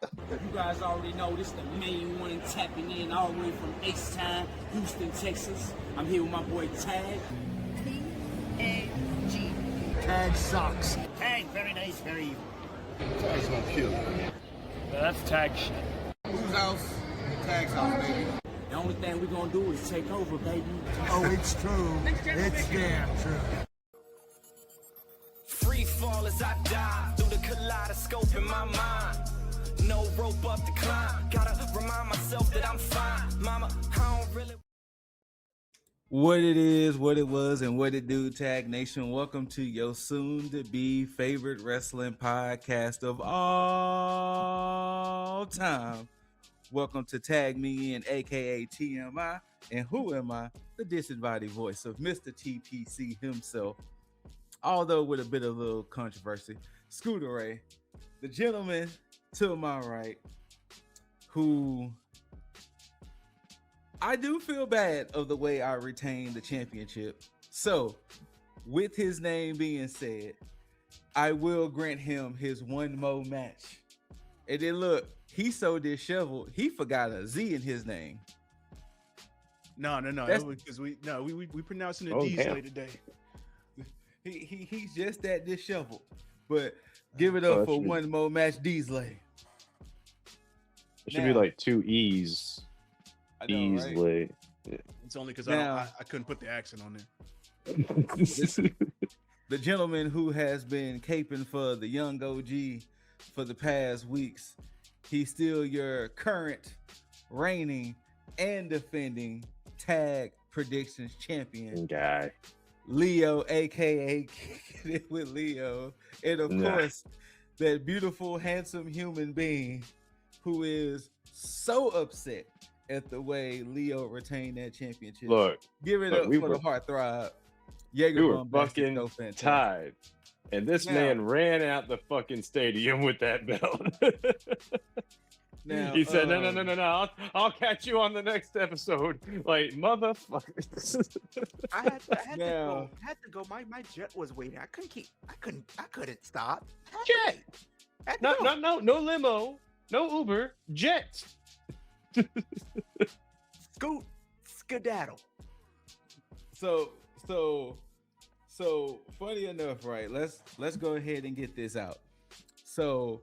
You guys already know this the main one tapping in all the way from H-Town, Houston, Texas. I'm here with my boy T.A.G. T.A.G. T.A.G sucks. T.A.G, very nice, very evil. T.A.G's gonna kill you. That's T.A.G shit. Whose house? T.A.G's house, baby. The only thing we're gonna do is take over, baby. Oh, it's true. It's damn true. Free fall as I die through the kaleidoscope in my mind. No rope up to climb. Gotta remind myself that I'm fine. Mama, I don't really. What it is, what it was, and what it do, T.A.G Nation. Welcome to your soon-to-be favorite wrestling podcast of all time. Welcome to Tag Me In, a.k.a. TMI. And who am I? The disembodied voice of Mr. TPC himself. Although with a bit of a little controversy, ScooterRay, the gentleman to my right, who I do feel bad of the way I retained the championship. So, with his name being said, I will grant him his one more match. And then look, he's so disheveled, he forgot a Z in his name. No. That's Because we pronouncing the D's way today. He's just that disheveled. But give it up for one more match, Deasley. It should be like two E's. Easily. Right? Yeah. It's only because Now, I couldn't put the accent on there. The gentleman who has been caping for the young OG for the past weeks, he's still your current reigning and defending tag predictions champion Guy. Leo, aka Kicking It with Leo, and of course that beautiful handsome human being who is so upset at the way Leo retained that championship. Look, give it up for the heartthrob. Jaeger we were fucking tied, and this man ran out the fucking stadium with that belt. Now, he said, "No, I'll catch you on the next episode." Like, motherfucker. I had to go. My jet was waiting. I couldn't stop. Jet. No limo, no Uber, jet. Skedaddle. So funny enough, right? Let's go ahead and get this out. So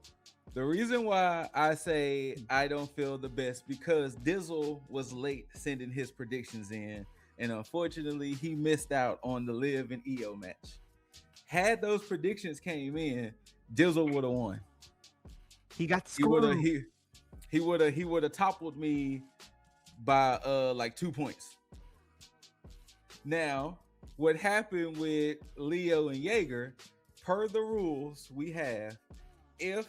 the reason why I say I don't feel the best because Dizzle was late sending his predictions in, and unfortunately he missed out on the Liv and EO match. Had those predictions came in, Dizzle would have won. He got screwed. He would have toppled me by like 2 points. Now, what happened with Leo and Jaeger, per the rules we have, if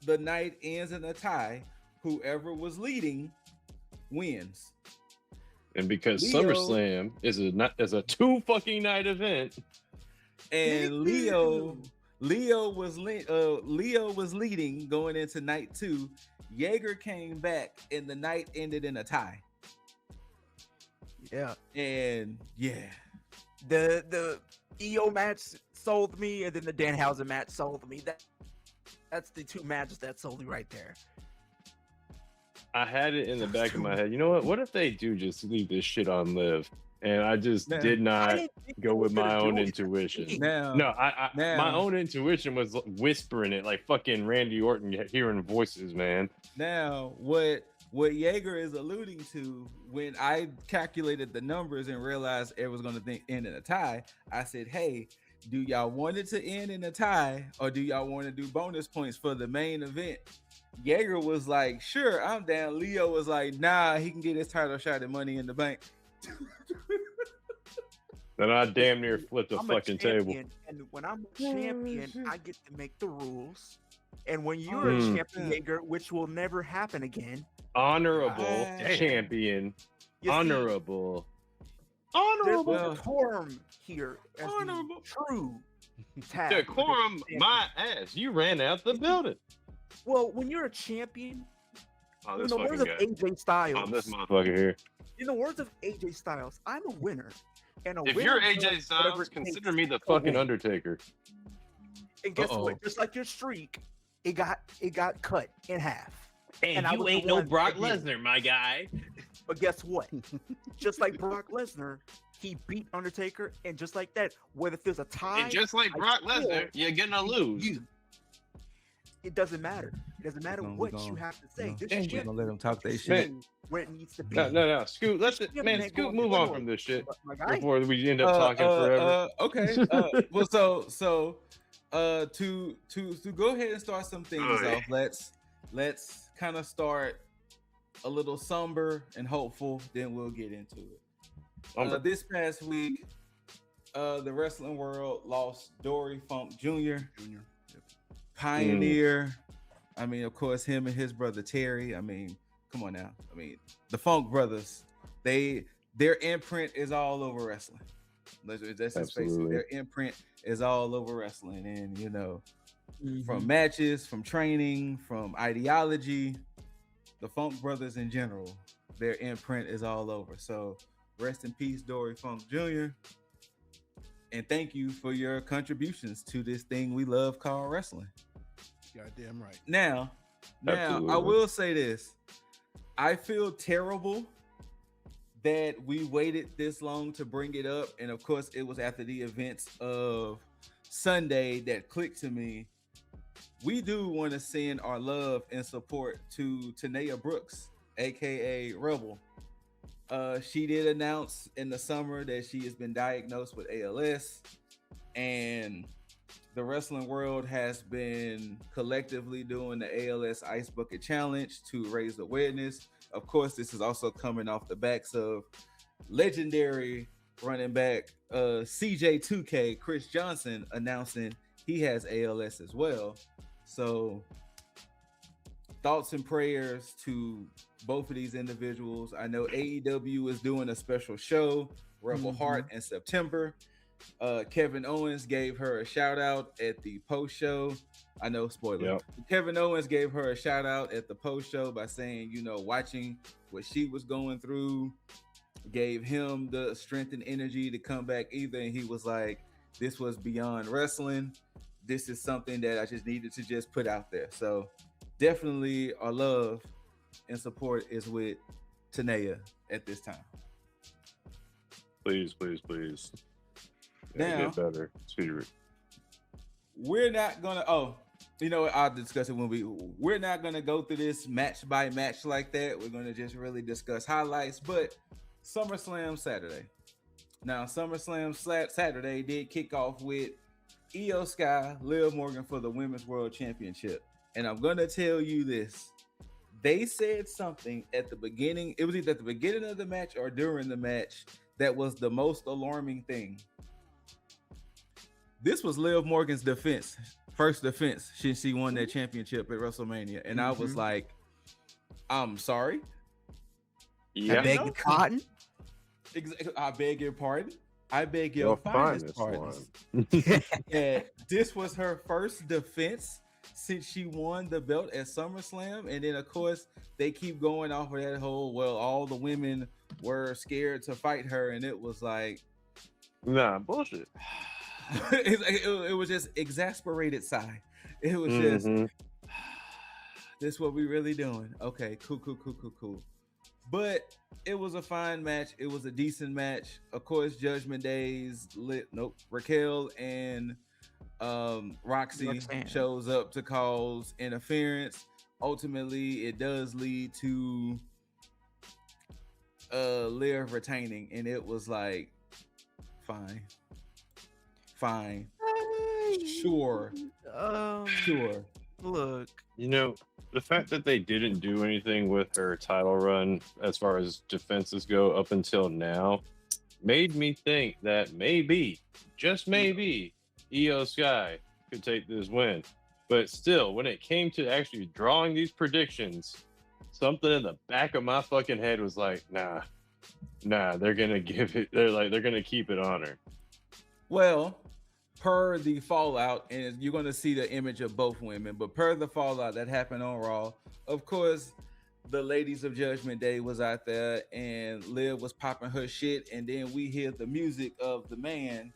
the night ends in a tie, whoever was leading wins. And because Leo, SummerSlam is a 2 fucking night event, and Leo was leading going into night 2. Jaeger came back and the night ended in a tie. Yeah. And yeah. The EO match sold me, and then the Danhausen match sold me. That's the two matches that sold me right there. I had it in the back of my head. You know what? What if they do just leave this shit on Liv? And I just did not go with my own intuition. My own intuition was whispering it like fucking Randy Orton hearing voices, man. Now, what Jaeger is alluding to, when I calculated the numbers and realized it was going to end in a tie, I said, hey, do y'all want it to end in a tie, or do y'all want to do bonus points for the main event? Jaeger was like, sure, I'm down. Leo was like, nah, he can get his title shot at Money in the Bank. Then I damn near flipped the fucking table. And when I'm a champion, I get to make the rules. And when you're a champion, Jaeger, which will never happen again. Honorable champion. Honorable. There's a decorum here. Honorable. True. Decorum, my ass. You ran out the building. Well, when you're a champion, in the words of AJ Styles. This motherfucker here. In the words of AJ Styles, I'm a winner. And if you're AJ Styles, consider me the fucking Undertaker. And guess what? Just like your streak, it got cut in half. And I you was the ain't no one Brock that did it. Lesnar, my guy. But guess what? Just like Brock Lesnar, he beat Undertaker, and just like that, whether if there's a tie, And just like Brock Lesnar, you're gonna lose. It doesn't matter. It doesn't matter what you have to say. This We're shit gonna let them talk their is shit. where it needs to be. No. Scoot, Scoot, move on from this shit My guy. before we end up talking forever. Okay. Well, so to go ahead and start some things off, let's kind of start a little somber and hopeful, then we'll get into it. This past week, the wrestling world lost Dory Funk Jr. Pioneer. I mean, of course, him and his brother Terry. I mean, come on now. I mean, the Funk brothers, their imprint is all over wrestling. Let's just face it. Their imprint is all over wrestling, and you know, from matches, from training, from ideology, the Funk brothers in general, their imprint is all over. So, rest in peace, Dory Funk Jr. And thank you for your contributions to this thing we love called wrestling. Goddamn right. Now, I will say this. I feel terrible that we waited this long to bring it up. And of course, it was after the events of Sunday that clicked to me. We do want to send our love and support to Tanea Brooks, aka Rebel. She did announce in the summer that she has been diagnosed with ALS, and the wrestling world has been collectively doing the ALS Ice Bucket Challenge to raise awareness. Of course, this is also coming off the backs of legendary running back CJ2K, Chris Johnson, announcing he has ALS as well. So thoughts and prayers to both of these individuals. I know AEW is doing a special show, Rebel Heart, in September. Kevin Owens gave her a shout out at the post show. I know, spoiler. Yep. Kevin Owens gave her a shout out at the post show by saying, you know, watching what she was going through gave him the strength and energy to come back either. And he was like, this was beyond wrestling. This is something that I just needed to just put out there. So definitely our love and support is with Tanea at this time. Please. Now, get better. Spirit. We're not gonna. I'll discuss it when we're not gonna go through this match by match like that. We're gonna just really discuss highlights. But SummerSlam Saturday. Now, SummerSlam Saturday did kick off with Io Sky, Liv Morgan for the Women's World Championship. And I'm gonna tell you this. They said something at the beginning. It was either at the beginning of the match or during the match that was the most alarming thing. This was Liv Morgan's first defense since she won that championship at WrestleMania. And I was like, I'm sorry. I beg your pardon? I beg your pardon. I beg your finest pardon. And this was her first defense since she won the belt at SummerSlam. And then, of course, they keep going off of that whole, well, all the women were scared to fight her. And it was like, nah, bullshit. It was just exasperated sigh. It was just, this what we really doing. Okay, cool. But it was a fine match. It was a decent match. Of course, Judgment Day's Raquel and Roxy shows up to cause interference. Ultimately, it does lead to Liv retaining, and it was like, fine. Sure. Look. You know, the fact that they didn't do anything with her title run as far as defenses go up until now made me think that maybe, just maybe, Io Sky could take this win. But still, when it came to actually drawing these predictions, something in the back of my fucking head was like, nah, they're gonna give it, they're gonna keep it on her. Well, per the fallout, and you're going to see the image of both women, but per the fallout that happened on Raw, of course, the ladies of Judgment Day was out there and Liv was popping her shit. And then we hear the music of the man.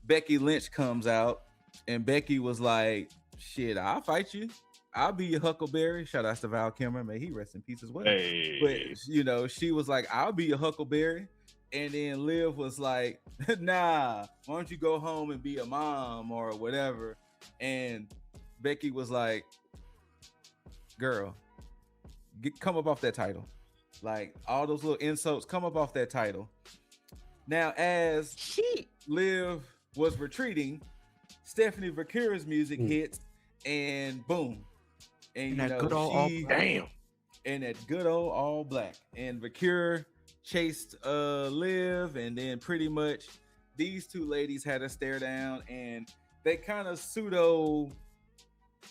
Becky Lynch comes out and Becky was like, shit, I'll fight you. I'll be your Huckleberry. Shout out to Val Kilmer. May he rest in peace as well. Hey. But, you know, she was like, I'll be your Huckleberry. And then Liv was like, nah, why don't you go home and be a mom or whatever? And Becky was like, girl, come up off that title. Like, all those little insults, come up off that title. Now, as Liv was retreating, Stephanie Vakira's music hits, and boom. And you know, good old damn. And that good old all black. And Vakira chased Liv, and then pretty much these two ladies had a stare down, and they kind of pseudo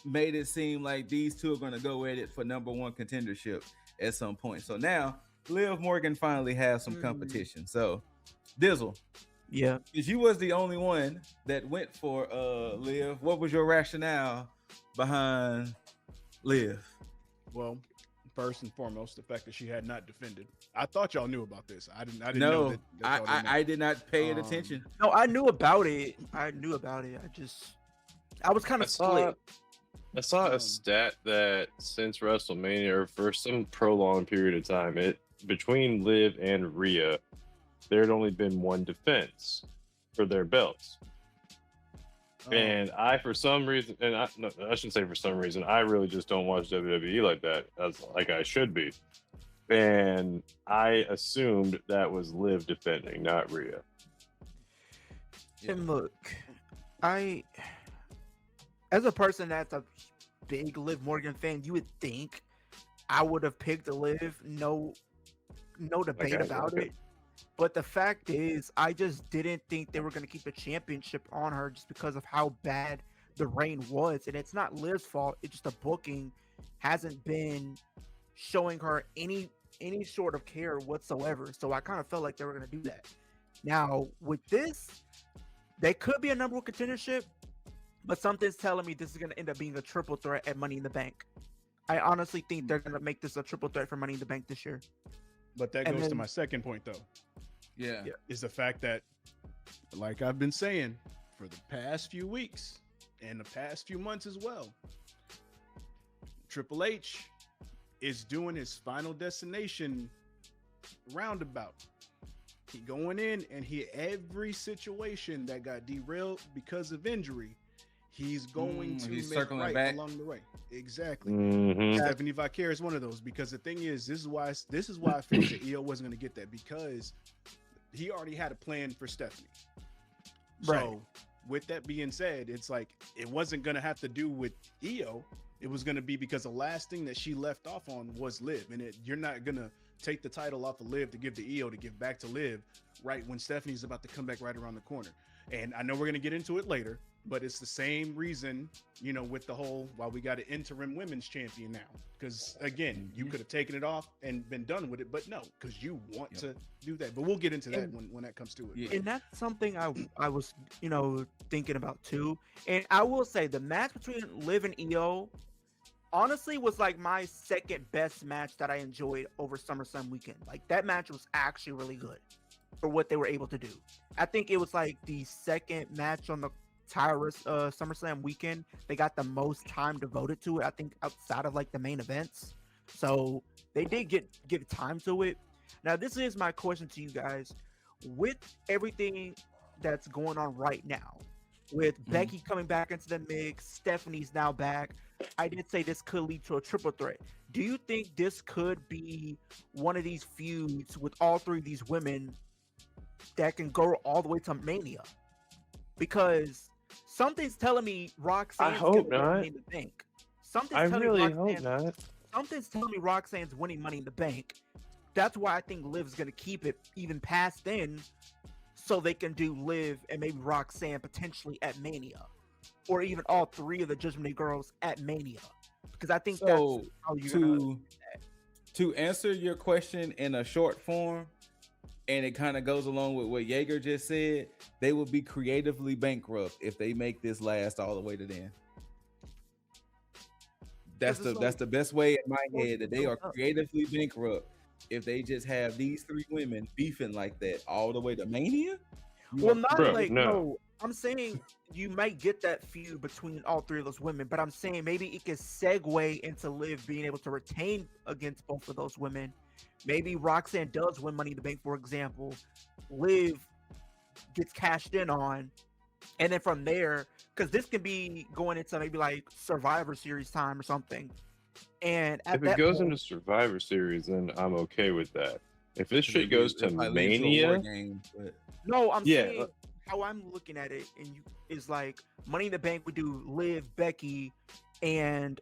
made it seem like these two are going to go at it for #1 contendership at some point. So now Liv Morgan finally has some competition. So Dizzle, yeah, because you was the only one that went for Liv. What was your rationale behind Liv? Well, first and foremost, the fact that she had not defended. I thought y'all knew about this. I didn't know that y'all didn't know. I did not pay it attention. No, I knew about it. I was kind of split. I saw a stat that since WrestleMania, or for some prolonged period of time, between Liv and Rhea, there had only been one defense for their belts. And I, for some reason, and I shouldn't say for some reason, I really just don't watch WWE like that, as like I should be. And I assumed that was Liv defending, not Rhea. And look, as a person that's a big Liv Morgan fan, you would think I would have picked Liv. No debate about it. But the fact is, I just didn't think they were going to keep the championship on her just because of how bad the reign was. And it's not Liv's fault. It's just the booking hasn't been showing her any sort of care whatsoever. So I kind of felt like they were going to do that. Now, with this, they could be a #1 contendership, but something's telling me this is going to end up being a triple threat at Money in the Bank. I honestly think they're going to make this a triple threat for Money in the Bank this year. But that goes to my second point, though. Yeah. Is the fact that, like I've been saying for the past few weeks and the past few months as well, Triple H is doing his Final Destination roundabout. He going in and every situation that got derailed because of injury, he's going to make right back along the way. Exactly. Stephanie Vakira is one of those, because the thing is, this is why I figured that EO wasn't going to get that, because he already had a plan for Stephanie. Right. So with that being said, it's like it wasn't going to have to do with EO. It was going to be because the last thing that she left off on was Liv, and you're not going to take the title off of Liv to give to EO to give back to Liv right when Stephanie's about to come back right around the corner. And I know we're going to get into it later, but it's the same reason, with the whole, while we got an interim women's champion now. Because again, you could have taken it off and been done with it, but no, because you want to do that. But we'll get into that when that comes to it. And that's something I was, thinking about too. And I will say the match between Liv and EO honestly was like my second best match that I enjoyed over SummerSlam weekend. Like, that match was actually really good for what they were able to do. I think it was like the second match on the Tyrus SummerSlam weekend. They got the most time devoted to it, I think, outside of like the main events. So they did give time to it. Now, this is my question to you guys. With everything that's going on right now, with Becky coming back into the mix, Stephanie's now back, I did say this could lead to a triple threat. Do you think this could be one of these feuds with all three of these women that can go all the way to Mania? Because something's telling me Roxanne's hope not. Money in the Bank. I really hope not. Something's telling me Roxanne's winning Money in the Bank. That's why I think Liv's going to keep it even past then, so they can do Liv and maybe Roxanne potentially at Mania, or even all three of the Judgment Day girls at Mania. Because I think that's how you're to answer your question in a short form, and it kind of goes along with what Jaeger just said, they will be creatively bankrupt if they make this last all the way to the end. That's the best way in my head, that they are creatively bankrupt if they just have these three women beefing like that all the way to Mania. Well, not no. I'm saying you might get that feud between all three of those women, but I'm saying maybe it could segue into Liv being able to retain against both of those women. Maybe Roxanne does win Money in the Bank, for example. Liv gets cashed in on, and then from there, because this can be going into maybe like Survivor Series time or something. And if it goes into Survivor Series, then I'm okay with that. If this shit goes to Mania, no, I'm saying how I'm looking at it, and is like Money in the Bank would do Liv, Becky, and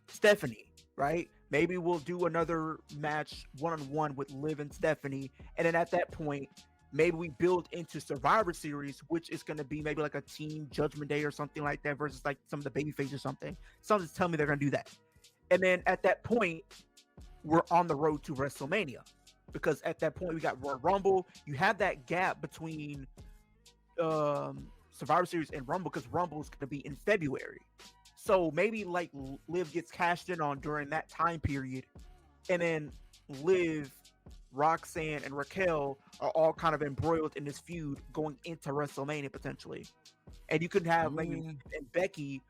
Stephanie, right? Maybe we'll do another match one-on-one with Liv and Stephanie, and then at that point, maybe we build into Survivor Series, which is going to be maybe like a team Judgment Day or something like that, versus like some of the babyface or something. Something's telling me they're going to do that, and then at that point, we're on the road to WrestleMania, because at that point we got Royal Rumble. You have that gap between Survivor Series and Rumble, because Rumble is going to be in February. So maybe like Liv gets cashed in on during that time period, and then Liv, Roxanne, and Raquel are all kind of embroiled in this feud going into WrestleMania potentially. And you could have like and Becky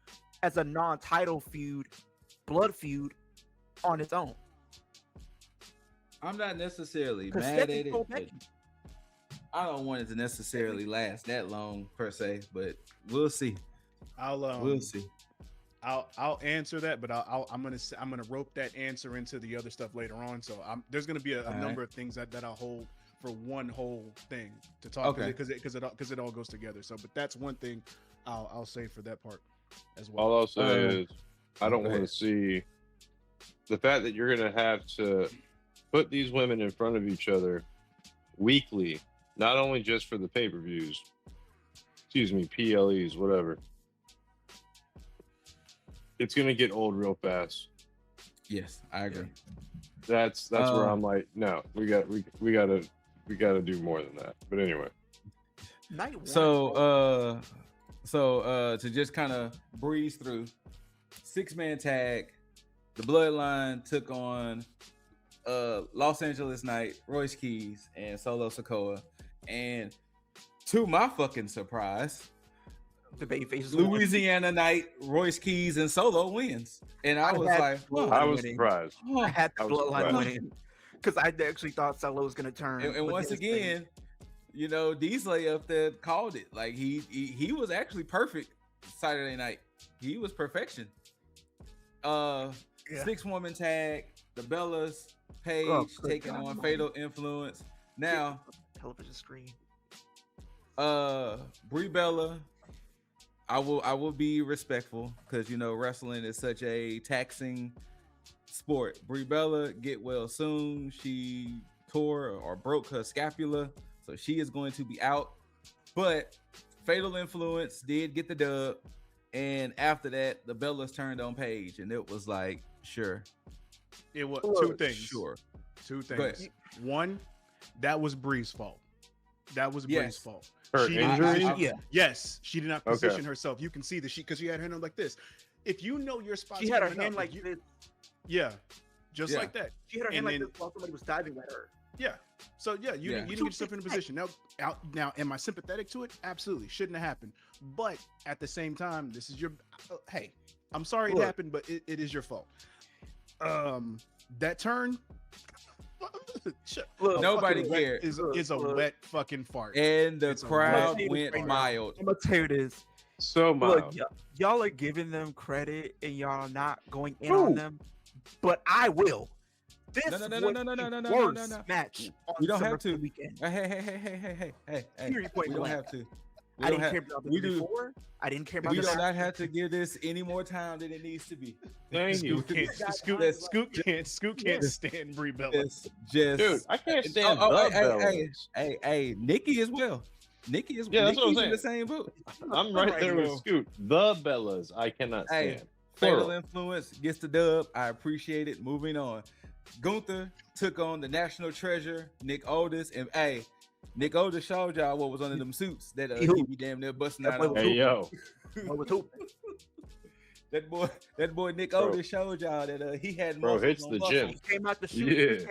as a non-title feud, blood feud on its own. I'm not necessarily mad at it. I don't want it to necessarily last that long per se, but we'll see. We'll see. I'll answer that, but I'm gonna rope that answer into the other stuff later on. So there's gonna be a number of things that I'll hold for one whole thing to talk, because it all goes together. So, but that's one thing I'll say for that part as well. All I'll say is I don't want to see the fact that you're gonna have to put these women in front of each other weekly, not only just for the pay-per-views, PLEs, whatever. It's gonna get old real fast. Yes, I agree. That's where I'm like, no, we gotta do more than that. But anyway. So to just kind of breeze through, 6-man tag, the Bloodline took on Los Angeles Knight, Royce Keys, and Solo Sikoa, and to my fucking surprise, the babyface Louisiana Knight, Royce Keys, and Solo wins. And I was like, I was surprised. I had the Bloodline winning because I actually thought Solo was going to turn. And once again, you know, Diesel up there called it. Like he was actually perfect Saturday night. He was perfection. 6-woman tag, the Bellas, Paige taking on Fatal Influence. Now, television screen. Brie Bella. I will be respectful because, you know, wrestling is such a taxing sport. Brie Bella, get well soon. She tore or broke her scapula, so she is going to be out. But Fatal Influence did get the dub, and after that, the Bellas turned on Paige, and it was like, sure. It was two things. Sure. Two things. One, that was Brie's fault. Brie's fault. Her injury? Yes, she did not position herself. You can see that because she had her hand like this. If you know your spot, she had her hand like this. Yeah, just like that. She had her hand like this while somebody was diving at her. Yeah. So you didn't get yourself in a position. Now, am I sympathetic to it? Absolutely, shouldn't have happened. But at the same time, this is your. Hey, I'm sorry it happened, but it is your fault. That turn. Nobody cared. Is a wet fucking fart, and the crowd went mild. I'm gonna tell you this. So mild. Look, y'all are giving them credit, and y'all are not going in on them. But I will. This no. Worst match. We don't have to. Weekend. Hey. We don't have to. I didn't care about this before. I didn't care about this. We do not have to give this any more time than it needs to be. Thank you. Scoot can't stand Brie Bella. Dude, I can't stand the Bellas. Hey, Nikki as well. Nikki is that's what I'm saying. In the same boat. I'm right there with Scoot. The Bellas, I cannot stand. Fatal Influence gets the dub. I appreciate it. Moving on. Gunther took on the National Treasure, Nick Aldis, and Nick Aldis showed y'all what was under them suits that he be damn near busting out on. Hey yo. That boy Nick Aldis showed y'all that he had hits the gym. He came out the shoot.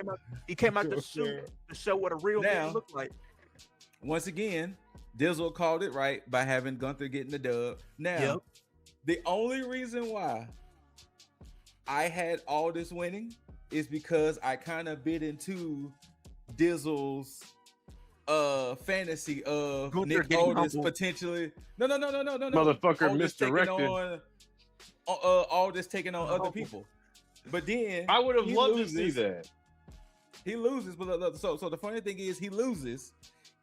He came out the suit to show what a real man looked like. Once again, Dizzle called it right by having Gunther getting the dub. Now, the only reason why I had all this winning is because I kind of bit into Dizzle's fantasy of Gunther Nick Aldis humble. potentially. No. Motherfucker misdirected. Aldis taking on other people. But then I would have loved to see that. He loses, but so the funny thing is he loses.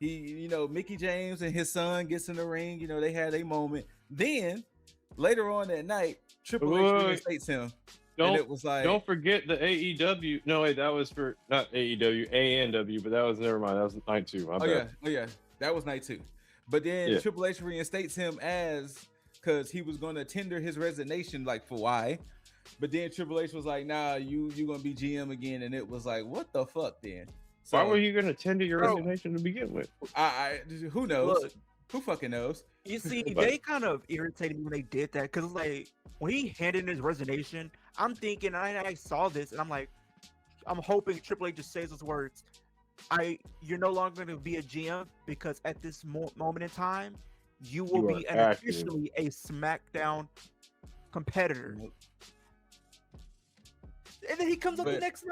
He, Mickey James and his son gets in the ring. They had a moment. Then later on that night, Triple H reinstates him. And it was like, don't forget the AEW. No, wait, that was for not AEW, ANW, but that was never mind. That was night 2. Yeah, that was night 2. But then Triple H reinstates him because he was going to tender his resignation, like for why. But then Triple H was like, nah, you gonna be GM again, and it was like, what the fuck then? So, why were you gonna tender your resignation to begin with? Who knows? Look, who fucking knows? You see, they kind of irritated me when they did that because like when he handed in his resignation, I'm thinking, I saw this, and I'm like, I'm hoping Triple H just says those words. You're no longer going to be a GM because at this moment in time, you will be officially a SmackDown competitor. And then he comes up the next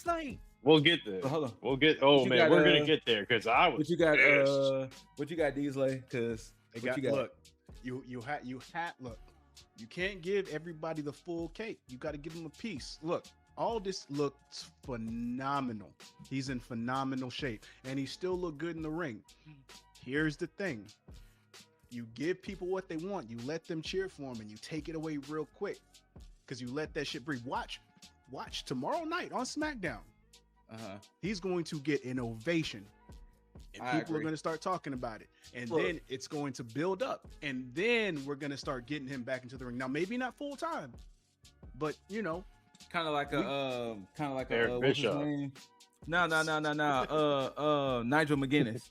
night. We'll get there. Hold on. We'll get. Oh man, we're gonna get there because I was. What you got? What you got, Diesley? Because look, you had look. You can't give everybody the full cake. You got to give them a piece. Look, all this looks phenomenal. He's in phenomenal shape, and he still look good in the ring. Here's the thing: you give people what they want. You let them cheer for him, and you take it away real quick. Because you let that shit breathe. Watch tomorrow night on SmackDown. He's going to get an ovation, and people are going to start talking about it, and then it's going to build up, and then we're going to start getting him back into the ring. Now, maybe not full time, but kind of like Eric Bischoff. No. Nigel McGuinness.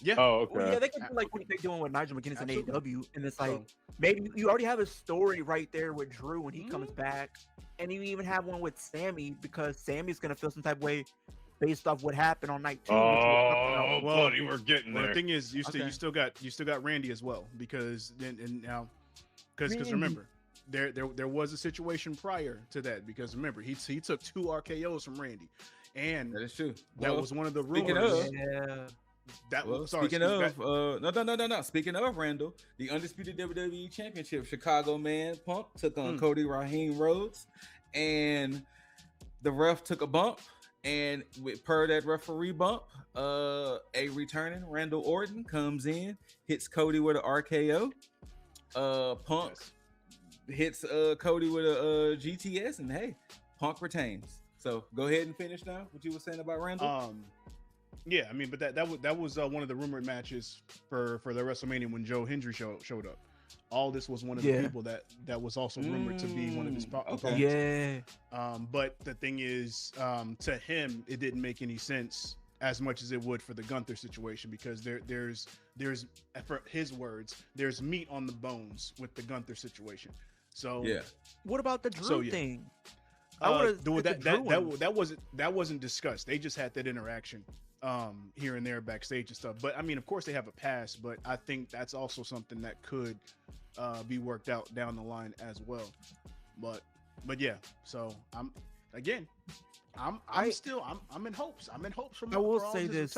Yeah. Oh, okay. Well, yeah, they can do like what they're doing with Nigel McGuinness and AEW, and it's like maybe you already have a story right there with Drew when he comes back, and you even have one with Sammy because Sammy's gonna feel some type of way based off what happened on night 2. Oh, buddy, we're getting there. The thing is, you still got Randy as well because remember there was a situation prior to that because remember he took 2 RKOs from Randy, and that is true. That was one of the rumors. Speaking of Randall, the undisputed WWE Championship, Chicago Man Punk took on Cody Raheem Rhodes, and the ref took a bump, and per that referee bump, a returning Randall Orton comes in, hits Cody with an RKO. Punk hits Cody with a GTS, and hey, Punk retains. So go ahead and finish now. What you were saying about Randall? Yeah, I mean, but that was one of the rumored matches for the WrestleMania when Joe Hendry showed up. All this was one of the people that was also rumored to be one of his opponents. Yeah. But the thing is, to him, it didn't make any sense as much as it would for the Gunther situation because there's for his words, there's meat on the bones with the Gunther situation. So what about the Drew thing? That wasn't discussed. They just had that interaction here and there backstage and stuff. But I mean, of course they have a pass, but I think that's also something that could be worked out down the line as well. But yeah, so I'm in hopes. I'm in hopes from. I will say this,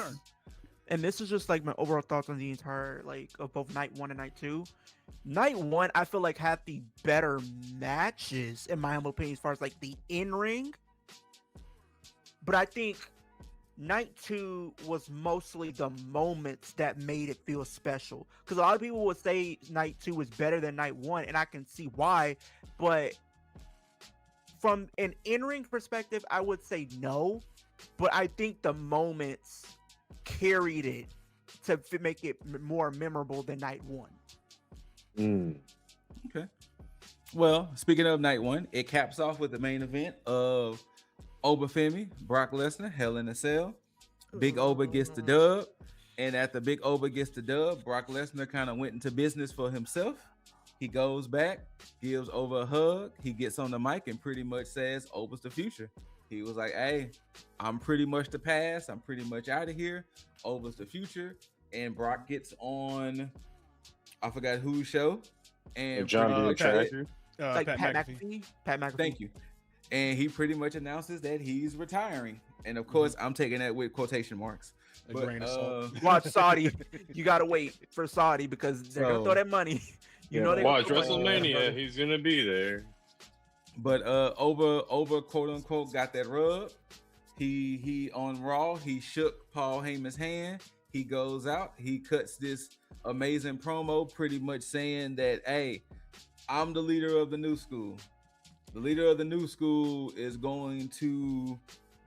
and this is just like my overall thoughts on the entire of both night 1 and night 2. Night 1, I feel like had the better matches in my humble opinion as far as like the in-ring. But I think night 2 was mostly the moments that made it feel special. Because a lot of people would say night 2 was better than night 1, and I can see why. But from an in-ring perspective, I would say no. But I think the moments carried it to make it more memorable than night 1. Okay. Well, speaking of night 1, it caps off with the main event of Obafemi, Brock Lesnar, Hell in a Cell. Big Oba gets the dub, and after Big Oba gets the dub, Brock Lesnar kind of went into business for himself. He goes back, gives Oba a hug. He gets on the mic and pretty much says, Oba's the future. He was like, hey, I'm pretty much the past. I'm pretty much out of here. Oba's the future. and Brock gets on, I forgot whose show, and John Deere Tractor. Like Pat McAfee. Pat McAfee. Thank you. And he pretty much announces that he's retiring. And of course, I'm taking that with quotation marks. A grain of salt. Watch Saudi. You gotta wait for Saudi because they're gonna throw that money. You know they watch WrestleMania. He's gonna be there. But over quote unquote got that rub. He on Raw. He shook Paul Heyman's hand. He goes out. He cuts this amazing promo, pretty much saying that, hey, I'm the leader of the new school. The leader of the new school is going to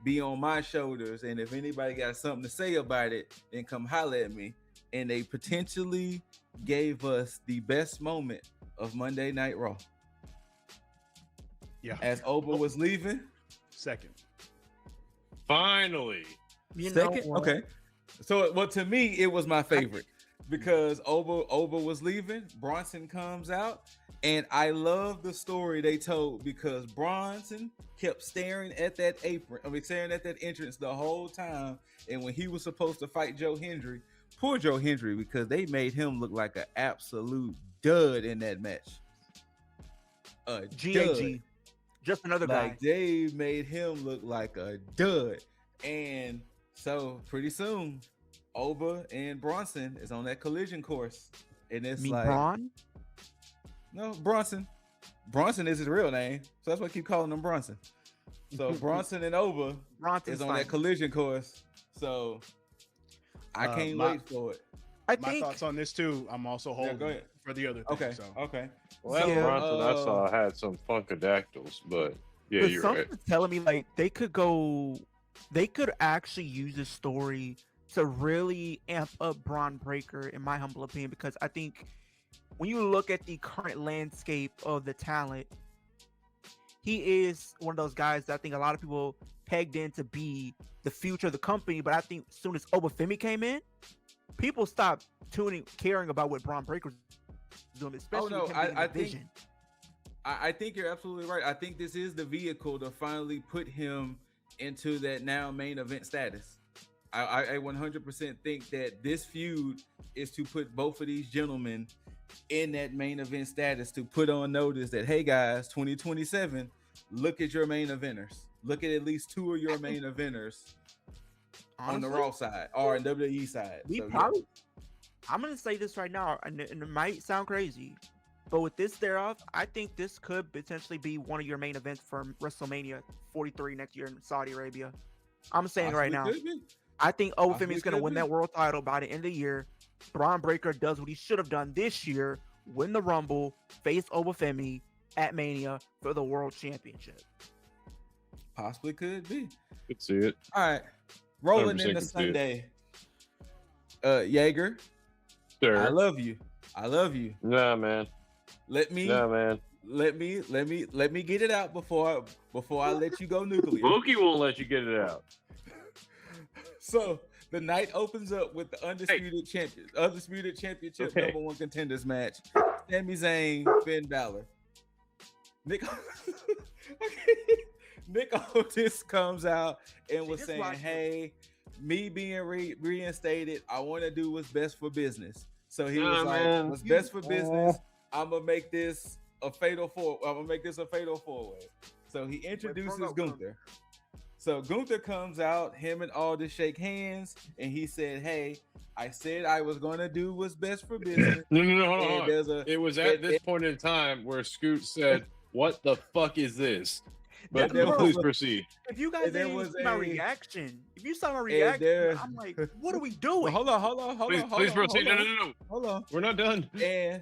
be on my shoulders, and if anybody got something to say about it, then come holler at me. And they potentially gave us the best moment of Monday Night Raw. Yeah. As Oba was leaving. Second. Finally. Second? Okay. So, well, to me, it was my favorite because Oba was leaving. Bronson comes out. And I love the story they told because Bronson kept staring at that apron. Staring at that entrance the whole time. And when he was supposed to fight Joe Hendry, poor Joe Hendry, because they made him look like an absolute dud in that match. T.A.G. Just another guy. Like they made him look like a dud. And so pretty soon, Oba and Bronson is on that collision course. And it's like Braun? No, Bronson. Bronson is his real name, so that's why I keep calling him Bronson. So Bronson and Oba is on that collision course. So I can't wait for it. My thoughts on this too. I'm also holding for the other thing. Okay. So. Okay. Well, Bronson, I saw had some funkadactyls, but yeah, you're right. Something's telling me like they could actually use this story to really amp up Braun Breaker, in my humble opinion, because I think when you look at the current landscape of the talent, he is one of those guys that I think a lot of people pegged in to be the future of the company. But I think as soon as Obafemi came in, people stopped caring about what Braun Breaker was doing, especially with him being vision. I think you're absolutely right. I think this is the vehicle to finally put him into that now main event status. I 100% think that this feud is to put both of these gentlemen in that main event status, to put on notice that, hey guys, 2027, look at your main eventers. Look at least two of your main eventers on the Raw side or in WWE side. I'm going to say this right now, and it might sound crazy, but with this thereof, I think this could potentially be one of your main events for WrestleMania 43 next year in Saudi Arabia. I'm saying right now, I think Obafemi is going to win that world title by the end of the year. Braun Breaker does what he should have done this year, win the Rumble, face Obafemi at Mania for the World Championship. Possibly could be. Could see it. All right. Rolling into Sunday. Jaeger. Sure. I love you. Nah, man. Let me get it out before I let you go nuclear. Loki won't let you get it out. So the night opens up with the undisputed championship number one contenders match. Sami Zayn, Finn Balor. Nick Otis comes out and was saying, hey, me being reinstated, I want to do what's best for business. So he was like, what's best for business, I'm going to make this a fatal four-way. So he introduces Gunther. So Gunther comes out, him and Aldis shake hands, and he said, hey, I said I was going to do what's best for business. No, hold on. It was at this point in time where Scoot said, what the fuck is this? But please proceed. If you guys didn't see my reaction, if you saw my reaction, I'm like, what are we doing? Hold on. Please proceed. No. Hold on. We're not done. And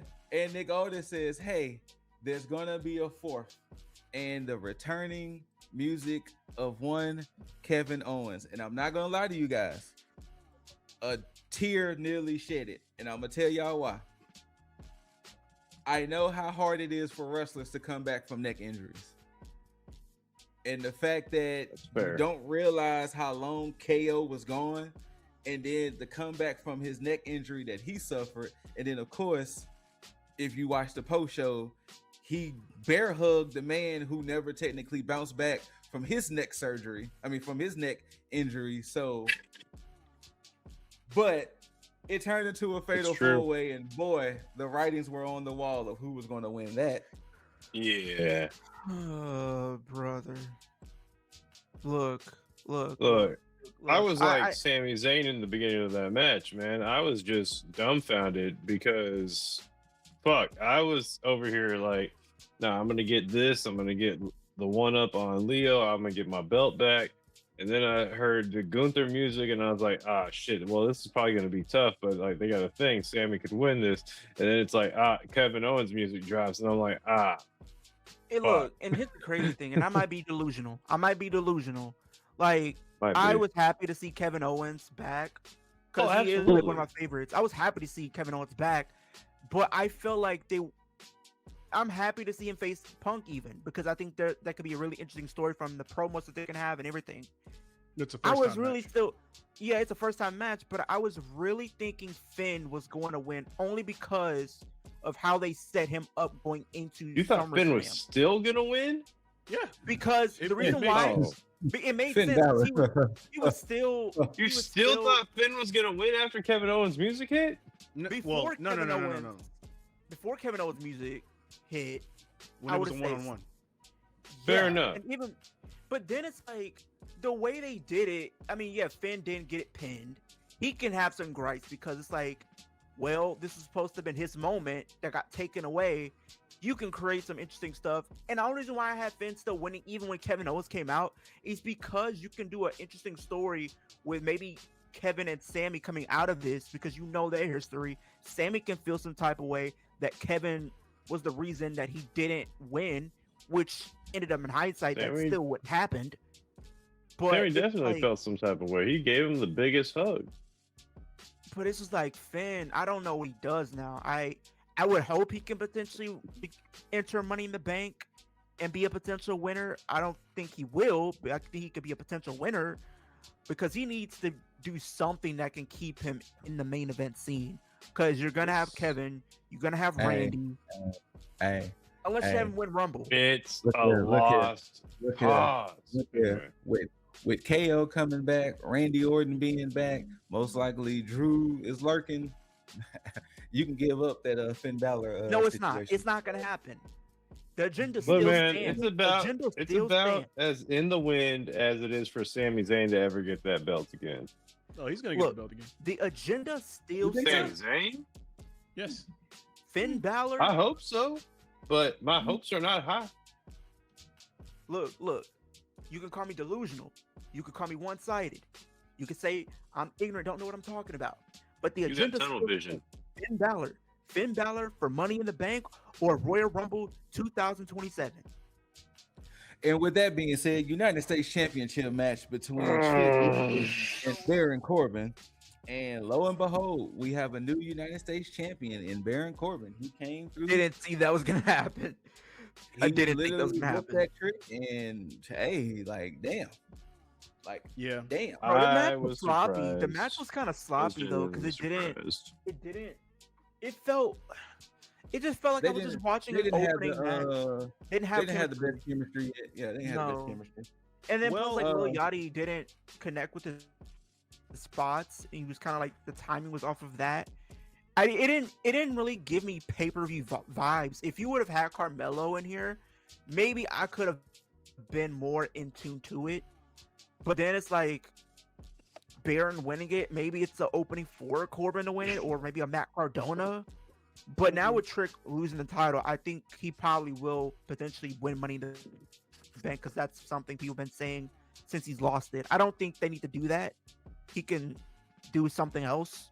Nick Aldis says, hey, there's going to be a fourth. And the returning music of one Kevin Owens. And I'm not going to lie to you guys. A tear nearly shed it. And I'm going to tell y'all why. I know how hard it is for wrestlers to come back from neck injuries. And the fact that you don't realize how long KO was gone, and then the comeback from his neck injury that he suffered. And then, of course, if you watch the post show, he bear hugged the man who never technically bounced back from his neck surgery. From his neck injury. So, but it turned into a fatal four-way, and boy, the writings were on the wall of who was going to win that. Yeah. Oh, brother. Look. I was like Sami Zayn in the beginning of that match, man. I was just dumbfounded because, fuck, I was over here like, nah, I'm gonna get this. I'm gonna get the one up on Leo. I'm gonna get my belt back. And then I heard the Gunther music, and I was like, ah, shit. Well, this is probably gonna be tough, but like they got a thing. Sammy could win this. And then it's like, Kevin Owens music drops, and I'm like, Hey, look, and here's the crazy thing, and I might be delusional. Like, I was happy to see Kevin Owens back because he is like one of my favorites. I was happy to see Kevin Owens back, but I feel like I'm happy to see him face Punk even because I think that could be a really interesting story from the promos that they can have and everything. It's a first time match. It's a first time match, but I was really thinking Finn was going to win only because of how they set him up going into. You thought Finn was still gonna win? Yeah, because the reason why it made Finn sense. He was still. You still thought Finn was gonna win after Kevin Owens' music hit? No. Before Kevin Owens' music hit, when it was a one-on-one. Fair enough. But then it's like the way they did it. I mean, yeah, Finn didn't get it pinned. He can have some gripes because it's like, well, this is supposed to have been his moment that got taken away. You can create some interesting stuff. And the only reason why I had Finn still winning, even when Kevin Owens came out, is because you can do an interesting story with maybe Kevin and Sammy coming out of this because you know their history. Sammy can feel some type of way that Kevin was the reason that he didn't win, which ended up in hindsight, that's still what happened. But Sammy definitely felt some type of way. He gave him the biggest hug. But it's just like Finn, I don't know what he does now. I would hope he can potentially enter Money in the Bank and be a potential winner. I don't think he will, but I think he could be a potential winner because he needs to do something that can keep him in the main event scene. Because you're gonna have Kevin, you're gonna have Randy. Unless you have him win Rumble. It's a lost cause. With KO coming back, Randy Orton being back, most likely Drew is lurking. You can give up that Finn Balor. No, it's not. It's not gonna happen. The agenda But still man, stands. it's about as in the wind as it is for Sami Zayn to ever get that belt again. Oh, he's gonna get the belt again. The agenda still Sami stands. Zayn? Yes. Finn Balor. I hope so, but my hopes are not high. Look. You can call me delusional. You can call me one-sided. You can say I'm ignorant, don't know what I'm talking about. But the agenda tunnel vision. Finn Balor for Money in the Bank or Royal Rumble 2027. And with that being said, United States Championship match between Trick and Baron Corbin. And lo and behold, we have a new United States champion in Baron Corbin. He came through. Didn't see that was gonna happen. I didn't think that was gonna happen. That trick, and hey, like damn, damn. Bro, the match was sloppy. Surprised. The match was kind of sloppy though, because it just felt like I was just watching an opening match. They didn't have the best chemistry yet. Yeah, they didn't have the best chemistry. And then Lil Yachty didn't connect with the spots. He was kind of like the timing was off of that. It didn't really give me pay-per-view vibes. If you would have had Carmelo in here, maybe I could have been more in tune to it. But then it's like Baron winning it. Maybe it's the opening for Corbin to win it, or maybe a Matt Cardona. But now with Trick losing the title, I think he probably will potentially win Money in the Bank because that's something people have been saying since he's lost it. I don't think they need to do that. He can do something else.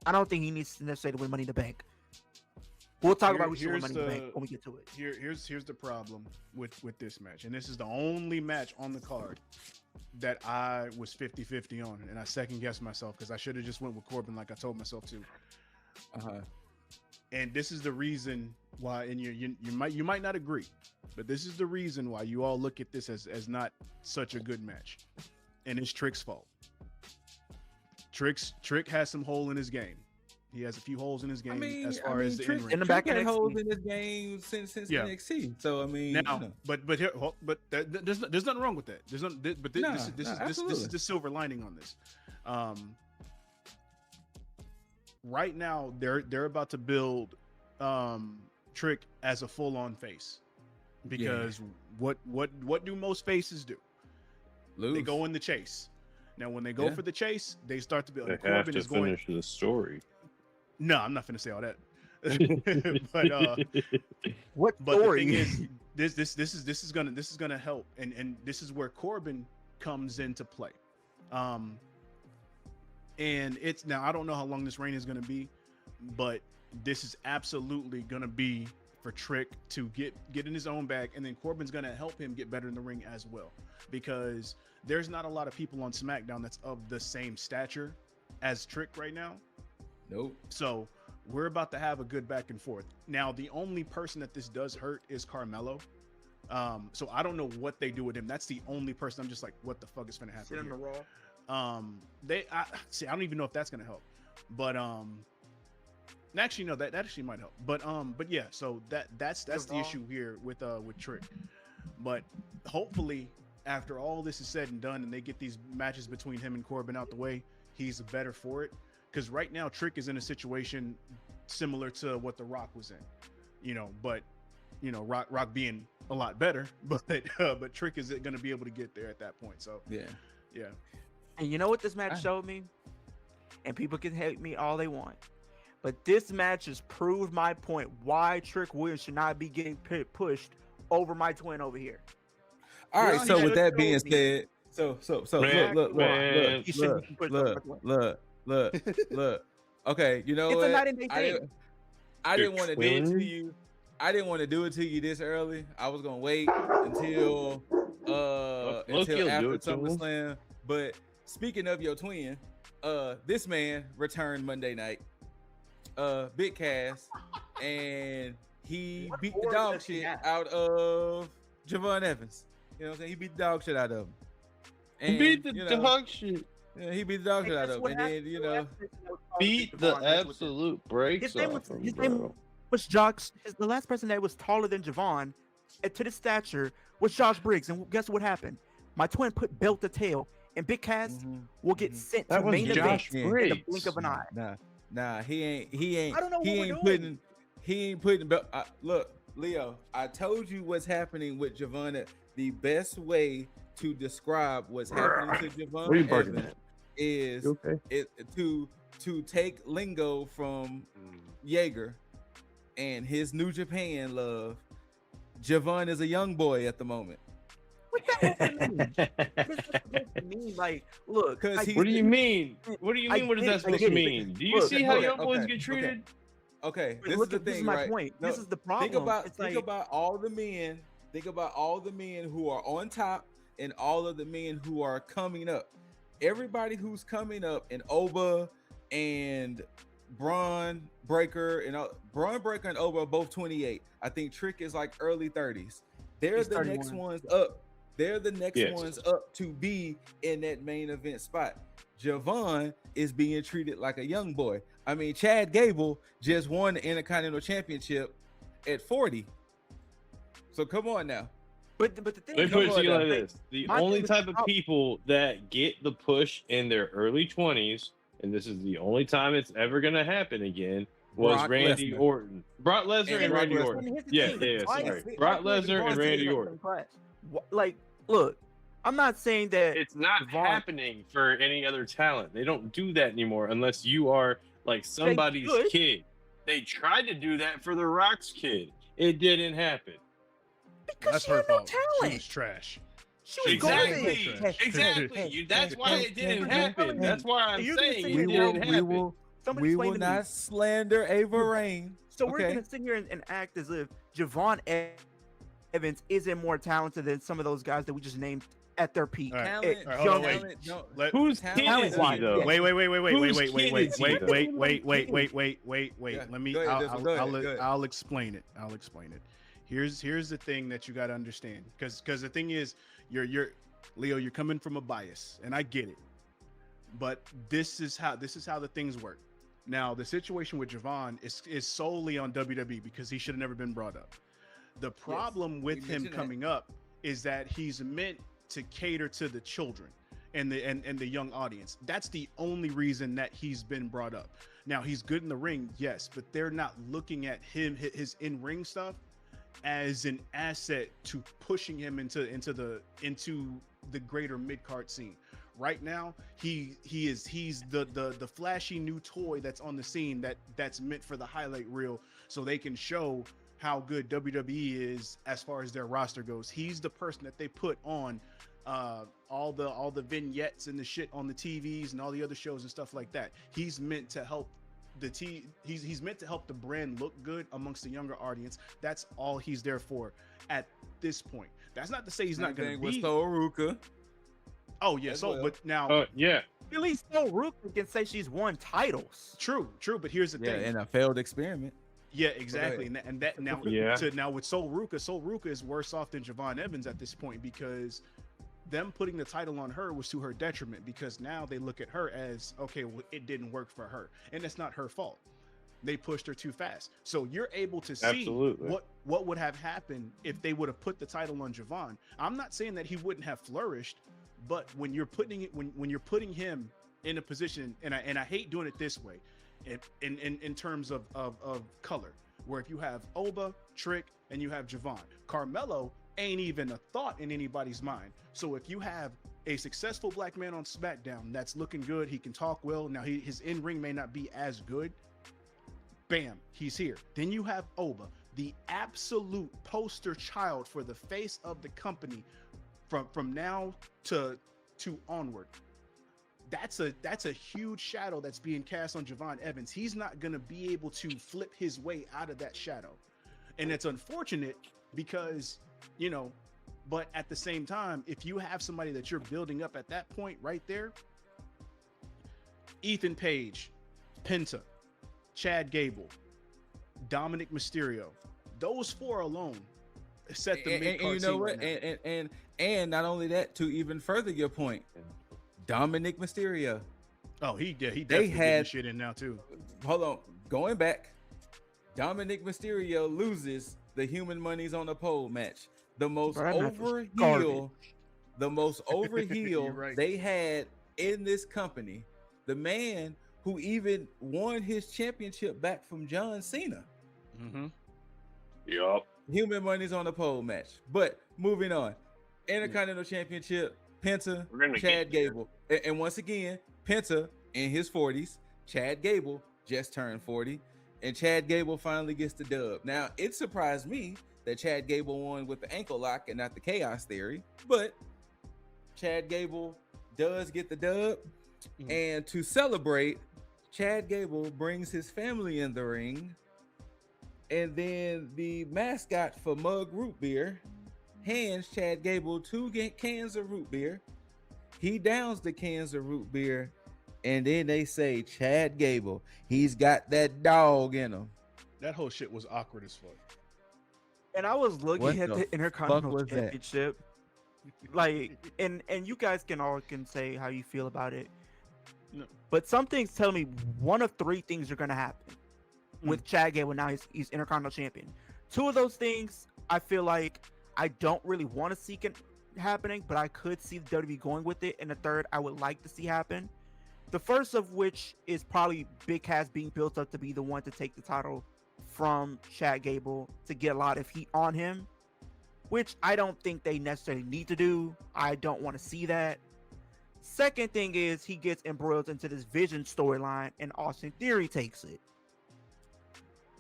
I don't think he needs to necessarily win Money in the Bank. We'll talk about who should win Money in the Bank when we get to it. Here's the problem with this match, and this is the only match on the card that I was 50-50 on, and I second guessed myself because I should have just went with Corbin like I told myself to. And this is the reason why, and you might not agree, but this is the reason why you all look at this as not such a good match, and it's Trick's fault. Trick has some hole in his game. He has a few holes in his game as far as the in-ring. In the back had holes in his game since NXT. So I mean, now, but there's nothing wrong with that. This is the silver lining on this. right now they're about to build Trick as a full-on face, because what do most faces do? Lose. They go in the chase. Now when they go for the chase, they start to build. They And have Corbin to is going. finish the story. No, I'm not gonna say all that. What but story? the thing is, this is gonna help, and this is where Corbin comes into play. And it's now, I don't know how long this reign is gonna be, but this is absolutely gonna be for Trick to get in his own bag, and then Corbin's gonna help him get better in the ring as well, because there's not a lot of people on SmackDown that's of the same stature as Trick right now. Nope. So we're about to have a good back and forth. Now, the only person that this does hurt is Carmelo. So I don't know what they do with him. That's the only person I'm just like, what the fuck is gonna happen? Sit in the Raw. I don't even know if that's gonna help. But actually no, that actually might help. But yeah, so that's the issue here with Trick. But hopefully, after all this is said and done, and they get these matches between him and Corbin out the way, he's better for it. Because right now, Trick is in a situation similar to what The Rock was in, but Rock being a lot better, but Trick is going to be able to get there at that point. So yeah. And you know what this match showed me? And people can hate me all they want, but this match has proved my point why Trick Williams should not be getting pushed over my twin over here. All right. So with that being said, so look. Okay, you know it's what? A night and day thing. I didn't want to do it to you. I didn't want to do it to you this early. I was gonna wait until after SummerSlam. But speaking of your twin, this man returned Monday night, Big Cass, and he beat the dog shit out of Javon Evans. You know what I'm saying? He beat the dog shit out of him. And, he beat the dog shit. Yeah, he beat the dog shit out of him, and then beat the absolute brakes off him. His name was Juggs. The last person that was taller than Javon, to this stature, was Josh Briggs. And guess what happened? My twin put belt to tail, and Big Cass will get sent to main event in the blink of an eye. Nah, he ain't. I don't know what he ain't putting belt. Look, Leo, I told you what's happening with Javon. The best way to describe what's happening to Javon Evans is to take lingo from Jaeger and his New Japan love. Javon is a young boy at the moment. What that mean? Like, look. What do you mean? What do you mean? What does that supposed to mean? Do you see how young boys get treated? Okay, this is the thing, this is my point. This is the problem. Think about all the men. Think about all the men who are on top and all of the men who are coming up. Everybody who's coming up, and Oba and Braun Breaker and Oba are both 28. I think Trick is like early 30s. They're the 31. Next ones up. They're the next ones up to be in that main event spot. Javon is being treated like a young boy. I mean, Chad Gable just won the Intercontinental Championship at 40. So come on now. But the thing is, put it to you like this: the only type of people that get the push in their early 20s, and this is the only time it's ever gonna happen again, was Randy Orton, Brock Lesnar, and Randy Orton. Yeah, sorry, Brock Lesnar and Randy Orton. Like, look, I'm not saying that it's not happening for any other talent. They don't do that anymore unless you are like somebody's kid. They tried to do that for The Rock's kid. It didn't happen. Because she had no talent. She was trash. Exactly. That's why it didn't happen. That's why I'm saying it didn't happen. We will not slander Ava Rain. So we're gonna sit here and act as if Javon Evans isn't more talented than some of those guys that we just named at their peak. Who's talent wise though? Wait. Let me. I'll explain it. Here's the thing that you got to understand, because the thing is, you're Leo, you're coming from a bias, and I get it, but this is how the things work. Now, the situation with Javon is solely on WWE because he should have never been brought up. The problem with him coming up is that he's meant to cater to the children and the young audience. That's the only reason that he's been brought up. Now he's good in the ring, yes, but they're not looking at him, his in-ring stuff, as an asset to pushing him into the greater mid-card scene. Right now, he's the flashy new toy that's on the scene that's meant for the highlight reel, so they can show how good WWE is as far as their roster goes. He's the person that they put on all the vignettes and the shit on the TVs and all the other shows and stuff like that. He's meant to help he's meant to help the brand look good amongst the younger audience. That's all he's there for at this point. That's not to say he's not going to be. Ruka. Oh yeah, but now, yeah, At least Ruka can say she's won titles. True, but here's the thing. In a failed experiment. Yeah, exactly. And that now, now with Sol Ruka is worse off than Javon Evans at this point, because them putting the title on her was to her detriment, because now they look at her as, okay, well, it didn't work for her, and it's not her fault. They pushed her too fast. So you're able to see what would have happened if they would have put the title on Javon. I'm not saying that he wouldn't have flourished, but when you're putting it, when you're putting him in a position, and I hate doing it this way, in terms of color, where if you have Oba, Trick, and you have Javon, Carmelo ain't even a thought in anybody's mind. So if you have a successful black man on SmackDown that's looking good, he can talk well. Now his in-ring may not be as good. Bam, he's here. Then you have Oba, the absolute poster child for the face of the company from now to onward. That's a huge shadow that's being cast on Javon Evans. He's not going to be able to flip his way out of that shadow. And it's unfortunate because, but at the same time, if you have somebody that you're building up at that point right there, Ethan Page, Penta, Chad Gable, Dominic Mysterio, those four alone set the mid-card scene right now. And not only that, to even further your point, Dominic Mysterio. Oh, he definitely had shit in now too. Hold on, going back, Dominic Mysterio loses the Human Money's on the Pole match. The most over heel right. They had in this company. The man who even won his championship back from John Cena. Mm-hmm. Yup. Human Money's on the Pole match. But moving on, Intercontinental Championship, Penta, Chad Gable. And once again, Penta in his 40s, Chad Gable just turned 40, and Chad Gable finally gets the dub. Now, it surprised me that Chad Gable won with the ankle lock and not the Chaos Theory, but Chad Gable does get the dub. Mm-hmm. And to celebrate, Chad Gable brings his family in the ring, and then the mascot for Mug Root Beer hands Chad Gable 2 cans of root beer. He downs the cans of root beer, and then they say, Chad Gable, he's got that dog in him. That whole shit was awkward as fuck. And I was looking at the Intercontinental Championship, like, and you guys can say how you feel about it. No. But some things tell me one of 3 things are going to happen with Chad Gable. Now he's Intercontinental Champion. 2 of those things I feel like I don't really want to see it happening, but I could see the WWE going with it. And the third I would like to see happen. The first of which is probably Big Cass being built up to be the one to take the title from Chad Gable to get a lot of heat on him, which I don't think they necessarily need to do. I don't want to see that. Second thing is he gets embroiled into this Vision storyline and Austin Theory takes it.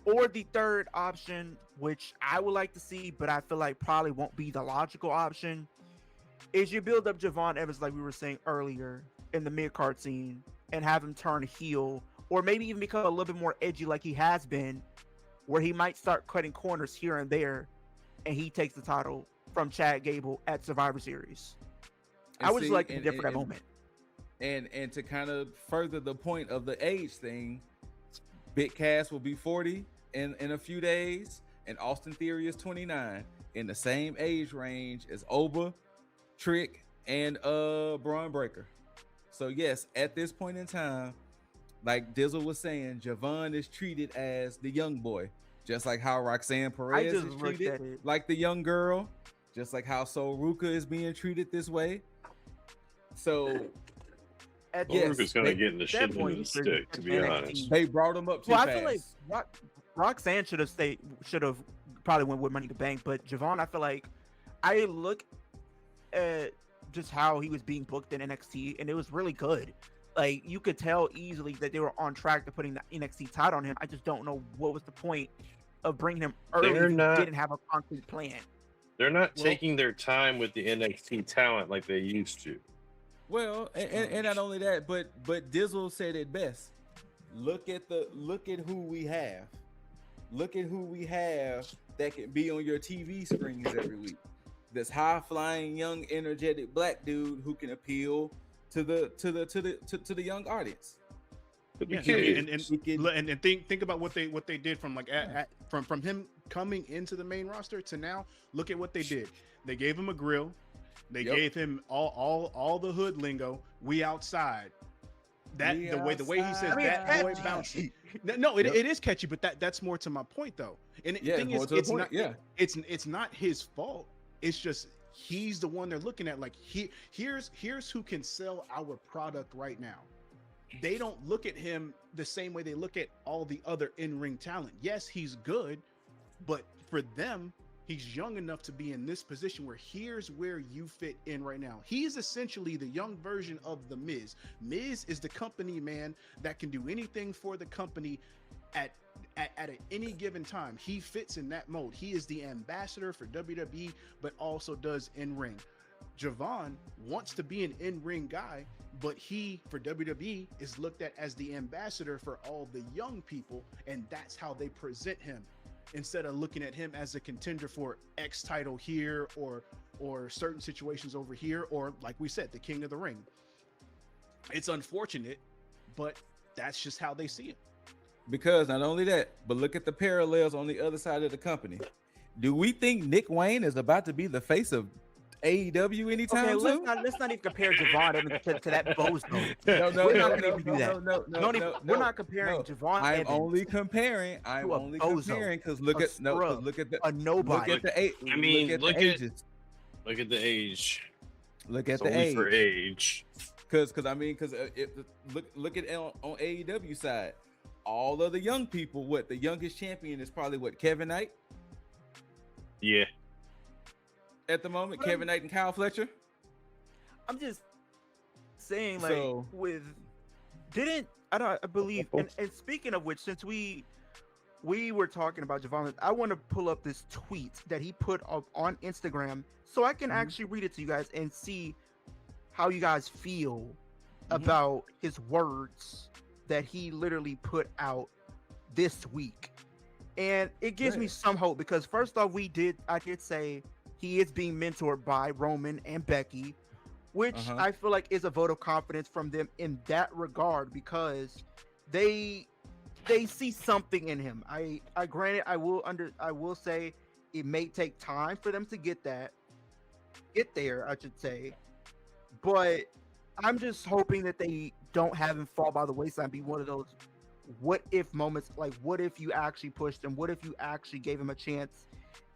Or the third option, which I would like to see, but I feel like probably won't be the logical option, is you build up Javon Evans like we were saying earlier in the mid-card scene and have him turn heel, or maybe even become a little bit more edgy like he has been, where he might start cutting corners here and there, and he takes the title from Chad Gable at Survivor Series. I would just like to be there for that moment. And to kind of further the point of the age thing, Big Cass will be 40 in a few days, and Austin Theory is 29, in the same age range as Oba, Trick, and Braun Breaker. So yes, at this point in time, like Dizzle was saying, Javon is treated as the young boy, just like how Roxanne Perez is treated like the young girl, just like how Sol Ruka is being treated this way. So at Farouk gonna that- get in the that shit into point, the he should stick, to be NXT. honest. They brought him up too Well, I fast. feel like Roxanne should have probably went with Money in the Bank, but Javon, I feel like I look at just how he was being booked in NXT, and it was really good. Like you could tell easily that they were on track to putting the NXT title on him. I just don't know what was the point of bringing him early if you didn't have a concrete plan. They're not taking their time with the NXT talent like they used to. Well, and not only that, but Dizzle said it best. Look at who we have. Look at who we have that can be on your TV screens every week. This high flying, young, energetic black dude who can appeal to the young audience. Yeah, and think about what they did from like from him coming into the main roster to now. Look at what they did. They gave him a grill. They gave him all the hood lingo. We outside. The way he says that boy bouncy. No, it is catchy, but that's more to my point though. And the thing is, it's not his fault. It's just he's the one they're looking at. Like here's who can sell our product right now. They don't look at him the same way they look at all the other in-ring talent. Yes, he's good, but for them, he's young enough to be in this position where here's where you fit in right now. He's essentially the young version of the Miz. Miz is the company man that can do anything for the company at any given time. He fits in that mode. He is the ambassador for WWE, but also does in-ring. Javon wants to be an in-ring guy, but he, for WWE, is looked at as the ambassador for all the young people, and that's how they present him, instead of looking at him as a contender for X title here or certain situations over here, or like we said, the king of the ring. It's unfortunate, but that's just how they see it. Because not only that, but look at the parallels on the other side of the company. Do we think Nick Wayne is about to be the face of AEW anytime soon? Let's not even compare Javon to that bozo. No, We're not gonna even do that. We're not comparing Javon. I'm only comparing because look at a nobody. Look at the I mean, look at ages. Look at the age. Look at It's the only age. for age. Because look at on AEW side, all of the young people. What the youngest champion is probably Kevin Knight. Yeah. At the moment, Kevin Knight and Kyle Fletcher. I'm just saying, like, I believe, and speaking of which, since we were talking about Javon, I want to pull up this tweet that he put up on Instagram so I can actually read it to you guys and see how you guys feel about his words that he literally put out this week. And it gives me some hope because first off, I did say he is being mentored by Roman and Becky, which I feel like is a vote of confidence from them in that regard because they see something in him. I granted I will say it may take time for them to get there, I should say. But I'm just hoping that they don't have him fall by the wayside, be one of those what if moments, like what if you actually pushed him, what if you actually gave him a chance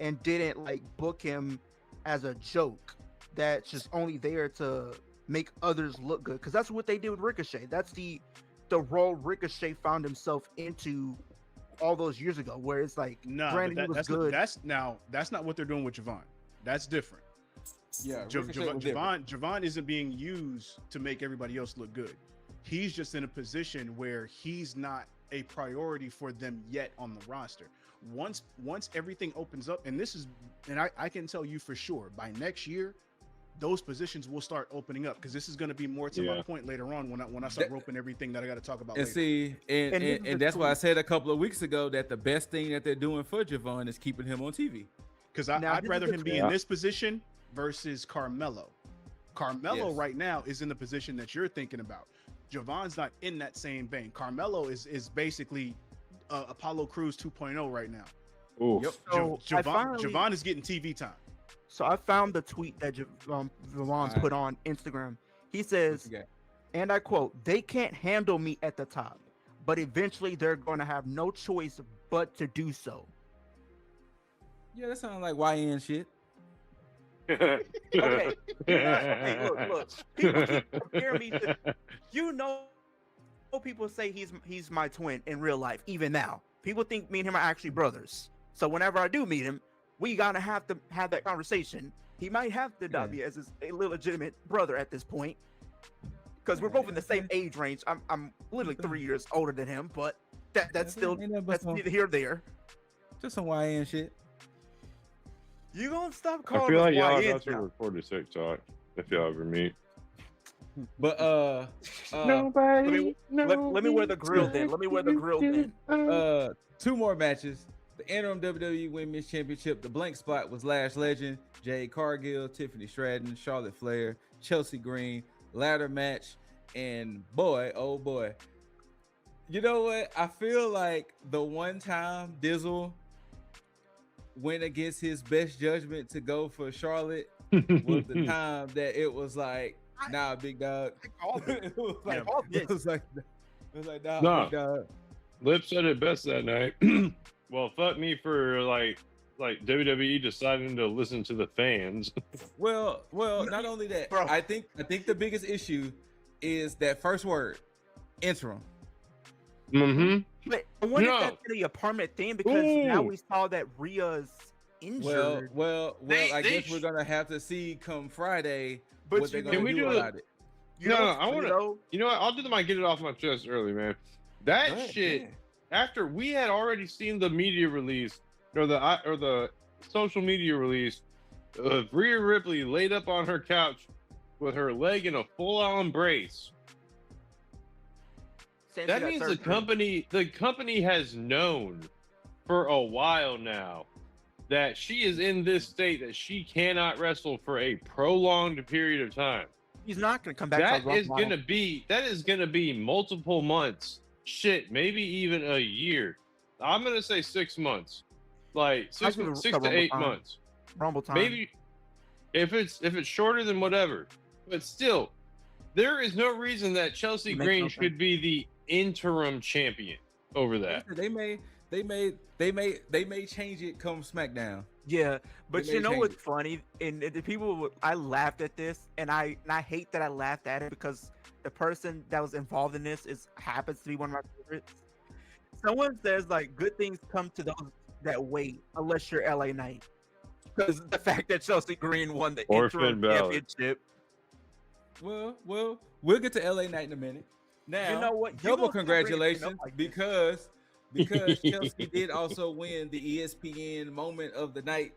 and didn't like book him as a joke that's just only there to make others look good, because that's what they did with Ricochet. That's the role Ricochet found himself into all those years ago, where it's like, granted, he was good. That's not what they're doing with Javon. That's different. Yeah, Javon isn't being used to make everybody else look good. He's just in a position where he's not a priority for them yet on the roster. Once everything opens up, and I can tell you for sure, by next year, those positions will start opening up, because this is going to be more to my point later on when I start roping everything that I got to talk about. And later. And that's why I said a couple of weeks ago that the best thing that they're doing for Javon is keeping him on TV. Because I'd rather him be in this position versus Carmelo. Carmelo right now is in the position that you're thinking about. Javon's not in that same vein. Carmelo is basically Apollo Crews 2.0 right now. Yep. So Javon is getting TV time. So I found the tweet that Javon's put on Instagram. He says, and I quote, "They can't handle me at the top, but eventually they're going to have no choice but to do so." Yeah, that sounds like YN shit. Okay. Hey, look. People keep comparing me to. You know, people say he's my twin in real life. Even now, people think me and him are actually brothers. So whenever I do meet him, we gotta have to have that conversation. He might have to adopt me as his illegitimate brother at this point, because we're both in the same age range. I'm literally 3 years older than him, but that's neither here nor there. Just some YN shit. You gonna stop I calling feel us like y'all YN got to now? record a TikTok if y'all ever meet. But Nobody. Let me wear the grill then. Let me wear the grill then. 2 more matches. The interim WWE Women's Championship. The blank spot was Lash Legend, Jade Cargill, Tiffany Stratton, Charlotte Flair, Chelsea Green. Ladder match, and boy, oh boy, you know what? I feel like the one time Dizzle went against his best judgment to go for Charlotte was the time that it was like, nah, big dog. It was like, nah, big dog. Lip said it best that night. Well, fuck me for like WWE deciding to listen to the fans. Well, not only that, bro. I think the biggest issue is that first word, interim. Mm-hmm. But I wonder if that's gonna be a permanent thing, because now we saw that Rhea's injured. Well, I guess we're gonna have to see come Friday what they're gonna do about it. I want to. You know what? I'll do the get it off my chest early, man. That shit. Man. After we had already seen the media release or the social media release of Rhea Ripley laid up on her couch with her leg in a full-on brace. That means the company has known for a while now that she is in this state that she cannot wrestle for a prolonged period of time. He's not going to come back. That is going to be multiple months. Shit, maybe even a year. I'm going to say 6 months. Like 6 to 8 months. Rumble time. Maybe if it's shorter than whatever. But still, there is no reason that Chelsea Green should be the interim champion over that. They may change it come SmackDown. Yeah, but you know what's funny? And the people, I laughed at this, and I hate that I laughed at it, because the person that was involved in this happens to be one of my favorites. Someone says like good things come to those that wait, unless you're LA Knight, because the fact that Chelsea Green won the interim championship. Well, we'll get to LA Knight in a minute. Now, you know what? Double congratulations, because Chelsea did also win the ESPN Moment of the Night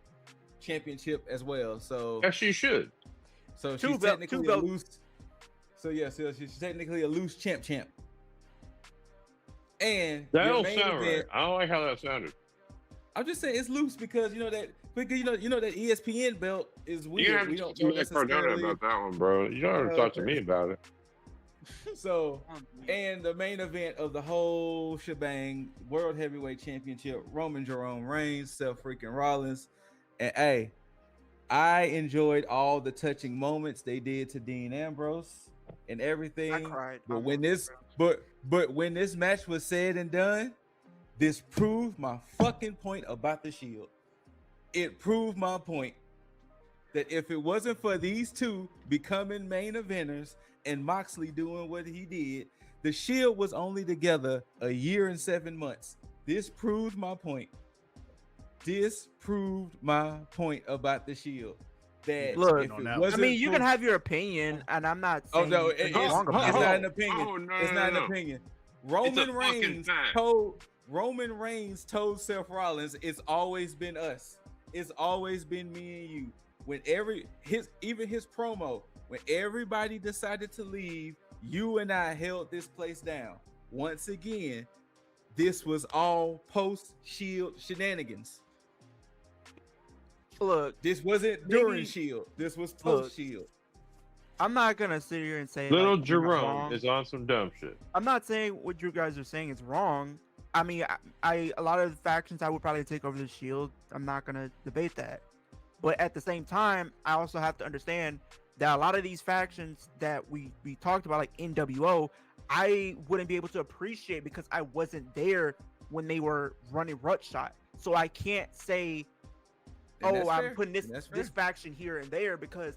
championship as well. So yes, she should. So she's technically a loose. So she's technically a loose champ. And that don't sound right. I don't like how that sounded. I'm just saying it's loose because you know that ESPN belt is weird. We don't necessarily about that one, bro. You don't have to talk to me about it. So, and the main event of the whole shebang, World Heavyweight Championship, Roman Jerome Reigns, Seth freaking Rollins. And hey, I enjoyed all the touching moments they did to Dean Ambrose and everything. I cried. But when this match was said and done, this proved my fucking point about the Shield. It proved my point that if it wasn't for these two becoming main eventers and Moxley doing what he did, the Shield was only together a year and 7 months. This proved my point. This proved my point about the Shield. That look, I mean, you can have your opinion, and I'm not saying it's not an opinion. It's not an opinion. Roman Reigns told Seth Rollins, "It's always been us. It's always been me and you." When his promo, when everybody decided to leave, you and I held this place down. Once again, this was all post-Shield shenanigans. Look, this wasn't during Shield. This was post-Shield. I'm not gonna sit here and say Little Jerome is on some dumb shit. I'm not saying what you guys are saying is wrong. I mean, a lot of the factions I would probably take over the Shield. I'm not gonna debate that. But at the same time, I also have to understand that a lot of these factions that we talked about, like NWO, I wouldn't be able to appreciate because I wasn't there when they were running Rutshot. So I can't say I'm putting this faction here and there because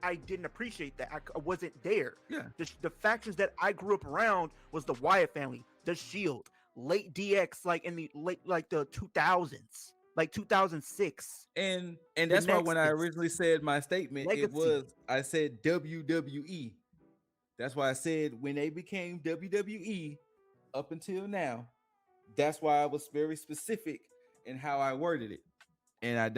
I didn't appreciate that. I wasn't there. Yeah. The factions that I grew up around was the Wyatt family, the Shield, late DX, like in the late the 2000s, like 2006. And that's why when I originally said my statement, I said WWE. That's why I said when they became WWE up until now, that's why I was very specific in how I worded it. And I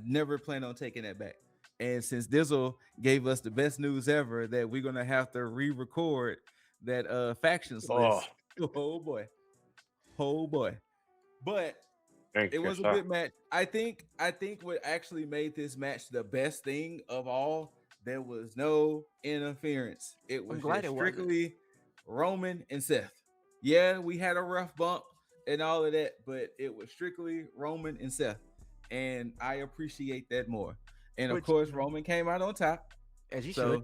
never plan on taking that back. And since Dizzle gave us the best news ever that we're gonna have to re-record that factions list. Oh boy. But it was a good match. I think what actually made this match the best thing of all, there was no interference. It was strictly Roman and Seth. Yeah, we had a rough bump and all of that, but it was strictly Roman and Seth. And I appreciate that more. And of course, Roman came out on top. As he should.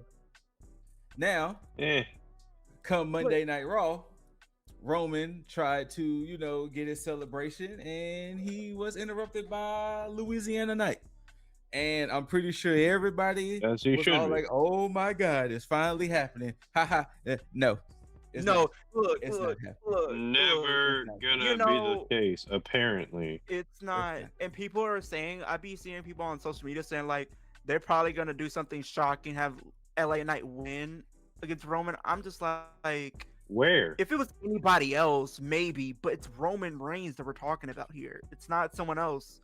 Now, come Monday Night Raw, Roman tried to, get his celebration, and he was interrupted by Louisiana Night. And I'm pretty sure everybody was all like, "Oh my God, it's finally happening!" Haha. No. Look, never gonna be the case. Apparently, it's not. And people are saying, I be seeing people on social media saying like they're probably gonna do something shocking, have LA Knight win against Roman. I'm just like, where? If it was anybody else, maybe, but it's Roman Reigns that we're talking about here. It's not someone else.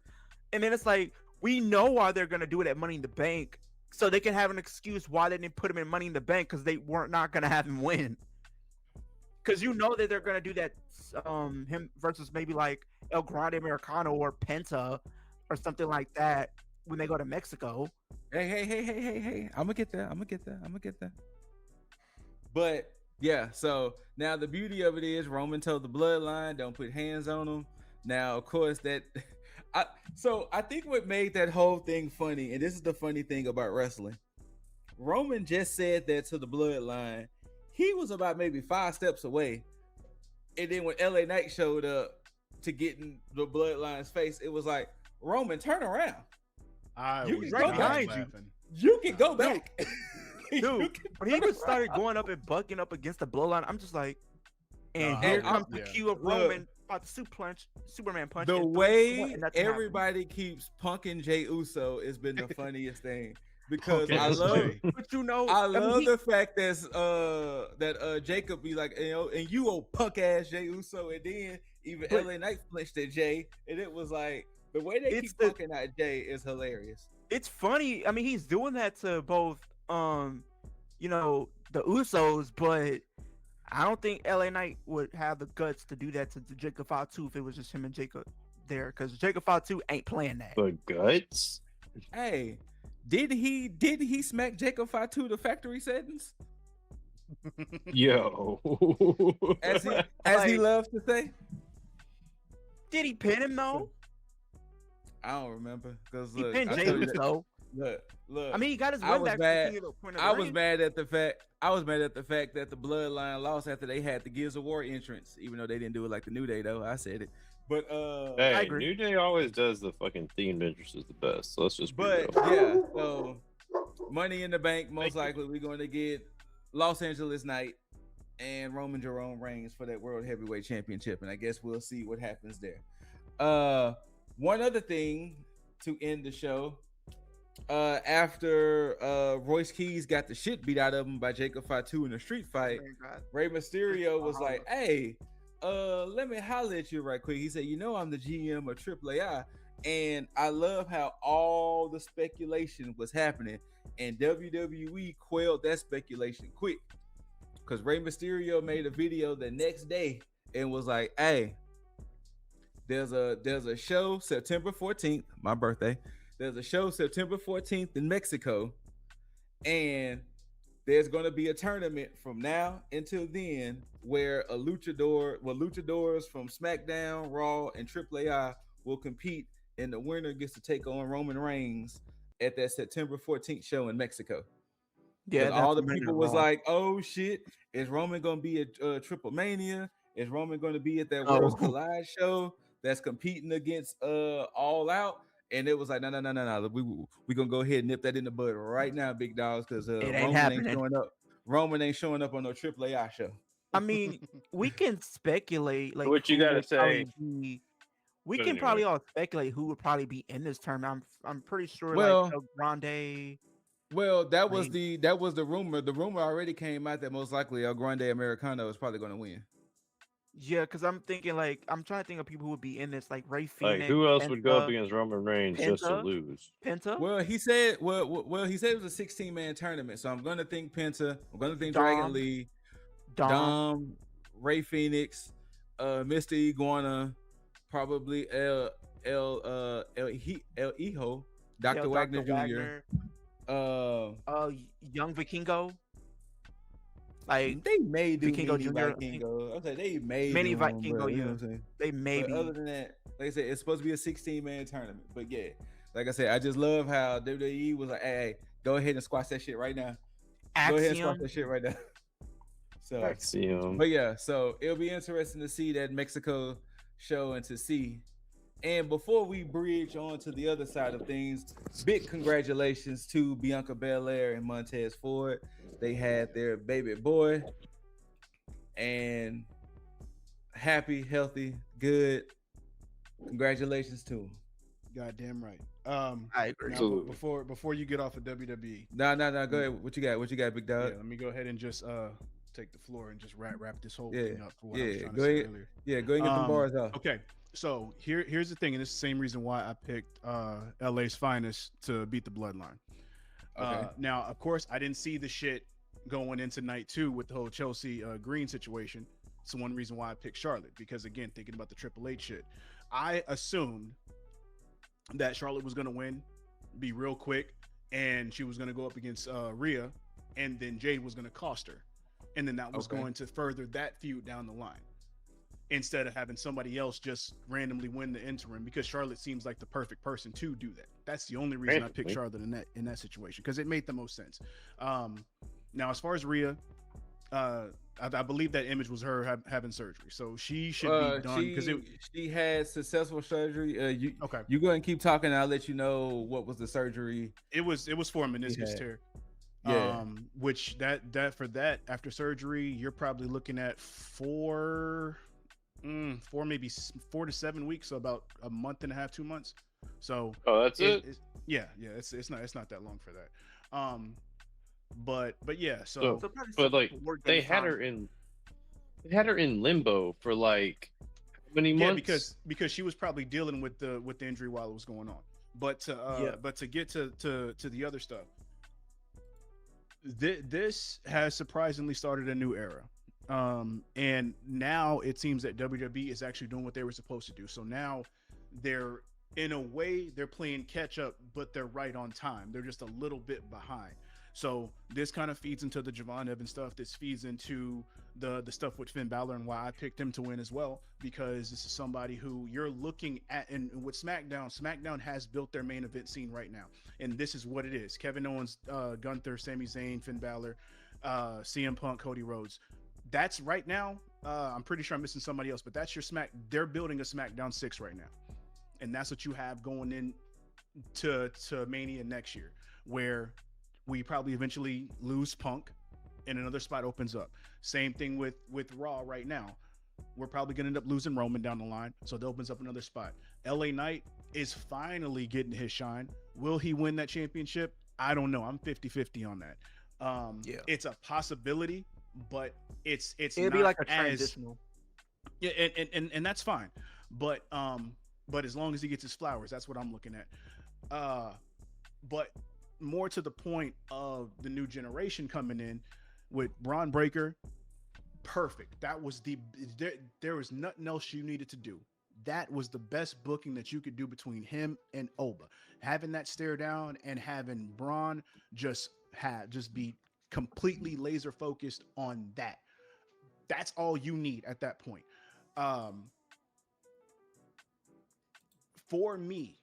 And then it's like, we know why they're gonna do it at Money in the Bank, so they can have an excuse why they didn't put him in Money in the Bank, because they weren't not gonna have him win. Because you know that they're gonna do that, him versus maybe like El Grande Americano or Penta or something like that when they go to Mexico. Hey! I'm gonna get there. But yeah, so now the beauty of it is Roman told the Bloodline, don't put hands on him. Now, of course, I think what made that whole thing funny, and this is the funny thing about wrestling, Roman just said that to the Bloodline. He was about maybe 5 steps away. And then when LA Knight showed up to get in the Bloodline's face, it was like, Roman, turn around. You can go back. Dude, when he started going up and bucking up against the Bloodline, I'm just like, and here comes the cue of Roman about to Superman punch. The way everybody keeps punking Jey Uso has been the funniest thing. Because I love, the fact that Jacob be like, and you old punk ass Jey Uso, and then even LA Knight flinched at Jay, and it was like the way they keep punking at Jay is hilarious. It's funny. I mean, he's doing that to both, the Usos, but I don't think LA Knight would have the guts to do that to Jacob Fatu if it was just him and Jacob there, because Jacob Fatu ain't playing that. The guts? Hey. Did he smack Jacob Fatu to factory settings? Yo. as he loves to say. Did he pin him though? I don't remember. Because he pinned Jey Uso. Look. I mean, he got his win back. I was mad at the fact that the Bloodline lost after they had the Gears of War entrance, even though they didn't do it like the New Day though. I said it. But hey, New Day always does the fucking themed entrances the best. So let's just so Money in the Bank, most likely we're going to get Los Angeles Knight and Roman Jerome Reigns for that World Heavyweight Championship, and I guess we'll see what happens there. One other thing to end the show, after Royce Keys got the shit beat out of him by Jacob Fatu in a street fight, Rey Mysterio was like, "Hey, let me holler at you right quick." He said, I'm the GM of AAA, and I love how all the speculation was happening, and WWE quelled that speculation quick, because Rey Mysterio made a video the next day and was like, "Hey, there's a show September 14th, my birthday. There's a show September 14th in Mexico, and there's going to be a tournament from now until then where luchadors from SmackDown, Raw, and AAA will compete, and the winner gets to take on Roman Reigns at that September 14th show in Mexico." Yeah, all the people was like, "Oh shit, is Roman going to be at Triple Mania? Is Roman going to be at that Worlds Collide show that's competing against All Out?" And it was like, no. We gonna go ahead and nip that in the bud right now, big dogs, because It ain't Roman happening. ain't showing up. Roman ain't showing up on no AAA show. I mean, we can speculate like What you who gotta would say? probably be. We But can probably anyway. all speculate who would probably be in this tournament. I'm pretty sure Well- like El Grande. Well, that was Like- the rumor. The rumor already came out that most likely El Grande Americano is probably going to win. Yeah, because I'm thinking like I'm trying to think of people who would be in this, like Ray Like, Phoenix. who else would go up Penta, against Roman Reigns just to Penta? lose? Penta. Well, he said it was a 16-man tournament, so I'm going to think Penta. I'm going to think Dom. Dragon Lee, Dom. Dom, Ray Phoenix, Mr. Iguana, probably El Hijo, Dr. Wagner Jr. Young Vikingo. Like They may do Vikingo Mini Jr., I Vikingo. Okay, they may Mini do him, Vikingo, but, you know yeah. what I'm saying? they may But be. other than that, like I said, it's supposed to be a 16-man tournament. But yeah, like I said, I just love how WWE was like, hey, go ahead and squash that shit right now. Go ahead and squash Axiom. that shit right now. So, Axiom. but yeah, so it'll be interesting to see that Mexico show and to see. And before we bridge on to the other side of things, big congratulations to Bianca Belair and Montez Ford. They had their baby boy. And happy, healthy, good. Congratulations to him. Goddamn right. I agree. Now, before you get off of WWE, No. Go ahead. What you got, big dog? yeah, let me go ahead and just take the floor and just wrap this whole Yeah, thing up for what I was yeah. trying Go to say ahead. earlier. Yeah, go ahead and get the bars off. Okay, so here's the thing, and it's the same reason why I picked LA's finest to beat the Bloodline. Okay. Now, of course, I didn't see the shit going into night 2 with the whole Chelsea Green situation. It's one reason why I picked Charlotte, because again, thinking about the Triple H shit, I assumed that Charlotte was gonna win, be real quick, and she was gonna go up against Rhea, and then Jade was gonna cost her, and then that was going to further that feud down the line, instead of having somebody else just randomly win the interim, because Charlotte seems like the perfect person to do that. That's the only reason I picked Charlotte in that situation, because it made the most sense. Now, as far as Rhea, I believe that image was her having surgery, so she should be done because she had successful surgery. Okay. You go ahead and keep talking. I'll let you know what was the surgery. It was for a meniscus tear. Yeah. Which that after surgery, you're probably looking at 4 maybe 4 to 7 weeks, so about a month and a half, 2 months. So that's it. It's not that long for that. But yeah, So but like they had her in limbo for like how many months? Yeah, because she was probably dealing with the injury while it was going on. But to get to the other stuff, this has surprisingly started a new era. And now it seems that WWE is actually doing what they were supposed to do. So now they're playing catch up, but they're right on time. They're just a little bit behind. So this kind of feeds into the Javon Evans stuff. This feeds into the stuff with Finn Balor and why I picked him to win as well, because this is somebody who you're looking at, and with SmackDown has built their main event scene right now, and this is what it is: Kevin Owens, Gunther, Sami Zayn, Finn Balor, CM Punk, Cody Rhodes. That's right now. I'm pretty sure I'm missing somebody else, but that's your They're building a SmackDown 6 right now, and that's what you have going in to Mania next year, where we probably eventually lose Punk and another spot opens up. Same thing with Raw right now. We're probably going to end up losing Roman down the line, so that opens up another spot. LA Knight is finally getting his shine. Will he win that championship? I don't know. I'm 50-50 on that. It's a possibility, but it's it'd be like a transitional. Yeah, and that's fine. But as long as he gets his flowers, that's what I'm looking at. But more to the point of the new generation coming in with Braun Breaker, perfect. That was there was nothing else you needed to do. That was the best booking that you could do between him and Oba. Having that stare down and having Braun just be completely laser focused on that. That's all you need at that point. For me,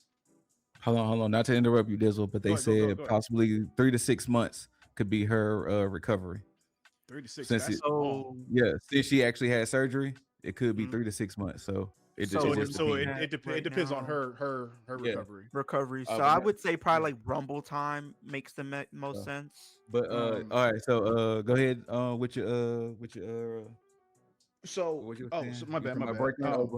Hold on. Not to interrupt you, Dizzle, but they said possibly 3 to 6 months could be her recovery. 3 to 6. Since she actually had surgery, it could be 3 to 6 months. So It depends on her recovery. Recovery. So I would say probably like Rumble time makes the most sense. But all right, so go ahead with your So my bad.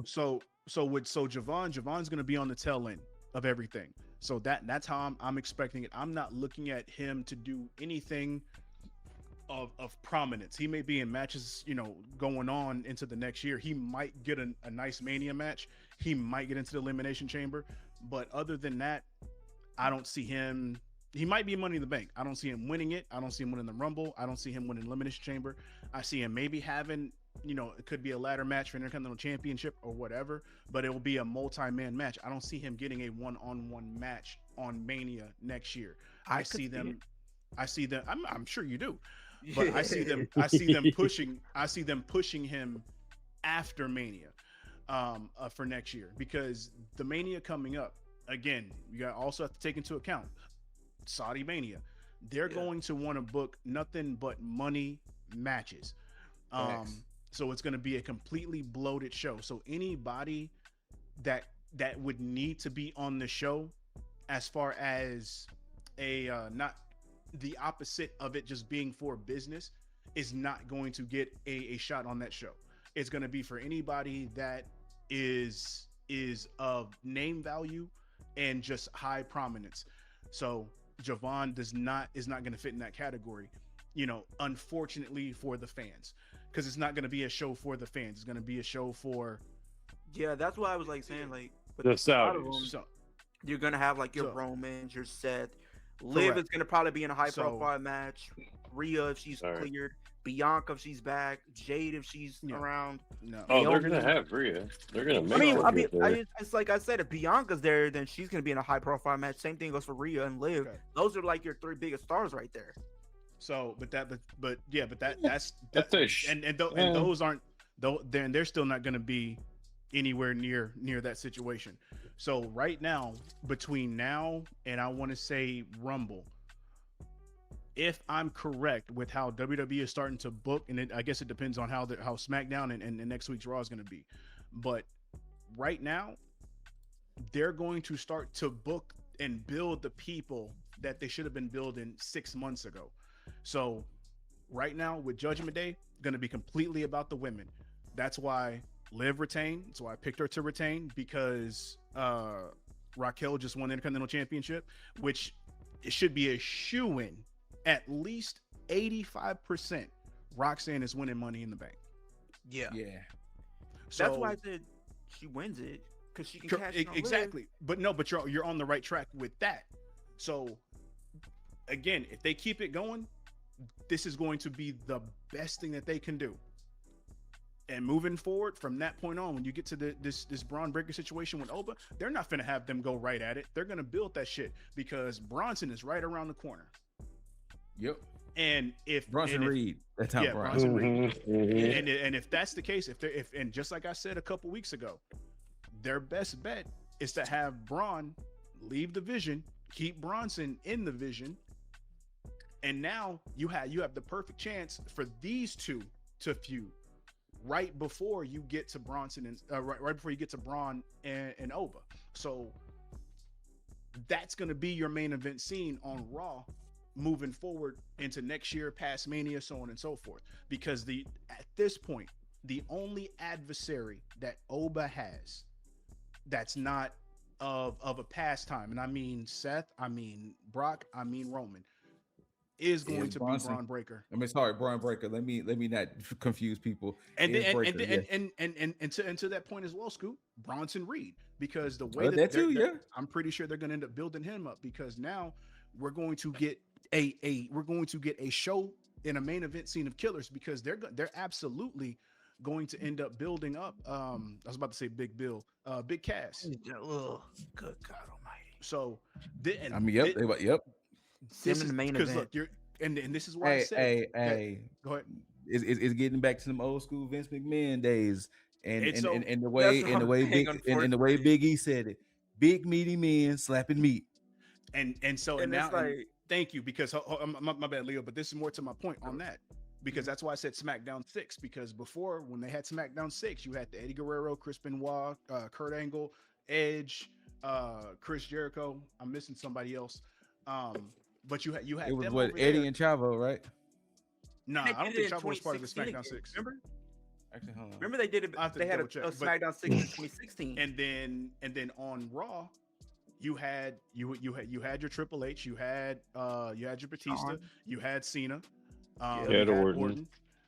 So Javon's gonna be on the tail end of everything. So that's how I'm expecting it. I'm not looking at him to do anything of prominence. He may be in matches, going on into the next year. He might get a nice Mania match. He might get into the Elimination Chamber. But other than that, I don't see him. He might be Money in the Bank. I don't see him winning it. I don't see him winning the Rumble. I don't see him winning Elimination Chamber. I see him maybe having, it could be a ladder match for Intercontinental Championship or whatever, but it will be a multi-man match. I don't see him getting a one-on-one match on Mania next year. I see them. I'm sure you do. But I see them pushing him after Mania for next year, because the Mania coming up, again, you also have to take into account Saudi Mania. They're going to want to book nothing but money matches. So it's going to be a completely bloated show. So anybody that would need to be on the show, as far as a not the opposite of it just being for business, is not going to get a shot on that show. It's going to be for anybody that is of name value and just high prominence. So Javon is not going to fit in that category, unfortunately for the fans, because it's not going to be a show for the fans. It's going to be a show for. Yeah, that's why I was saying the Saudis. You're going to have your Romans, your Seth. Liv is going to probably be in a high-profile match. Rhea, if she's cleared. Bianca, if she's back. Jade, if she's around. No. Oh, they're going to have Rhea. They're going to make it's like I said, if Bianca's there, then she's going to be in a high-profile match. Same thing goes for Rhea and Liv. Okay. Those are your three biggest stars right there. So, that's those aren't, though. Then they're still not going to be anywhere near that situation. So right now, between now and I want to say Rumble, if I'm correct with how WWE is starting to book, and I guess it depends on how SmackDown and next week's Raw is going to be, but right now they're going to start to book and build the people that they should have been building 6 months ago. So right now with Judgment Day, going to be completely about the women. That's why Liv retained. So I picked her to retain, because Raquel just won the Intercontinental Championship, which it should be a shoo-in. At least 85% Roxanne is winning Money in the Bank. Yeah. So that's why I said she wins it, because she can cash it on exactly. Liv. But you're on the right track with that. So again, if they keep it going, this is going to be the best thing that they can do. And moving forward from that point on, when you get to this Braun Breaker situation with Oba, they're not going to have them go right at it. They're going to build that shit, because Bronson is right around the corner. Yep. And if Bronson Reed, that's how Bronson Reed. And if that's the case, and just like I said a couple weeks ago, their best bet is to have Braun leave the Vision, keep Bronson in the Vision, and now you have the perfect chance for these two to feud right before you get to Bronson and right before you get to Braun and Oba. So that's going to be your main event scene on Raw moving forward into next year, past Mania, so on and so forth. Because at this point, the only adversary that Oba has that's not of a pastime, and I mean Seth, I mean Brock, I mean Roman, is going to be Braun Breaker. Braun Breaker. Let me not confuse people. And to that point as well, Scoot, Bronson Reed, because the way I'm pretty sure they're going to end up building him up, because now we're going to get a show in a main event scene of killers, because they're absolutely going to end up building up. I was about to say Big Bill, Big Cass. Oh, good God Almighty! So, yep. This is the main event. Look, and this is why I said. Go ahead. It's getting back to some old school Vince McMahon days, and the way Big E said it, big meaty men slapping meat. And now, thank you, because my bad, Leo, but this is more to my point on that. because that's why I said SmackDown 6, because before, when they had SmackDown 6, you had the Eddie Guerrero, Chris Benoit, Kurt Angle, Edge, Chris Jericho. I'm missing somebody else. But you had it was them what over Eddie there. and Chavo, right? Nah, They I don't did it think in Chavo was part of the 2016 SmackDown again, 6. Remember? Actually, hold on. Remember they did it. I have to They had a double check, but- SmackDown 6 in 2016. And then on Raw, you had your Triple H, you had your Batista, Shawn. you had Cena, You you had had Orton.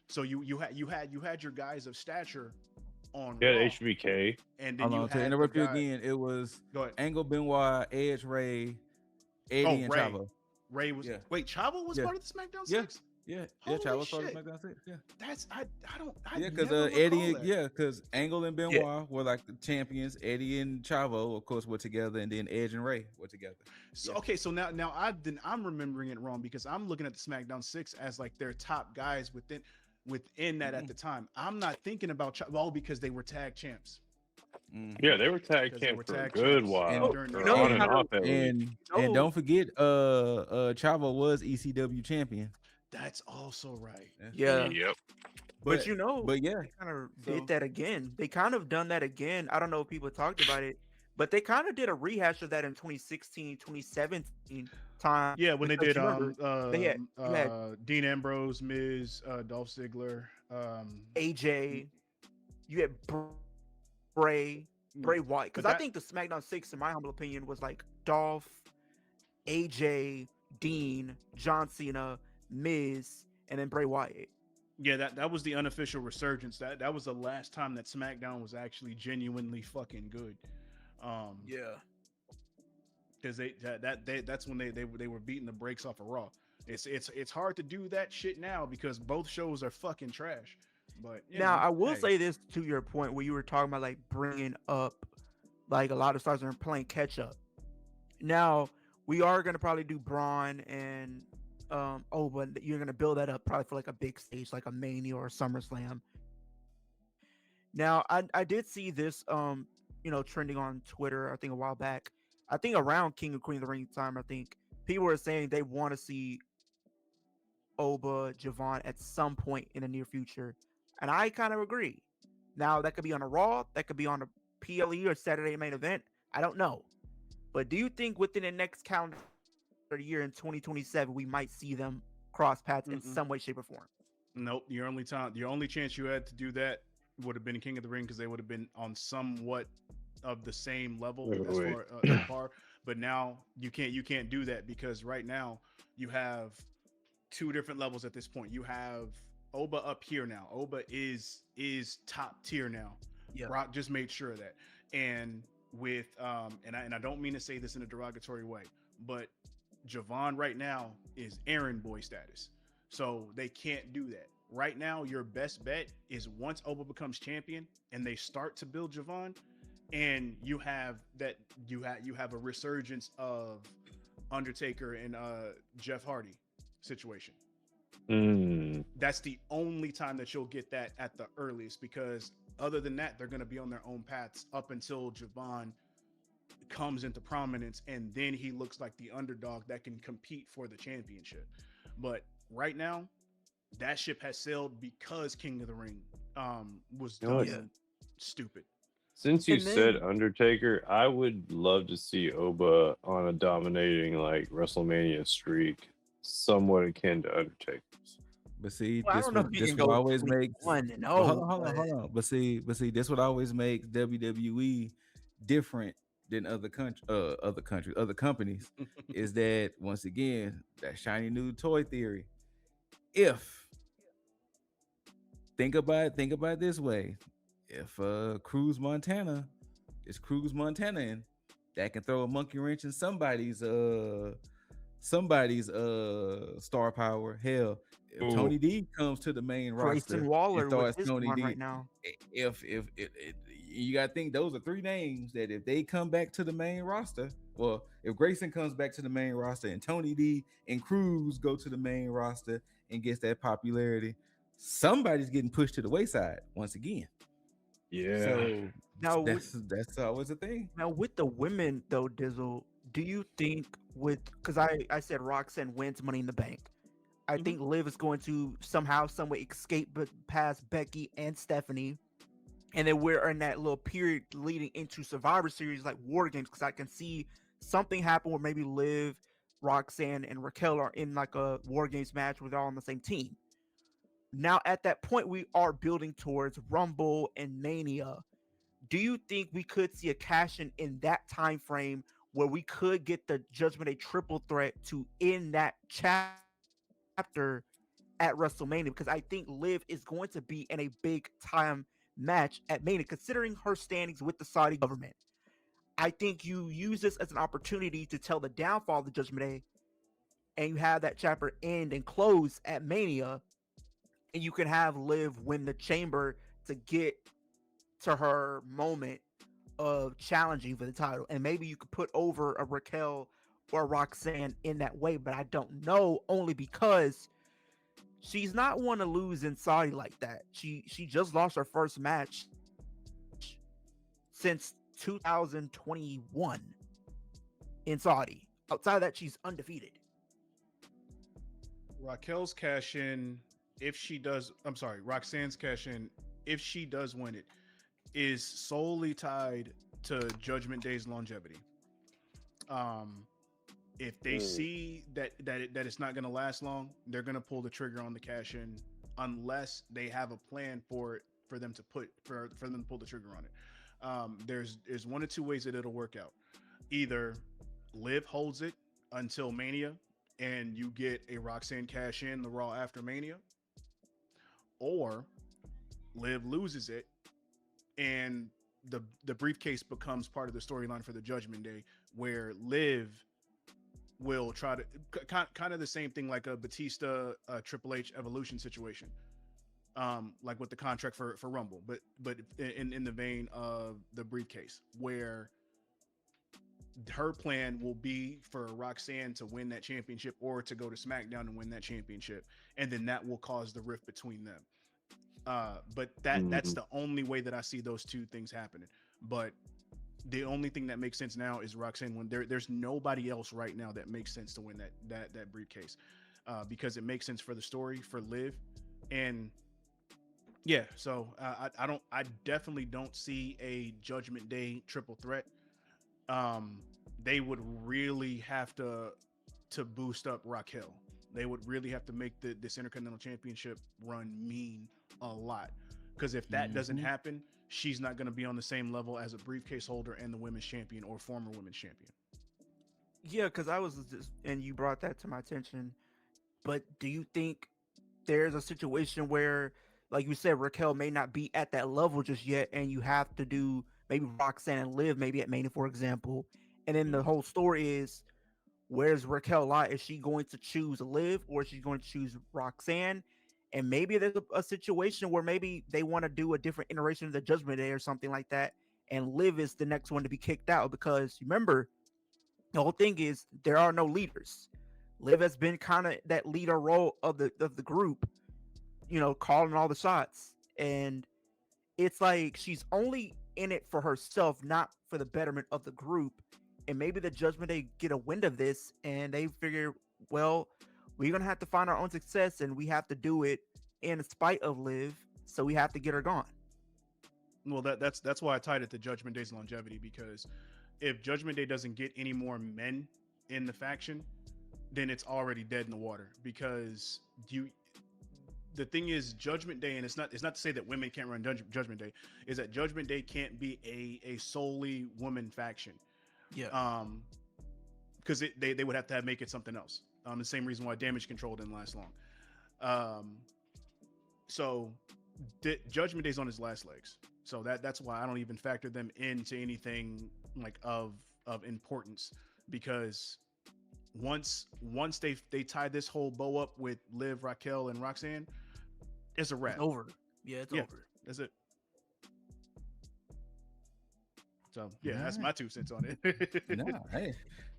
So you had your guys of stature on You had Raw, HBK. and then Hold you on, to had interrupt the you guy- again, it was Go ahead. Angle, Benoit, Edge, Ray, Eddie, Oh, and Ray. Chavo. Ray was Yeah. Wait, Chavo was Yeah. part of the SmackDown Yeah. 6? Yeah, Holy Chavo was part of shit. SmackDown 6. Yeah. That's I Yeah, because because Eddie, because Angle and Benoit were like the champions. Eddie and Chavo, of course, were together, and then Edge and Ray were together. So okay, so now I'm remembering it wrong, because I'm looking at the SmackDown 6 as like their top guys within that at the time. I'm not thinking about because they were tag champs. Yeah, they were tag Because they champ were for a tag good champs. while. During Or the- on and off at least. And don't forget, Chavo was ECW champion. That's also right. Yeah. Yep. But you know, but yeah, they kind of So- did that again. They kind of done that again. I don't know if people talked about it, but they kind of did a rehash of that in 2016, 2017 time. Yeah, when they because did you remember, they had Dean Ambrose, Miz, Dolph Ziggler, AJ, you had Bray Wyatt. Because But I that- think the SmackDown 6, in my humble opinion, was like Dolph, AJ, Dean, John Cena, Miz, and then Bray Wyatt. yeah, that was the unofficial resurgence. That was the last time that SmackDown was actually genuinely fucking good. Yeah. Because that's when they were beating the brakes off of Raw. It's hard to do that shit now because both shows are fucking trash. But Now, I will say this to your point where you were talking about like bringing up like a lot of stars are playing catch up. Now, we are going to probably do Braun and but you're going to build that up probably for like a big stage like a Mania or a SummerSlam. Now, I did see this trending on Twitter I think a while back. I think around King of Queen of the Ring time, I think people were saying they want to see Oba, Javon at some point in the near future. And I kind of agree. Now, that could be on a Raw, that could be on a PLE or Saturday main event. I don't know. But do you think within the next calendar year in 2027, we might see them cross paths in some way, shape, or form? Nope. Your only chance you had to do that would have been King of the Ring because they would have been on somewhat of the same level as far par. But now you can't do that because right now you have two different levels at this point. You have Oba up here now. Oba is top tier now. Yeah. Brock just made sure of that. And with and I don't mean to say this in a derogatory way, but Javon right now is errand boy status. So they can't do that. Right now, your best bet is once Oba becomes champion and they start to build Javon, and you have a resurgence of Undertaker and Jeff Hardy situation. That's the only time that you'll get that at the earliest, because other than that, they're going to be on their own paths up until Javon comes into prominence, and then he looks like the underdog that can compete for the championship. But right now, that ship has sailed because King of the Ring was done stupid. Since you said Undertaker, I would love to see Oba on a dominating like WrestleMania streak, somewhat akin to Undertaker's. But see, Well, I this don't know would if you can this go always make 1-0, hold on. But see, this would always make WWE different than other companies. Is that once again that shiny new toy theory? If think about it this way, if Cruz Montana is Cruz Montana, and that can throw a monkey wrench in somebody's star power. Hell, if Tony D comes to the main roster, Grayson Waller and with starts his Tony run D, right now. if you gotta think those are three names that if they come back to the main roster, well, if Grayson comes back to the main roster and Tony D and Cruz go to the main roster and gets that popularity, somebody's getting pushed to the wayside once again. Yeah. So Now, that's always a thing. Now, with the women, though, Dizzle, do you think because I said Roxanne wins Money in the Bank. I think Liv is going to somehow, some way escape past Becky and Stephanie. And then we're in that little period leading into Survivor Series, like War Games, because I can see something happen where maybe Liv, Roxanne, and Raquel are in like a War Games match where they're all on the same team. Now, at that point, we are building towards Rumble and Mania. Do you think we could see a cash in that time frame where we could get the Judgment Day triple threat to end that chapter at WrestleMania? Because I think Liv is going to be in a big time match at Mania, considering her standings with the Saudi government. I think you use this as an opportunity to tell the downfall of the Judgment Day, and you have that chapter end and close at Mania, and you can have Liv win the Chamber to get to her moment of challenging for the title. And maybe you could put over a Raquel or Roxanne in that way, but I don't know, only because she's not one to lose in Saudi like that. She just lost her first match since 2021 in Saudi. Outside of that, she's undefeated. Raquel's cash in, if she does, I'm sorry, Roxanne's cash in, if she does win it, is solely tied to Judgment Day's longevity. If they see that it's not going to last long, they're going to pull the trigger on the cash in, unless they have a plan for them to pull the trigger on it. There's one or two ways that it'll work out. Either Liv holds it until Mania, and you get a Roxanne cash in the Raw after Mania, or Liv loses it, and the briefcase becomes part of the storyline for the Judgment Day, where Liv will try to kind of the same thing like a Batista Triple H Evolution situation, like with the contract for Rumble, but in the vein of the briefcase, where her plan will be for Roxanne to win that championship or to go to SmackDown and win that championship, and then that will cause the rift between them. But that's the only way that I see those two things happening. But the only thing that makes sense now is Roxanne when there's nobody else right now that makes sense to win that briefcase, because it makes sense for the story for Liv. And yeah, so I definitely don't see a Judgment Day triple threat. They would really have to boost up Raquel. They would really have to make this Intercontinental Championship run mean a lot, because if that doesn't happen, she's not going to be on the same level as a briefcase holder and the women's champion or former women's champion. Yeah, because I was just, and you brought that to my attention. But do you think there's a situation where, like you said, Raquel may not be at that level just yet, and you have to do maybe Roxanne and Liv maybe at Mania, for example, and then the whole story is, where's Raquel lie? Is she going to choose Liv, or is she going to choose Roxanne? And maybe there's a situation where maybe they want to do a different iteration of the Judgment Day or something like that, and Liv is the next one to be kicked out, because remember, the whole thing is there are no leaders. Liv has been kind of that leader role of the group, calling all the shots, and it's like she's only in it for herself, not for the betterment of the group. And maybe the Judgment Day get a wind of this, and they figure, well, we're gonna have to find our own success, and we have to do it in spite of Liv, so we have to get her gone. Well, that's why I tied it to Judgment Day's longevity, because if Judgment Day doesn't get any more men in the faction, then it's already dead in the water. Because the thing is, Judgment Day, and it's not to say that women can't run Judgment Day, is that Judgment Day can't be a solely woman faction. Yeah. Because they would have to make it something else. The same reason why Damage Control didn't last long. So Judgment Day's on his last legs. So that's why I don't even factor them into anything like of importance, because once they tie this whole bow up with Liv, Raquel, and Roxanne, it's a wrap. It's over. Yeah, it's over. That's it. So yeah, that's my 2 cents on it. Hey,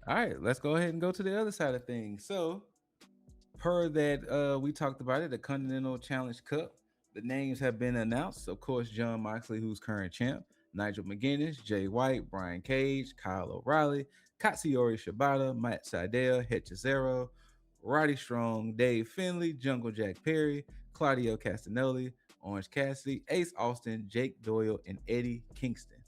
all right, let's go ahead and go to the other side of things. So, per that, we talked about it, the Continental Challenge Cup. The names have been announced. Of course, Jon Moxley, who's current champ, Nigel McGuinness, Jay White, Brian Cage, Kyle O'Reilly, Katsuyori Shibata, Matt Sydal, Het Cesaro, Roddy Strong, Dave Finley, Jungle Jack Perry, Claudio Castagnoli, Orange Cassidy, Ace Austin, Jake Doyle, and Eddie Kingston.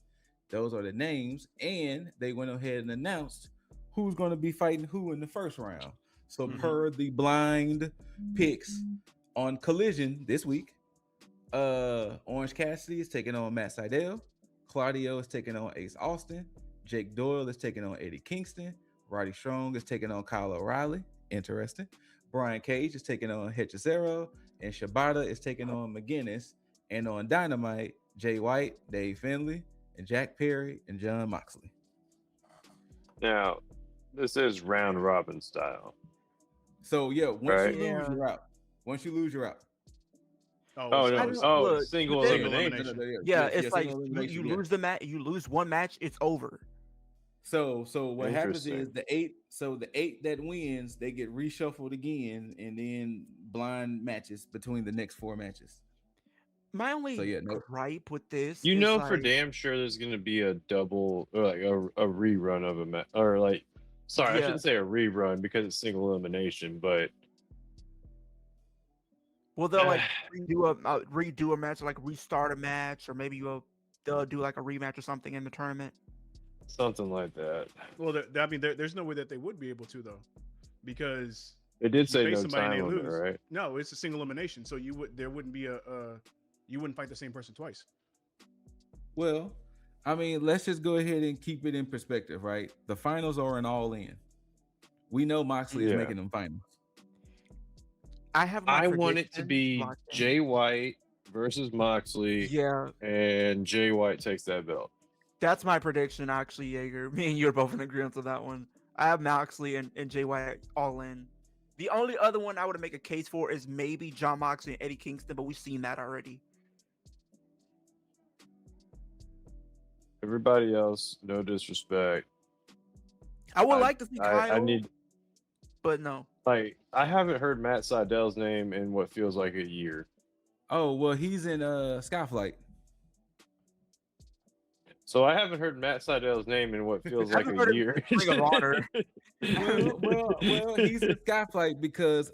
Those are the names, and they went ahead and announced who's going to be fighting who in the first round. So per the blind picks on Collision this week, Orange Cassidy is taking on Matt Sydal, Claudio is taking on Ace Austin, Jake Doyle is taking on Eddie Kingston, Roddy Strong is taking on Kyle O'Reilly. Interesting. Brian Cage is taking on Hechicero, and Shibata is taking on McGinnis. And on Dynamite, Jay White, Dave Finley, and Jack Perry and John Moxley. Now, this is round robin style. So yeah, once you lose, you're out. Once you lose, you're out. Single elimination. Yeah, it's like you lose the match. You lose one match, it's over. So what happens is the eight that wins, they get reshuffled again, and then blind matches between the next 4 matches. My only gripe with this, for damn sure there's going to be a double or like a rerun of a match, or like, sorry, I shouldn't say a rerun because it's single elimination, but well, they'll like redo a match, like restart a match, or maybe they'll do like a rematch or something in the tournament. Something like that. Well, I mean, there's no way that they would be able to though, because it did say no time limit, right? No, it's a single elimination, so there wouldn't be you wouldn't fight the same person twice. Well, I mean, let's just go ahead and keep it in perspective, right? The finals are an all-in. We know Moxley is making them finals. I want it to be Jay White versus Moxley. Yeah, and Jay White takes that belt. That's my prediction, actually, Jaeger. Me and you are both in agreement on that one. I have Moxley and Jay White all in. The only other one I would make a case for is maybe John Moxley and Eddie Kingston, but we've seen that already. Everybody else, no disrespect. I would like to see Kyle, but no. Like, I haven't heard Matt Sydal's name in what feels like a year. Oh, well, he's in Skyflight. So I haven't heard Matt Sydal's name in what feels like a year. well, he's in Skyflight because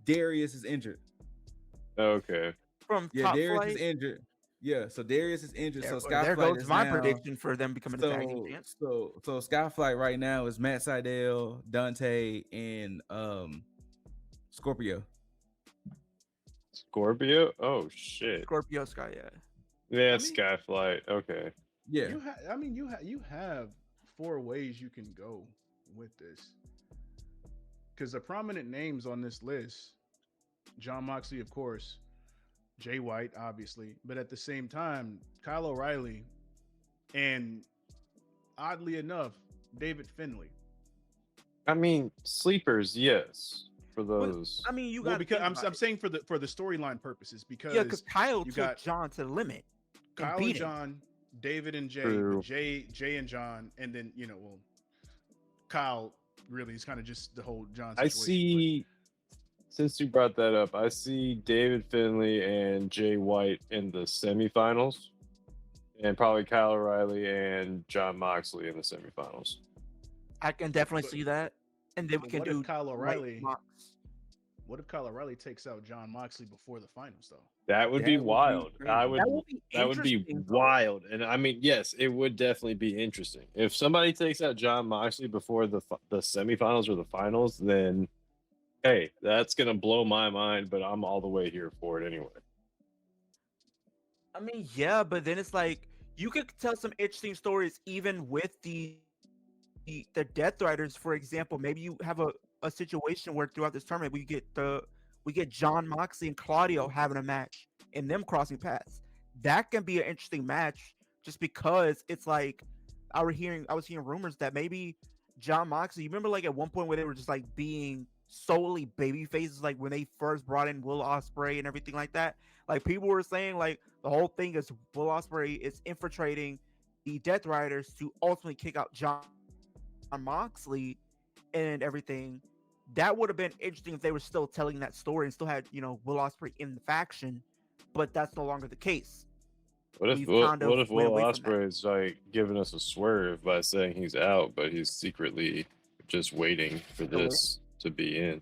Darius is injured. Okay. Darius Flight? is injured. Yeah, so Darius is injured. So Skyflight there goes is my now, prediction for them becoming a tag team champs. So Skyflight right now is Matt Sydal, Dante, and Scorpio. Scorpio? Oh shit. Scorpio Sky, Yeah, Skyflight. Okay. Yeah. You have 4 ways you can go with this. Because the prominent names on this list, John Moxley, of course, Jay White, obviously, but at the same time, Kyle O'Reilly, and oddly enough, David Finley. I mean, sleepers, yes, for those. I mean, you got because I'm saying for the storyline purposes, because because Kyle took John to the limit. Kyle and John, David and Jay, Jay and John, and then Kyle really is kind of just the whole John situation. I see. Since you brought that up, I see David Finley and Jay White in the semifinals, and probably Kyle O'Reilly and John Moxley in the semifinals. I can definitely see that, and then we can do Kyle O'Reilly. What if Kyle O'Reilly takes out John Moxley before the finals, though? That would be wild. That would be wild. And I mean, yes, it would definitely be interesting. If somebody takes out John Moxley before the semifinals or the finals, then hey, that's gonna blow my mind. But I'm all the way here for it anyway. I mean, yeah, but then it's like you could tell some interesting stories even with the Death Riders, for example. Maybe you have a situation where throughout this tournament we get John Moxley and Claudio having a match and them crossing paths. That can be an interesting match just because it's like I was hearing rumors that maybe John Moxley, you remember like at one point where they were just like being solely baby faces, like when they first brought in Will Ospreay and everything like that. Like people were saying like the whole thing is Will Ospreay is infiltrating the Death Riders to ultimately kick out John Moxley and everything. That would have been interesting if they were still telling that story and still had, Will Ospreay in the faction, but that's no longer the case. What if Will Ospreay is like giving us a swerve by saying he's out, but he's secretly just waiting for this to be in.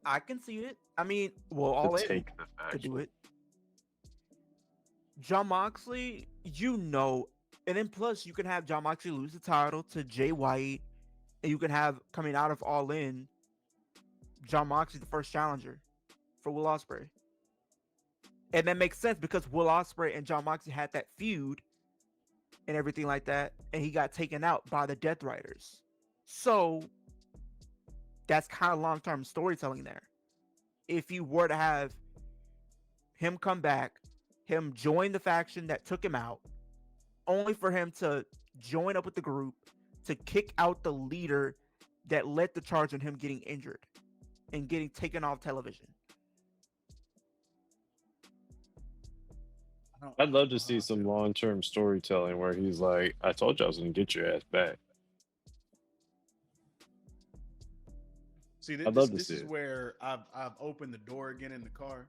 I can see it. I mean, well, All In Take the could faction. do it. John Moxley, and then plus you can have John Moxley lose the title to Jay White, and you can have coming out of All In, John Moxley the first challenger for Will Ospreay. And that makes sense because Will Ospreay and John Moxley had that feud and everything like that, and he got taken out by the Death Riders. So that's kind of long-term storytelling there. If you were to have him come back, him join the faction that took him out, only for him to join up with the group to kick out the leader that led the charge on him getting injured and getting taken off television. I'd love to see some long-term storytelling where he's like, I told you I was going to get your ass back. See, I'd love to this see is it. where I've opened the door again in the car.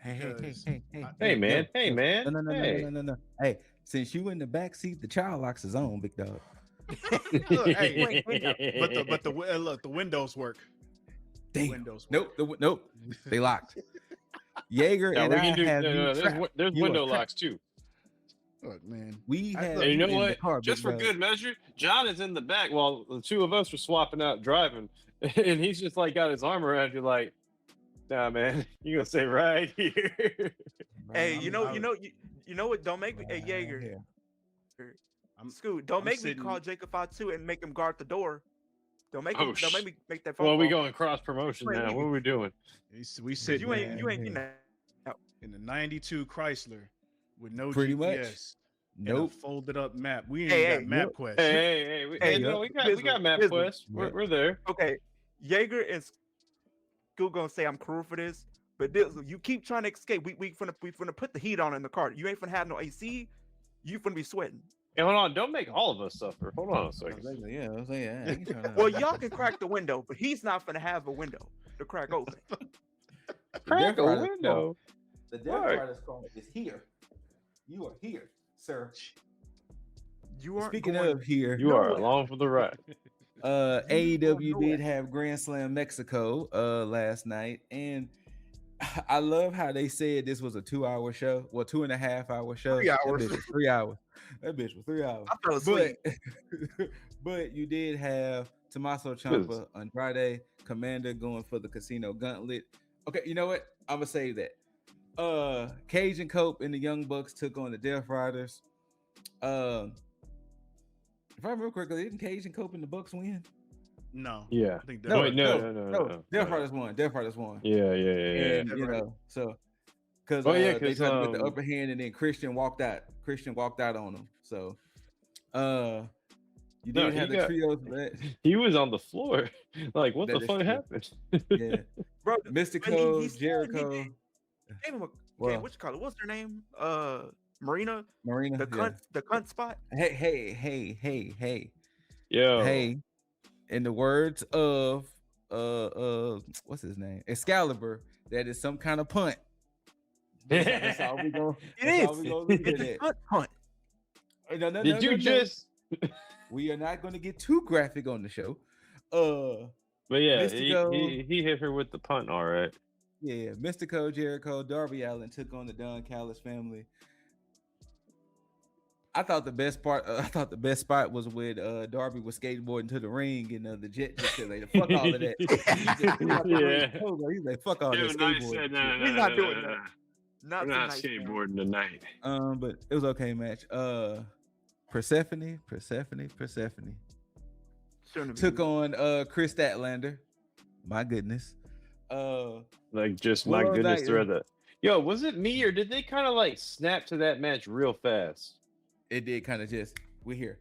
Hey, man. Hey, man. No. Hey, since you in the back seat, the child locks is on, big dog. Look, hey, but the windows work. Damn. Windows work. Nope. They locked. Jaeger Yeah, and we I can do. have There's window locks too. Look, man. We have And you know in the what? car, Just big for dog. good measure, John is in the back while the two of us were swapping out driving, and he's just like got his arm around you, like, nah, man, you gonna stay right here. Hey, you know what? Don't make me, hey Jaeger, Scoot. Don't make me call Jacob Fatu and make him guard the door. Don't make me make that phone Well, call. we going cross promotion Wait, now. What are we doing? We sit You ain't getting that. in the '92 Chrysler with no Pretty GPS. much. And a Nope. folded up map. We ain't Hey, got MapQuest. Hey, we got MapQuest. We're there. Okay, Jaeger and Scoot gonna say I'm cruel for this, but you keep trying to escape. We finna put the heat on in the car. You ain't finna have no AC. You finna be sweating. Hey, hold on, don't make all of us suffer. Hold on a second. Yeah, I'm saying. Well, y'all can crack the window, but he's not finna have a window to crack open. Crack a window. The Death Riders call is here. You are here, sir. You are. Speaking of here, You are along for the ride. AEW did have Grand Slam Mexico last night, and I love how they said this was a 2-hour show. Well, 2.5-hour show. 3 hours. That bitch was 3 hours. That bitch was 3 hours. I fell asleep. But you did have Tommaso Ciampa, Andrade, Commander going for the Casino Gauntlet. Okay, you know what? I'm gonna save that. Cage and Cope and the Young Bucks took on the Death Riders. If I remember correctly, didn't Cage and Cope and the Bucks win? No. Yeah. I think No. Death Riders won. Death Riders won. Yeah. And you know, so because they tried to get the upper hand, and then Christian walked out. On them. So you didn't have the trios. He was on the floor. Like, what the fuck happened? Yeah, Bro, Mystico, Jericho. What you call it? What's their name? Marina. The cunt spot. Hey. Yo. Hey. In the words of what's his name? Excalibur, that is some kind of punt. That's all we go. It's a punt. Did you just? We are not going to get too graphic on the show. But yeah, Mystico, he hit her with the punt. All right. Yeah, Mystico, Jericho, Darby Allin took on the Don Callis family. I thought the best spot was when Darby was skateboarding to the ring and the jet just said, like, fuck all of that. He's like, fuck all that skateboarding. He's not doing that. We're not skateboarding tonight. But it was okay match. Persephone took on Chris Statlander. My goodness. Like, just my goodness, thread. Yo, was it me or did they kind of like snap to that match real fast? It did kind of just, we're here.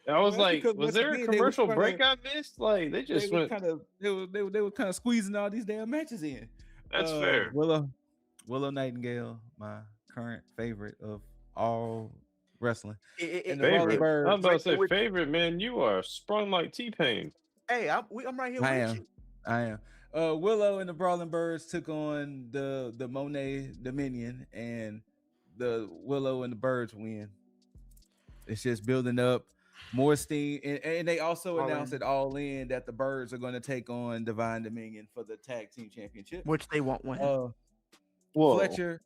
I was like, was there a commercial break I missed? Like, they just went kind of, they were kind of squeezing all these damn matches in. That's fair. Willow Nightingale, my current favorite of all wrestling. Favorite. I was about to say favorite, man. You are sprung like T-Pain. Hey, I'm right here with you. I am. Willow and the Brawling Birds took on the Monet Dominion, and the Willow and the Birds win. It's just building up. More steam, and they also All announced in. at All In that the Birds are going to take on Divine Dominion for the tag team championship, which they won't win. Whoa. Fletcher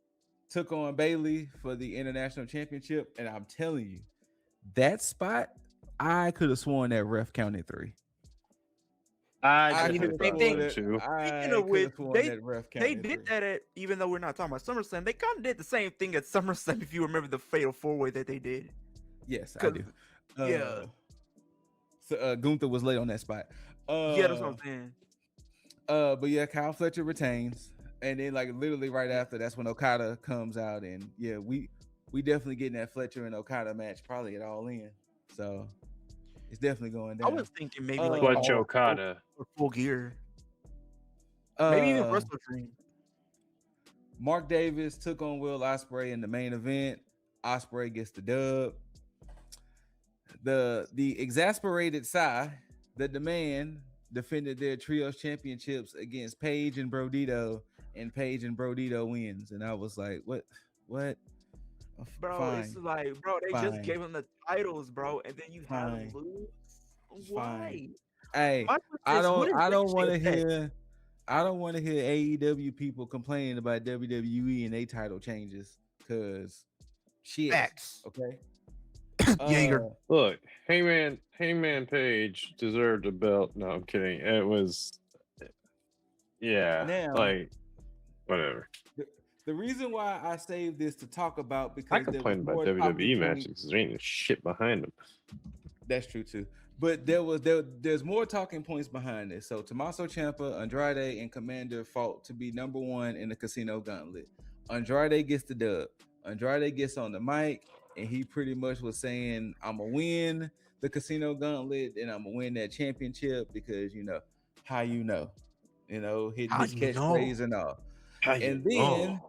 took on Bailey for the international championship, and I'm telling you, that spot, I could have sworn that ref counted 3. I mean, the definitely same thought thing. so too. Speaking I of could which, have sworn they that ref they counted did 3. that at, even though we're not talking about SummerSlam, they kind of did the same thing at SummerSlam. If you remember the Fatal 4-Way that they did. Yes, I do. Yeah. So Gunther was late on that spot. Yeah, that's what I'm saying. But yeah, Kyle Fletcher retains, and then like literally right after, that's when Okada comes out, and yeah, we definitely getting that Fletcher and Okada match probably at All In. So it's definitely going down. I was thinking maybe like Fletcher Okada. or Full Gear, maybe even Wrestle Dream. Mark Davis took on Will Ospreay in the main event. Ospreay gets the dub. The exasperated Psy, the Demand, defended their trios championships against Paige and Brodito, and Paige and Brodito wins. And I was like, what? Bro, Fine. it's like, bro, they just gave them the titles, bro, and then you have them lose. Why? Hey, I don't want to hear AEW people complaining about WWE and their title changes, because shit. Facts. Okay. Jaeger. Look, Hangman Page deserved a belt. No, I'm kidding. It was, yeah, Now, like whatever. The reason why I saved this to talk about, because I complain about WWE matches because there ain't no shit behind them. That's true too. But there's more talking points behind this. So Tommaso Ciampa, Andrade, and Commander fought to be number 1 in the Casino Gauntlet. Andrade gets the dub. Andrade gets on the mic, and he pretty much was saying, I'm gonna win the Casino Gauntlet and I'm gonna win that championship, because hitting his catchphrase and all. And then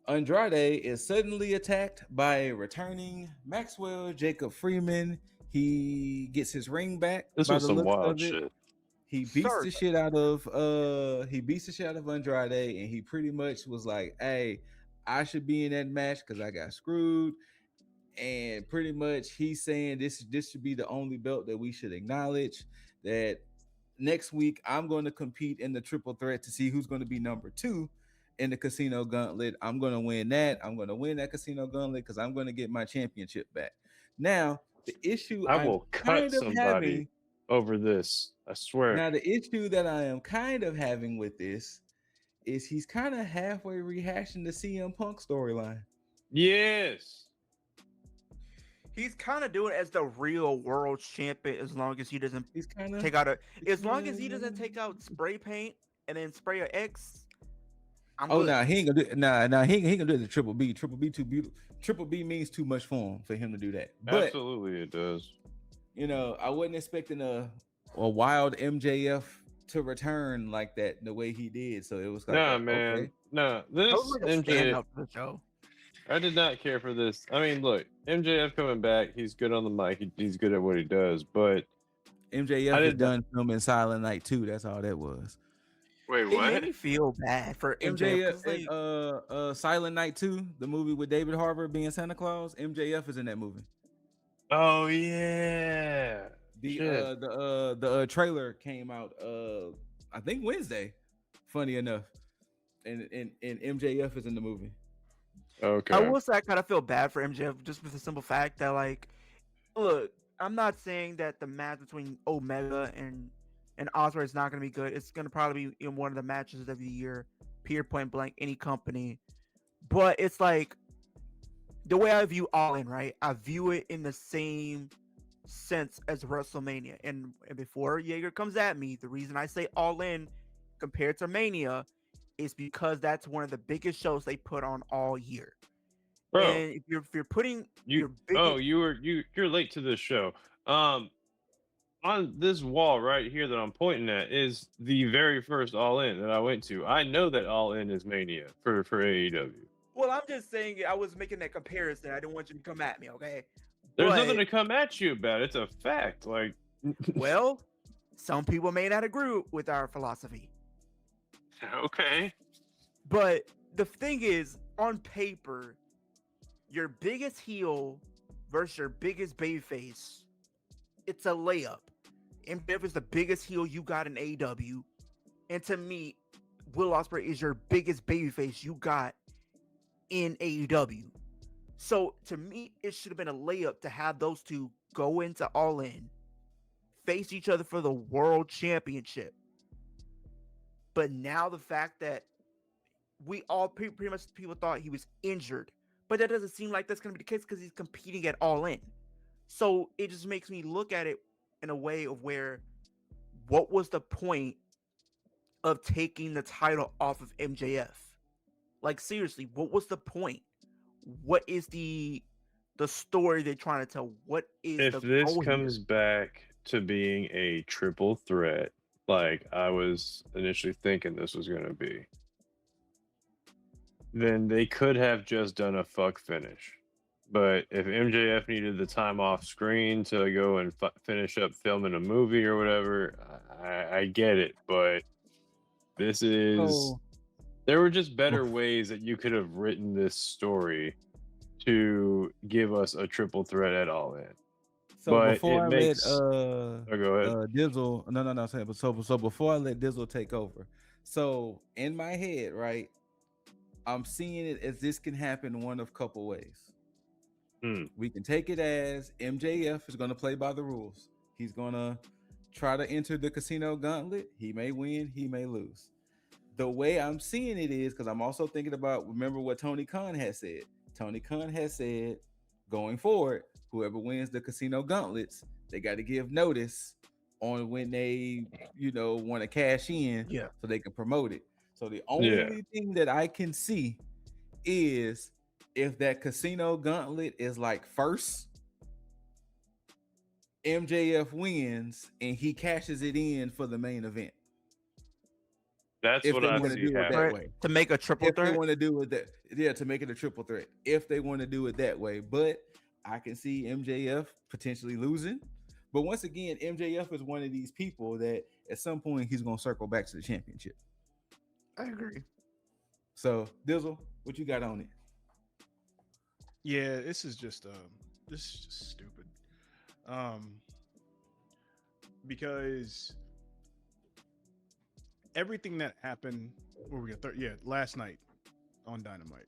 Andrade is suddenly attacked by a returning Maxwell Jacob Freeman. He gets his ring back. This was some wild shit. He beats the shit out of Andrade, and he pretty much was like, hey, I should be in that match because I got screwed. And pretty much he's saying this should be the only belt that we should acknowledge, that next week I'm going to compete in the triple threat to see who's going to be number 2 in the Casino Gauntlet. I'm going to win that. I'm going to win that Casino Gauntlet because I'm going to get my championship back. Now, the issue I will cut somebody over this. I swear. Now, the issue that I am kind of having with this is he's kind of halfway rehashing the CM Punk storyline. Yes. He's kind of doing it as the real world champion, as long as he doesn't take out spray paint and then spray an X. He ain't gonna do he ain't gonna do the Triple B. Triple B too beautiful. Triple B means too much for him to do that. But, absolutely, it does. I wasn't expecting a wild MJF to return like that the way he did. So it was like, man. Nah, this MJF for the show. I did not care for this. I mean, look, MJF coming back, he's good on the mic. He's good at what he does, but MJF is done filming Silent Night 2. That's all that was. Wait, what? It made me feel bad for MJF. Silent Night 2, the movie with David Harbour being Santa Claus. MJF is in that movie. Oh yeah. The trailer came out I think Wednesday. Funny enough, and MJF is in the movie. Okay. I will say I kind of feel bad for MJF just with the simple fact that, like, look, I'm not saying that the match between Omega and Ospreay is not going to be good. It's going to probably be in one of the matches of the year, period, point blank, any company. But it's like the way I view All In, right? I view it in the same sense as WrestleMania. And before Jaeger comes at me, the reason I say All In compared to Mania is because that's one of the biggest shows they put on all year. Bro, and if you're putting your biggest... you're late to this show. On this wall right here that I'm pointing at is the very first All In that I went to. I know that All In is Mania for AEW. Well, I'm just saying I was making that comparison. I didn't want you to come at me, okay? There's nothing to come at you about. It's a fact. Like, well, some people may not agree with our philosophy. Okay. But the thing is, on paper, your biggest heel versus your biggest babyface it's a layup. MJF is the biggest heel you got in AEW, and to me, Will Ospreay is your biggest babyface you got in AEW. So to me, it should have been a layup to have those two go into All In, face each other for the World Championship. But now the fact that we all pretty much people thought he was injured, but that doesn't seem like that's going to be the case because he's competing at All In. So it just makes me look at it in a way of where, what was the point of taking the title off of MJF? Like, seriously, what was the point? What is the story they're trying to tell? What is if the this goal comes here? back to being a triple threat, like I was initially thinking this was going to be, then they could have just done a fuck finish. But if MJF needed the time off screen to go and finish up filming a movie or whatever, I get it. But this is, there were just better ways that you could have written this story to give us a triple threat at All In. So but before it I makes, let go ahead. Dizzle, no, so before I let Dizzle take over, so in my head, right, I'm seeing it as this can happen one of couple ways. We can take it as MJF is going to play by the rules. He's going to try to enter the casino gauntlet. He may win, he may lose. The way I'm seeing it is, because I'm also thinking about, remember what Tony Khan has said. Tony Khan has said, going forward, whoever wins the casino gauntlets, they got to give notice on when they, want to cash in, so they can promote it. So the only thing that I can see is if that casino gauntlet is like first, MJF wins and he cashes it in for the main event. That's if what they I want to do it that way. To make a triple threat? If they want to do it that, to make it a triple threat. If they want to do it that way. But I can see MJF potentially losing. But once again, MJF is one of these people that at some point he's going to circle back to the championship. I agree. So, Dizzle, what you got on it? Yeah, this is just stupid. Because everything that happened, last night on Dynamite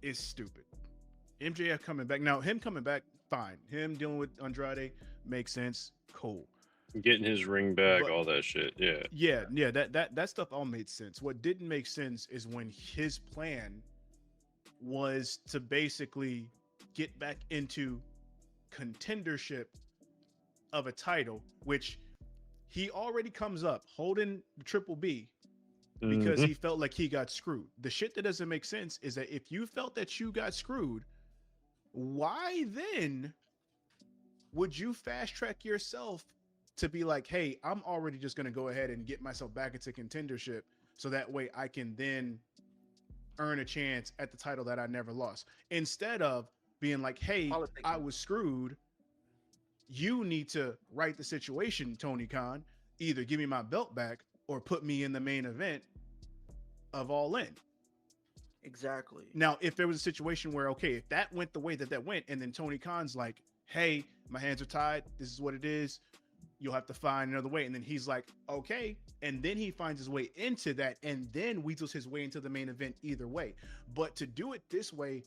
is stupid. MJF coming back. Now, him coming back, fine. Him dealing with Andrade makes sense. Cool. Getting his ring back, all that shit. Yeah. That stuff all made sense. What didn't make sense is when his plan was to basically get back into contendership of a title, which he already comes up holding Triple B because he felt like he got screwed. The shit that doesn't make sense is that if you felt that you got screwed, why then would you fast track yourself to be like, hey, I'm already just going to go ahead and get myself back into contendership so that way I can then earn a chance at the title that I never lost, instead of being like, hey, I was screwed. You need to right the situation, Tony Khan. Either give me my belt back or put me in the main event of All In. Exactly. Now, if there was a situation where, okay, if that went the way that went, and then Tony Khan's like, hey, my hands are tied. This is what it is. You'll have to find another way. And then he's like, okay. And then he finds his way into that and then weasels his way into the main event either way. But to do it this way,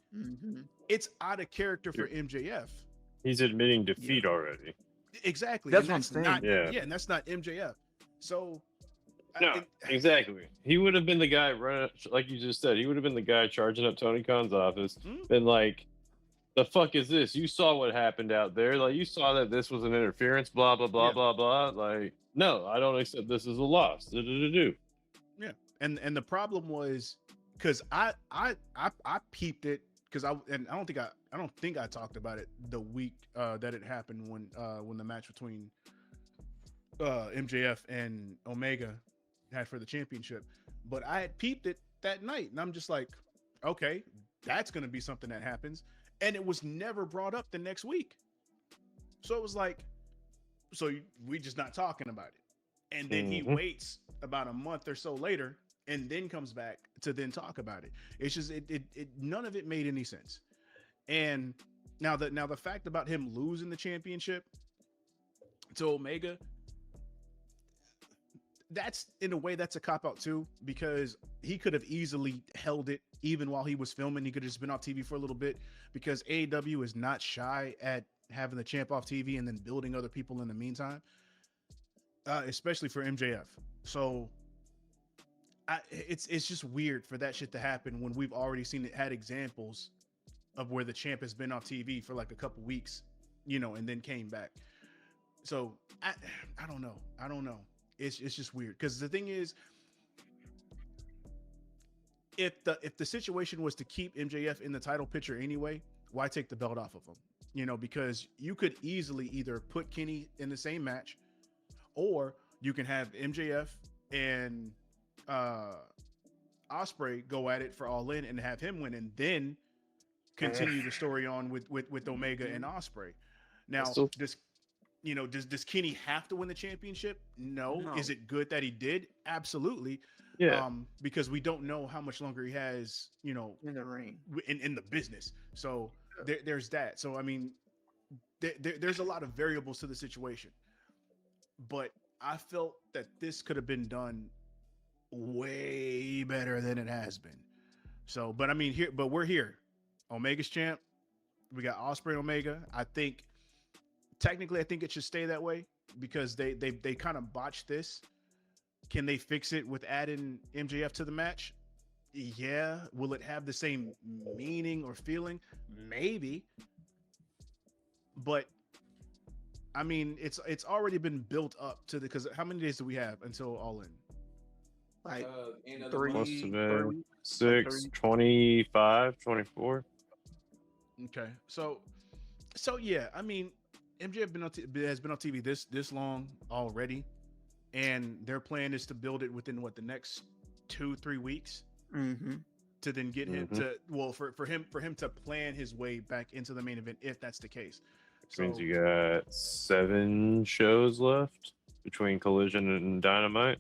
it's out of character for MJF. He's admitting defeat already. Exactly. That's what I'm saying. And that's not MJF. So no, exactly. He would have been the guy running, like you just said, he would have been the guy charging up Tony Khan's office, been like, the fuck is this? You saw what happened out there. Like, you saw that this was an interference, blah, blah, blah, blah, blah. Like, no, I don't accept this as a loss. Yeah. And the problem was, because I peeped it, because I don't think I talked about it the week that it happened when the match between MJF and Omega had for the championship. But I had peeped it that night, and I'm just like, okay, that's going to be something that happens. And it was never brought up the next week. So it was like, so we just not talking about it. And then he waits about a month or so later and then comes back to then talk about it. It's just, it none of it made any sense. And now the fact about him losing the championship, to Omega, that's in a way that's a cop out too, because he could have easily held it even while he was filming. He could have just been off TV for a little bit, because AEW is not shy at having the champ off TV and then building other people in the meantime, especially for MJF. So it's just weird for that shit to happen when we've already had examples of where the champ has been off TV for like a couple weeks, and then came back. So I don't know. It's just weird, because the thing is, if the situation was to keep MJF in the title picture anyway, why take the belt off of him? Because you could easily either put Kenny in the same match, or you can have MJF and Ospreay go at it for All In and have him win, and then continue the story on with Omega and Ospreay. Now, does Kenny have to win the championship? No. Is it good that he did? Absolutely. Yeah. Because we don't know how much longer he has, in the ring, in the business. So there's that. So I mean, there's a lot of variables to the situation, but I felt that this could have been done way better than it has been. So, but I mean, we're here. Omega's champ. We got Ospreay and Omega. I think technically it should stay that way, because they kind of botched this. Can they fix it with adding MJF to the match? Yeah. Will it have the same meaning or feeling? Maybe. But I mean, it's already been built up to because how many days do we have until All In? Like 3, 6, 25, 24. Okay. So yeah, I mean, MJF has been on TV this long already, and their plan is to build it within the next 2-3 weeks, to then get him for him to plan his way back into the main event, if that's the case. Which means you got 7 shows left between Collision and Dynamite.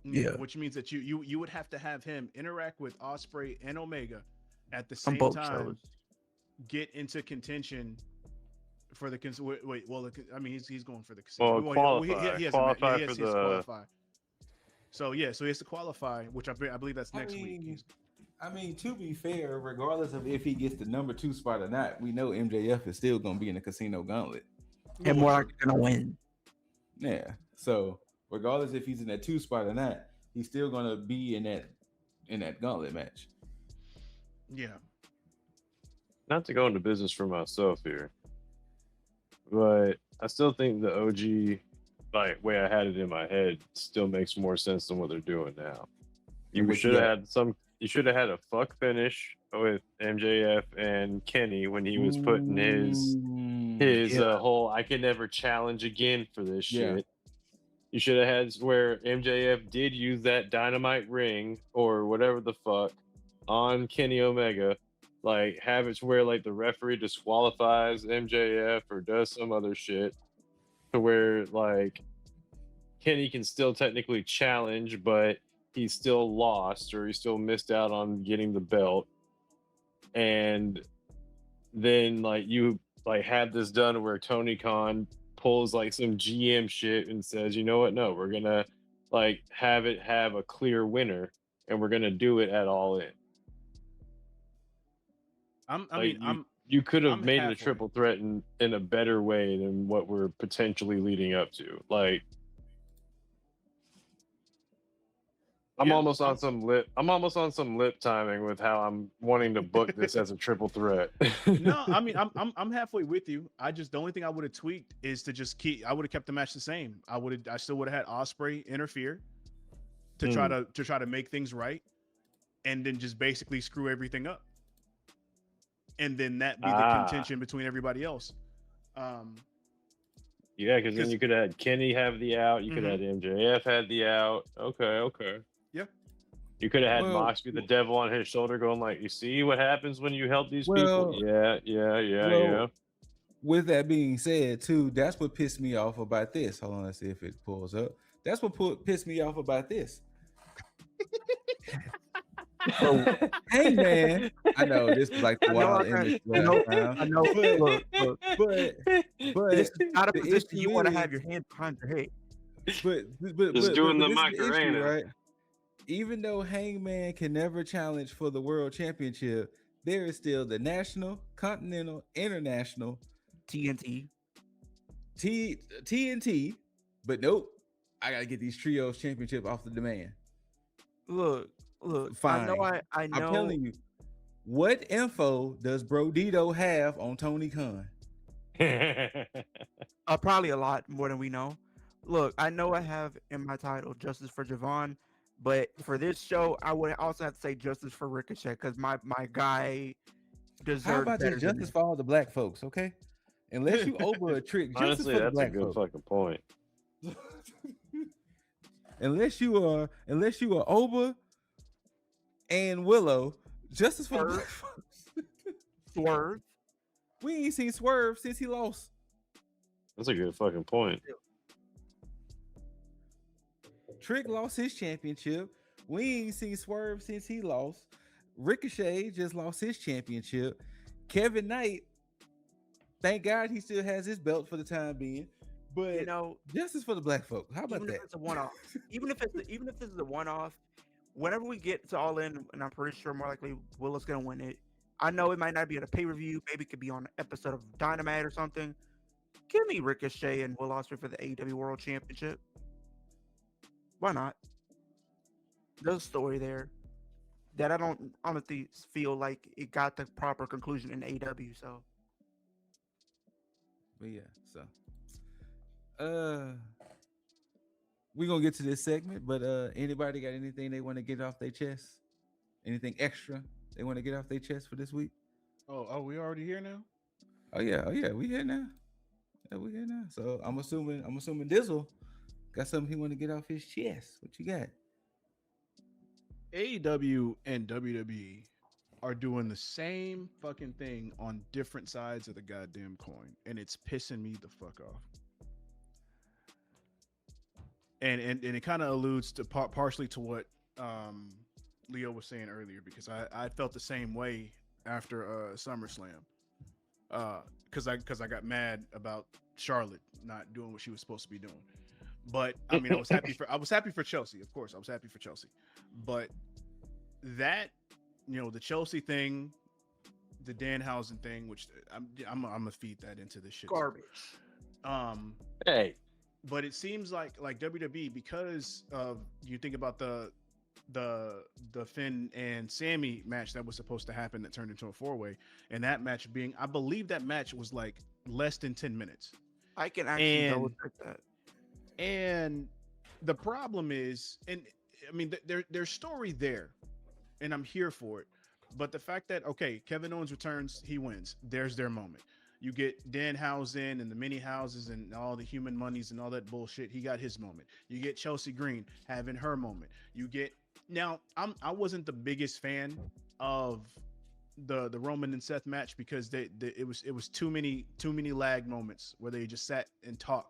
Yeah, which means that you would have to have him interact with Ospreay and Omega at the same time, shows. Get into contention for the wait. Well, I mean, he's going for the qualify. He has qualify for the qualify. So yeah, so he has to qualify, which I believe that's next week. I mean, to be fair, regardless of if he gets the number 2 spot or not, we know MJF is still going to be in the Casino Gauntlet, and we're not going to win. Yeah, so regardless if he's in that 2 spot or not, he's still going to be in that gauntlet match. Yeah. Not to go into business for myself here, but I still think the OG, like way I had it in my head, still makes more sense than what they're doing now. You should have had a fuck finish with MJF and Kenny when he was putting his whole "I can never challenge again" for this shit. Yeah. You should have had where MJF did use that Dynamite ring or whatever the fuck on Kenny Omega. Like, have it where like the referee disqualifies MJF or does some other shit to where like Kenny can still technically challenge, but he still lost or he still missed out on getting the belt. And then like you like had this done where Tony Khan pulls like some GM shit and says, you know what? No, we're gonna like have a clear winner, and we're gonna do it at All In. You could have made it a triple threat in a better way than what we're potentially leading up to. Like, I'm almost on some lip timing with how I'm wanting to book this as a triple threat. No, I mean I'm halfway with you. The only thing I would have tweaked is I would have kept the match the same. I still would have had Ospreay interfere to try to make things right, and then just basically screw everything up. And then that be the contention between everybody else. Yeah, because then you could have had Kenny have the out. You could have had MJF had the out. Okay. Yeah. You could have had Mox be the devil on his shoulder going like, you see what happens when you help these people? Yeah. With that being said, too, that's what pissed me off about this. Hold on, let's see if it pulls up. That's what pissed me off about this. Hangman, I know this is like the wild image. I know. Look, but this is not a the position issue you want to is- have your hand behind your head. Just doing the this is issue, Macarena. right? Even though Hangman can never challenge for the world championship, there is still the national, continental, international, TNT, TNT. But nope, I gotta get these trios championship off the demand. Look. Fine. I know. I'm telling you, what info does Brodito have on Tony Khan? Probably a lot more than we know. Look, I know I have in my title Justice for Javon, but for this show, I would also have to say Justice for Ricochet because my guy deserves. How about better just than justice this. for all the black folks, okay? Unless you over a trick, justice Honestly, for the that's a black good folks. fucking point. Unless you are Oba and Willow, justice for the black folks. Swerve. We ain't seen Swerve since he lost. That's a good fucking point. Trick lost his championship. We ain't seen Swerve since he lost. Ricochet just lost his championship. Kevin Knight, thank God he still has his belt for the time being. But You know, justice for the black folk. How about even that? if it's a one-off, even if this is a one-off, whenever we get to All In, and I'm pretty sure more likely Willow's gonna win it. I know it might not be at a pay-per-view. Maybe it could be on an episode of Dynamite or something. Give me Ricochet and Will Ospreay for the AEW World Championship. Why not? There's a story there that I don't honestly feel like it got the proper conclusion in AEW. So But yeah, so we're gonna get to this segment, but anybody got anything they want to get off their chest? Anything extra they want to get off their chest for this week? Oh, we already here now? Oh yeah, we here now. Yeah, we here now. So I'm assuming Dizzle got something he want to get off his chest. What you got? AEW and WWE are doing the same fucking thing on different sides of the goddamn coin, and it's pissing me the fuck off. And it kind of alludes to partially to what Leo was saying earlier, because I felt the same way after SummerSlam, because I got mad about Charlotte not doing what she was supposed to be doing. But I mean, I was happy for Chelsea, of course. I was happy for Chelsea, but that, the Chelsea thing, the Danhausen thing, which I'm gonna feed that into this shit. garbage. Hey, but it seems like WWE, because of, you think about the Finn and Sammy match that was supposed to happen that turned into a 4-way, and that match being, I believe that match was like less than 10 minutes. I can actually double check that. And the problem is, and I mean, there's story there, and I'm here for it. But the fact that, okay, Kevin Owens returns, he wins. There's their moment. You get Danhausen and the mini houses and all the human monies and all that bullshit. He got his moment. You get Chelsea Green having her moment. You get, now I wasn't the biggest fan of the Roman and Seth match, because it was too many lag moments where they just sat and talked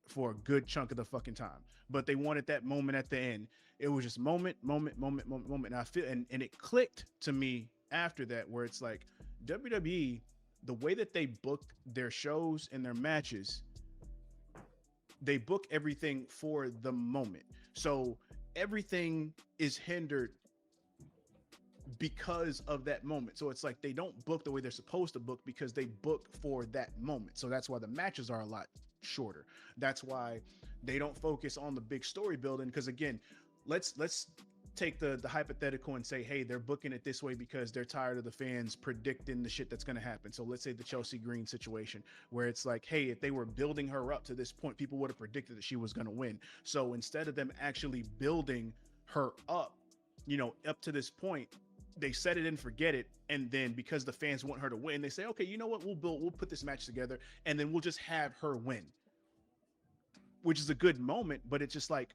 for a good chunk of the fucking time. But they wanted that moment at the end. It was just moment. And I feel, and it clicked to me after that, where it's like WWE, the way that they book their shows and their matches, they book everything for the moment. So everything is hindered because of that moment. So it's like they don't book the way they're supposed to book, because they book for that moment. So that's why the matches are a lot shorter. That's why they don't focus on the big story building, because again, let's take the hypothetical and say, hey, they're booking it this way because they're tired of the fans predicting the shit that's going to happen. So let's say the Chelsea Green situation, where it's like, hey, if they were building her up to this point, people would have predicted that she was going to win. So instead of them actually building her up, up to this point, they set it and forget it. And then because the fans want her to win, they say, okay, you know what, we'll put this match together, and then we'll just have her win, which is a good moment. But it's just like,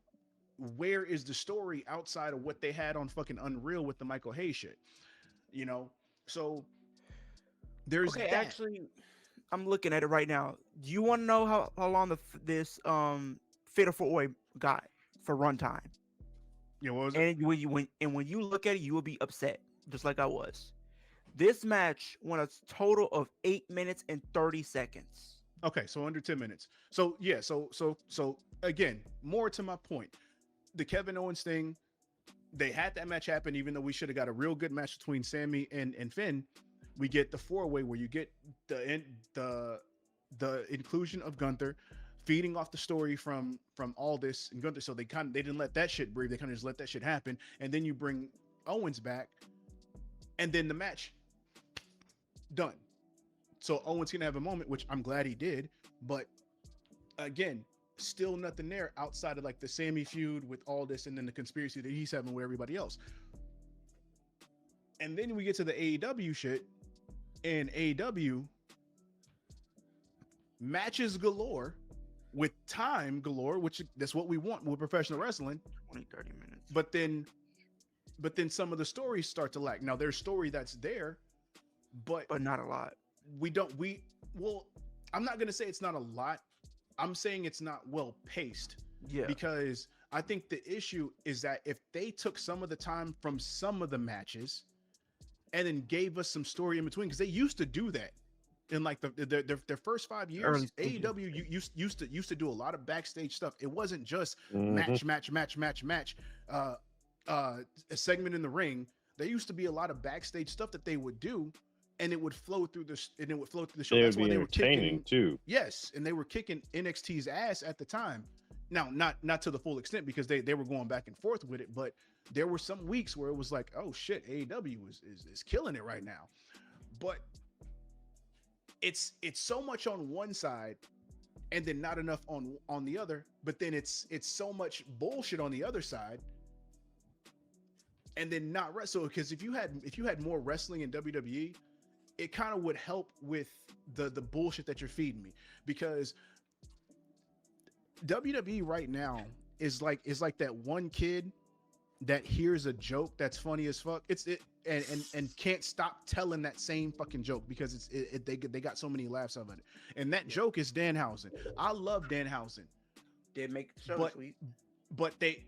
where is the story outside of what they had on fucking Unreal with the Michael Hayes shit? So there's Okay, that. actually, I'm looking at it right now. Do you want to know how long this Fatal 4-Way got for runtime? Yeah, what was it? And when you look at it, you will be upset, just like I was. This match went a total of 8 minutes and 30 seconds. Okay, so under 10 minutes. So yeah, so again, more to my point. The Kevin Owens thing, they had that match happen, even though we should have got a real good match between Sammy and Finn. We get the 4-way where you get the inclusion of Gunther, feeding off the story from Aldis and Gunther. So they didn't let that shit breathe. They kind of just let that shit happen. And then you bring Owens back, and then the match done. So Owens gonna have a moment, which I'm glad he did, but again, still nothing there outside of like the Sammy feud with Aldis and then the conspiracy that he's having with everybody else. And then we get to the AEW shit, and AEW matches galore with time galore, which that's what we want with professional wrestling. 20, 30 minutes. But then some of the stories start to lack. Now there's story that's there, but not a lot. I'm not gonna say it's not a lot. I'm saying it's not well paced. Yeah. Because I think the issue is that if they took some of the time from some of the matches and then gave us some story in between, because they used to do that in like their first 5 years. AEW used to do a lot of backstage stuff. It wasn't just match, a segment in the ring. There used to be a lot of backstage stuff that they would do, and it would flow through the show. That's why they were kicking too. Yes, and they were kicking NXT's ass at the time. Now, not to the full extent, because they were going back and forth with it, but there were some weeks where it was like, oh shit, AEW is killing it right now. But it's so much on one side and then not enough on the other, but then it's so much bullshit on the other side and then not wrestle. Because if you had more wrestling in WWE, it kind of would help with the bullshit that you're feeding me, because WWE right now is like that one kid that hears a joke that's funny as fuck. And can't stop telling that same fucking joke because they got so many laughs of it. And that joke is Danhausen. I love Danhausen. Did make the show sweet. But they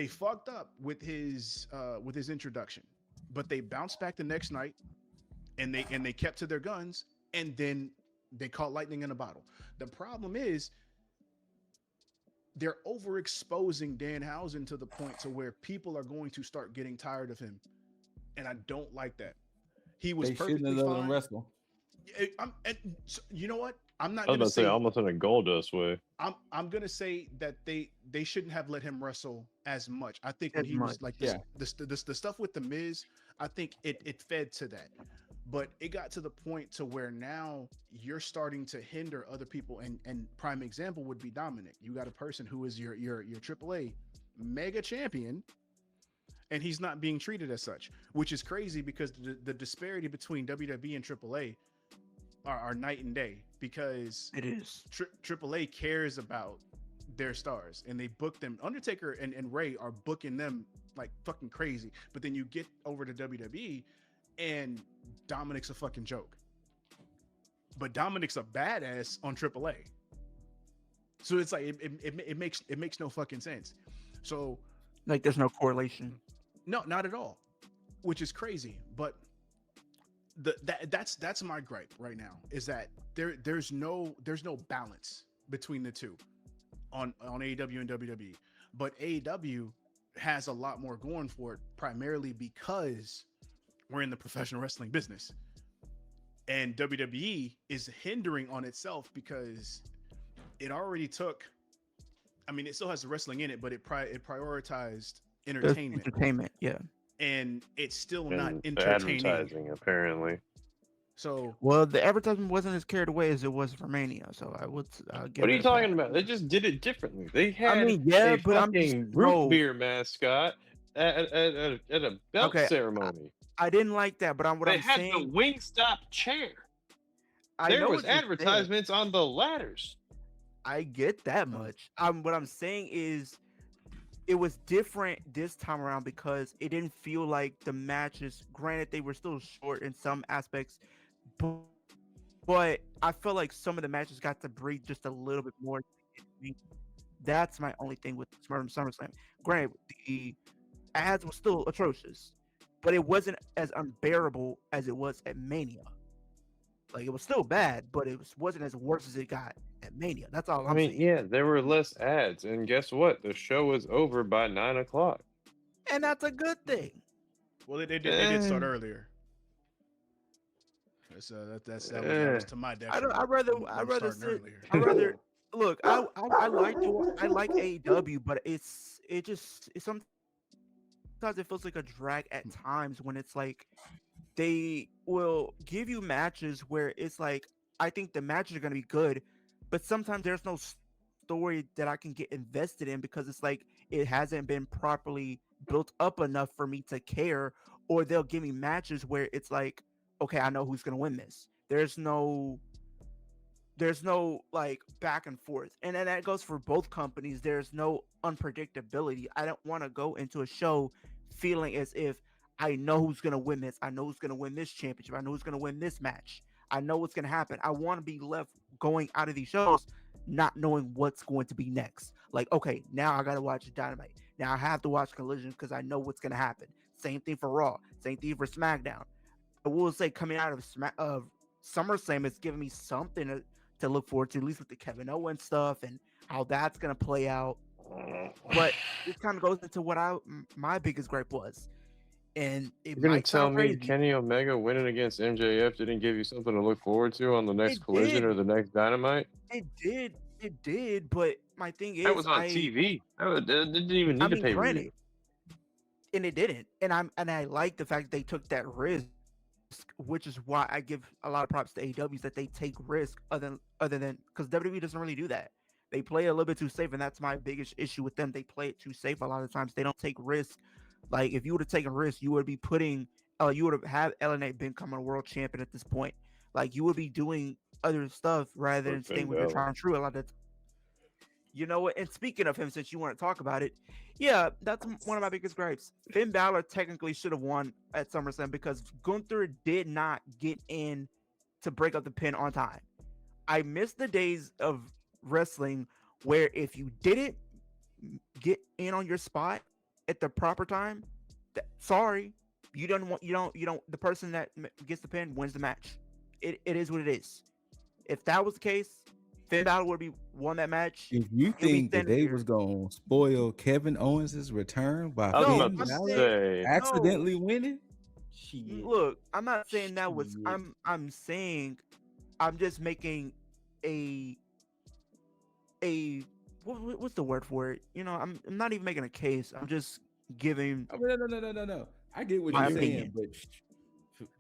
fucked up with his introduction. But they bounced back the next night and they kept to their guns, and then they caught lightning in a bottle. The problem is they're overexposing Danhausen to the point to where people are going to start getting tired of him, and I don't like that. He was perfectly fine. Wrestle. You know what? I'm not. I was about to say almost in a Goldust way. I'm gonna say that they shouldn't have let him wrestle as much. I think when he was like this, the stuff with the Miz, I think it fed to that. But it got to the point to where now you're starting to hinder other people. And prime example would be Dominic. You got a person who is your AAA mega champion, and he's not being treated as such, which is crazy because the disparity between WWE and AAA are night and day, because it is. AAA cares about their stars and they book them. Undertaker and Ray are booking them like fucking crazy. But then you get over to WWE and Dominic's a fucking joke. But Dominic's a badass on AAA. So it's like it makes no fucking sense. So like there's no correlation. No, not at all. Which is crazy. But that's my gripe right now, is that there's no balance between the two on AEW and WWE. But AEW has a lot more going for it, primarily because we're in the professional wrestling business, and WWE is hindering on itself because it already took. I mean, it still has the wrestling in it, but it prioritized entertainment. Entertainment, yeah. And it's still not The entertaining. advertising, apparently. So well, the advertisement wasn't as carried away as it was for Mania. So I would. What are you talking about? They just did it differently. They had a but fucking root beer mascot at a belt ceremony. I didn't like that, but they had the Wingstop chair. There was advertisements on the ladders. I get that much. What I'm saying is, it was different this time around because it didn't feel like the matches. Granted, they were still short in some aspects, but I felt like some of the matches got to breathe just a little bit more. That's my only thing with SummerSlam. Granted, the ads were still atrocious, but it wasn't as unbearable as it was at Mania. Like, it was still bad, but wasn't as worse as it got at Mania. That's all I'm saying. Yeah, there were less ads, and guess what? The show was over by 9 o'clock. And that's a good thing. Well, they did start earlier. So that was to my detriment. I'd rather look. I like AEW, but sometimes it feels like a drag at times when it's like they will give you matches where it's like, I think the matches are going to be good, but sometimes there's no story that I can get invested in because it's like it hasn't been properly built up enough for me to care. Or they'll give me matches where it's like, okay, I know who's going to win this. There's no like back and forth. And then that goes for both companies. There's no unpredictability. I don't want to go into a show feeling as if I know who's going to win this. I know who's going to win this championship. I know who's going to win this match. I know what's going to happen. I want to be left going out of these shows not knowing what's going to be next. Like, okay, now I got to watch Dynamite. Now I have to watch Collision because I know what's going to happen. Same thing for Raw. Same thing for SmackDown. I will say, coming out of SummerSlam, it's giving me something to look forward to, at least with the Kevin Owens stuff and how that's going to play out. But it kind of goes into what my biggest gripe was. And you're going to tell me Kenny Omega winning against MJF didn't give you something to look forward to on the next Collision or the next Dynamite? It did, but my thing is, that was on TV. It didn't even need to pay per view. And it didn't. And I like the fact that they took that risk, which is why I give a lot of props to AEW, that they take risk other than because WWE doesn't really do that. They play a little bit too safe, and that's my biggest issue with them. They play it too safe a lot of times. They don't take risk. Like, if you would have taken risk, you would be you would have had LNA become a world champion at this point. Like, you would be doing other stuff rather than staying with your tried and true a lot of. You know what? And speaking of him, since you want to talk about it, yeah, that's one of my biggest gripes. Finn Balor technically should have won at SummerSlam because Gunther did not get in to break up the pin on time. I miss the days of wrestling where if you didn't get in on your spot at the proper time, sorry, the person that gets the pin wins the match. It is what it is. If that was the case, Finn Balor would be won that match. If you think that they was gonna spoil Kevin Owens' return by Finn Balor accidentally winning, look, I'm not saying that was. I'm saying, I'm just making a what's the word for it? You know, I'm not even making a case. I'm just giving. No. I get what you're saying, but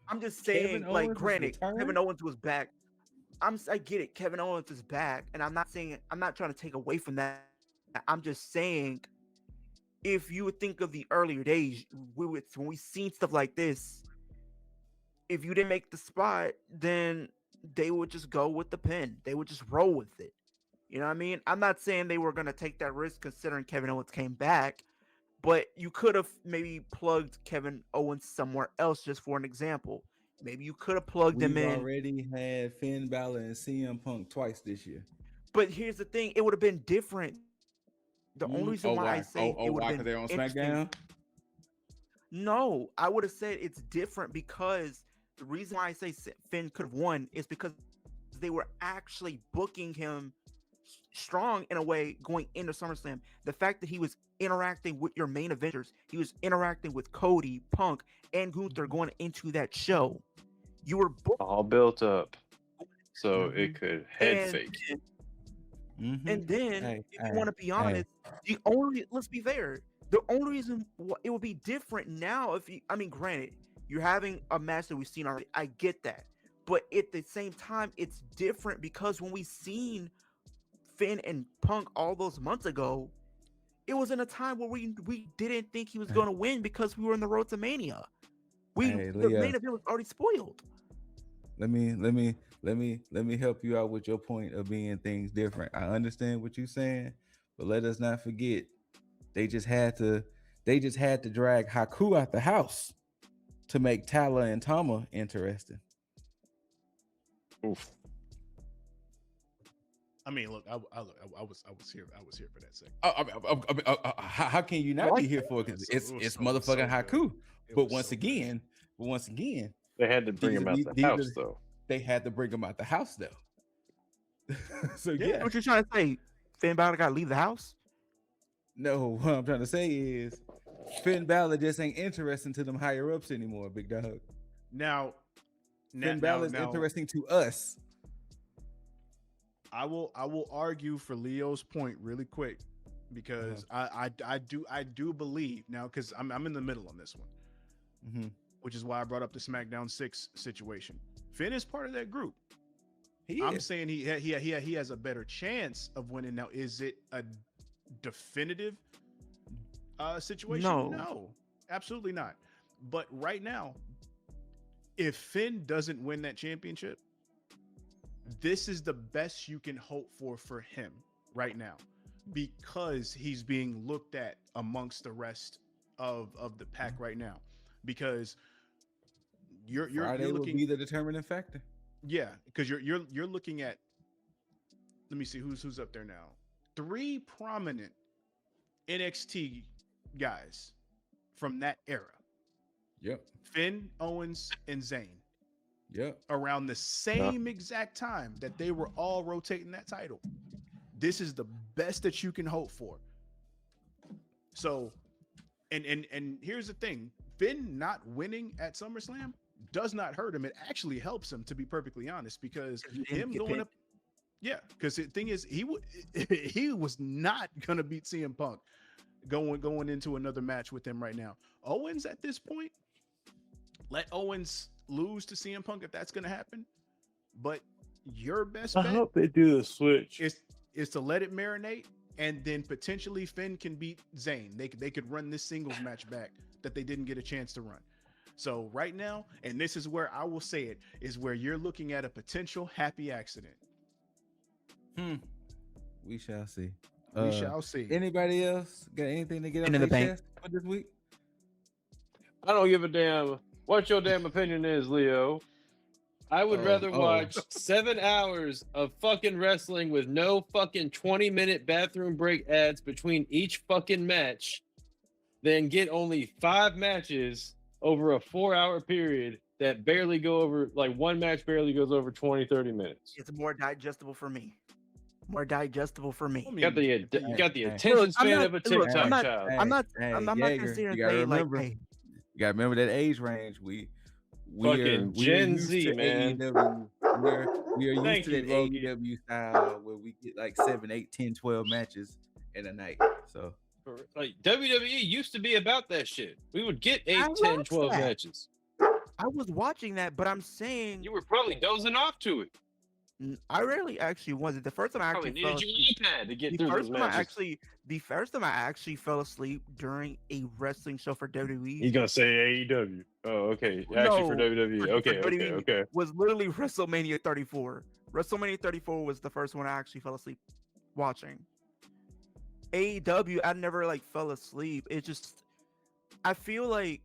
I'm just saying, like, granted, Kevin Owens was back. I get it. Kevin Owens is back, and I'm not trying to take away from that. I'm just saying, if you would think of the earlier days, when we seen stuff like this, if you didn't make the spot, then they would just go with the pin. They would just roll with it. You know what I mean? I'm not saying they were going to take that risk considering Kevin Owens came back, but you could have maybe plugged Kevin Owens somewhere else, just for an example. Maybe you could have plugged him in. We already had Finn Balor and CM Punk twice this year. But here's the thing: it would have been different. The only reason why I say it would have been they're on SmackDown. No, I would have said it's different because the reason why I say Finn could have won is because they were actually booking him strong in a way going into SummerSlam. The fact that he was interacting with your main eventers, he was interacting with Cody, Punk, and Gunther going into that show. You were all built up, so it could head fake. And then, if you want to be honest, let's be fair. The only reason it would be different now, granted, you're having a match that we've seen already. I get that, but at the same time, it's different because when we seen Finn and Punk all those months ago, it was in a time where we didn't think he was going to win because we were in the road to Mania. The main event was already spoiled. Let me help you out with your point of being things different. I understand what you're saying, but let us not forget they just had to drag Haku out the house to make Tala and Tama interesting. Oof. I mean, look, I was here for that segment. How can you not be here for it? Because it's motherfucking Haku. But once again, they had to bring him out the house, though. They had to bring him out the house, though. So yeah, what you're trying to say? Finn Balor got to leave the house? No, what I'm trying to say is Finn Balor just ain't interesting to them higher ups anymore, big dog. Now Finn Balor is interesting to us. I will argue for Leo's point really quick because I do believe now, because I'm in the middle on this one, which is why I brought up the SmackDown 6 situation. Finn is part of that group. I'm saying he has a better chance of winning. Now, is it a definitive situation? No, absolutely not. But right now, if Finn doesn't win that championship, this is the best you can hope for him right now, because he's being looked at amongst the rest of the pack right now, because you're looking, will be the determining factor. Yeah, because you're looking at, let me see who's up there now. 3 prominent NXT guys from that era. Yep. Finn, Owens, and Zayn. Yep. Around the same exact time that they were all rotating that title. This is the best that you can hope for. So, and here's the thing. Finn not winning at SummerSlam does not hurt him. It actually helps him, to be perfectly honest, because him going up. Yeah, because the thing is, he was not gonna beat CM Punk going into another match with him right now. Owens at this point, let Owens lose to CM Punk if that's gonna happen. But your best bet, I hope they do the switch, is to let it marinate, and then potentially Finn can beat Zayn. They could run this singles match back that they didn't get a chance to run. So right now, and this is where I will say it, is where you're looking at a potential happy accident. We shall see. We shall see. Anybody else got anything to get on the chest for this week? I don't give a damn what your damn opinion is, Leo. I would rather watch 7 hours of fucking wrestling with no fucking 20-minute bathroom break ads between each fucking match than get only 5 matches over a 4-hour period that barely go over, like one match barely goes over 20-30 minutes. It's more digestible for me. More digestible for me. You got the attention span of a TikTok child. I'm not gonna sit here and say like, hey, you gotta remember that age range. We fucking Gen Z, man. We are used to that AEW style where we get like 7, 8, 10, 12 matches in a night. So like WWE used to be about that shit. We would get 8, 10, 12 matches. I was watching that, but I'm saying you were probably dozing off to it. I rarely actually wasn't. The first time I actually needed your iPad to get through those matches. The first time I actually fell asleep during a wrestling show for WWE. He's gonna say AEW. Oh, okay. Actually, for WWE. Okay. Was literally WrestleMania 34. WrestleMania 34 was the first one I actually fell asleep watching. AEW, I never like fell asleep. It just, I feel like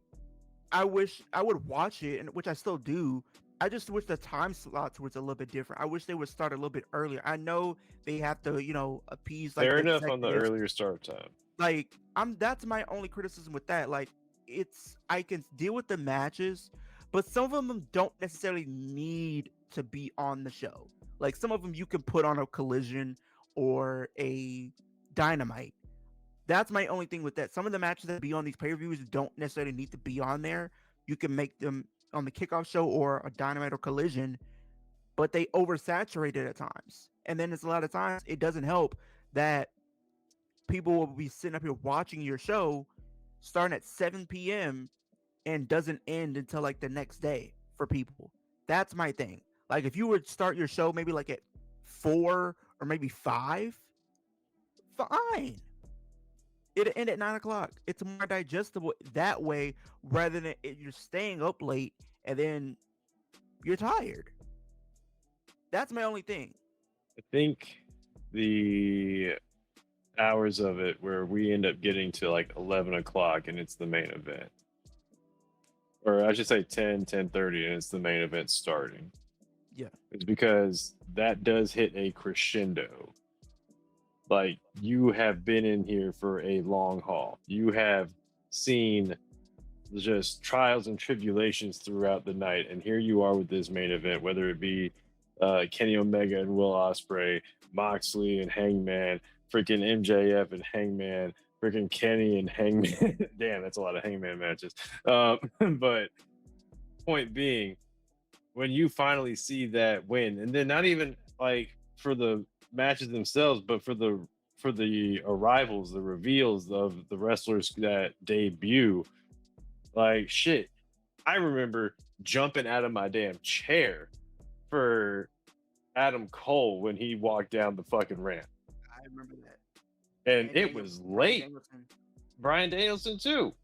I wish I would watch it, and which I still do. I just wish the time slots was a little bit different. I wish they would start a little bit earlier. I know they have to, appease. Like, fair enough on the earlier start time. Like, that's my only criticism with that. Like, I can deal with the matches, but some of them don't necessarily need to be on the show. Like, some of them you can put on a Collision or a Dynamite. That's my only thing with that. Some of the matches that be on these pay-per-views don't necessarily need to be on there. You can make them on the kickoff show or a Dynamite or Collision, but they oversaturate it at times. And then it's a lot of times it doesn't help that people will be sitting up here watching your show starting at 7 p.m. and doesn't end until like the next day for people. That's my thing. Like, if you would start your show maybe like at 4 or maybe 5, fine. It'll end at 9 o'clock. It's more digestible that way rather than you're staying up late and then you're tired. That's my only thing. I think the hours of it where we end up getting to like 11 o'clock and it's the main event. Or I should say 10, 10:30 and it's the main event starting. Yeah. is because that does hit a crescendo. Like, you have been in here for a long haul. You have seen just trials and tribulations throughout the night, and here you are with this main event, whether it be Kenny Omega and Will Ospreay, Moxley and Hangman, freaking MJF and Hangman, freaking Kenny and Hangman. Damn, that's a lot of Hangman matches. But point being, when you finally see that win, and then not even like for the matches themselves, but for the arrivals, the reveals of the wrestlers that debut, like shit. I remember jumping out of my damn chair for Adam Cole when he walked down the fucking ramp. I remember that. And it was late. Brian Danielson too.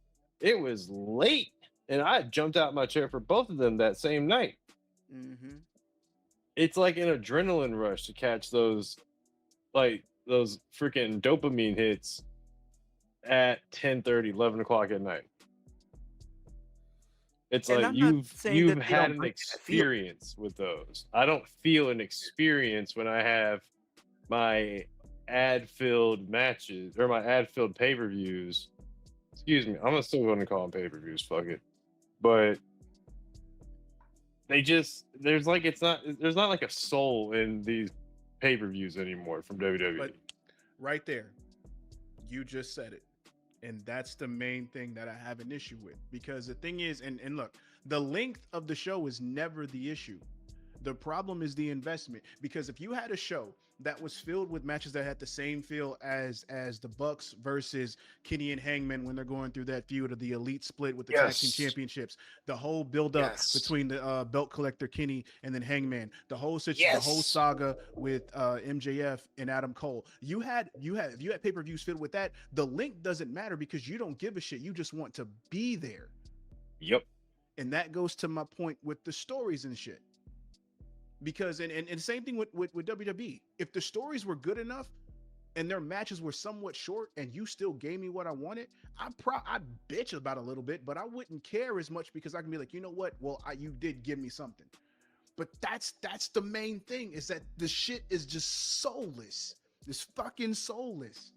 It was late. And I jumped out my chair for both of them that same night. Mm-hmm. It's like an adrenaline rush to catch those freaking dopamine hits at 10:30, 11 o'clock at night. It's And like I'm not saying you've that they had don't an bring that feeling. experience with those. I don't feel an experience when I have my ad-filled matches or my ad-filled pay-per-views. Excuse me, I'm still going to call them pay-per-views. Fuck it. But there's not like a soul in these pay-per-views anymore from WWE. But right there, you just said it. And that's the main thing that I have an issue with. Because the thing is, and look, the length of the show is never the issue. The problem is the investment. Because if you had a show that was filled with matches that had the same feel as the Bucks versus Kenny and Hangman when they're going through that feud of the elite split with the tag team championships, the whole build up between the belt collector Kenny and then Hangman, the whole situation, the whole saga with MJF and Adam Cole. If you had pay-per-views filled with that, the length doesn't matter because you don't give a shit. You just want to be there. Yep. And that goes to my point with the stories and shit. Because and the same thing with WWE. If the stories were good enough and their matches were somewhat short and you still gave me what I wanted, I'd bitch about it a little bit, but I wouldn't care as much because I can be like, you know what? Well, you did give me something. But that's the main thing, is that the shit is just soulless. It's fucking soulless.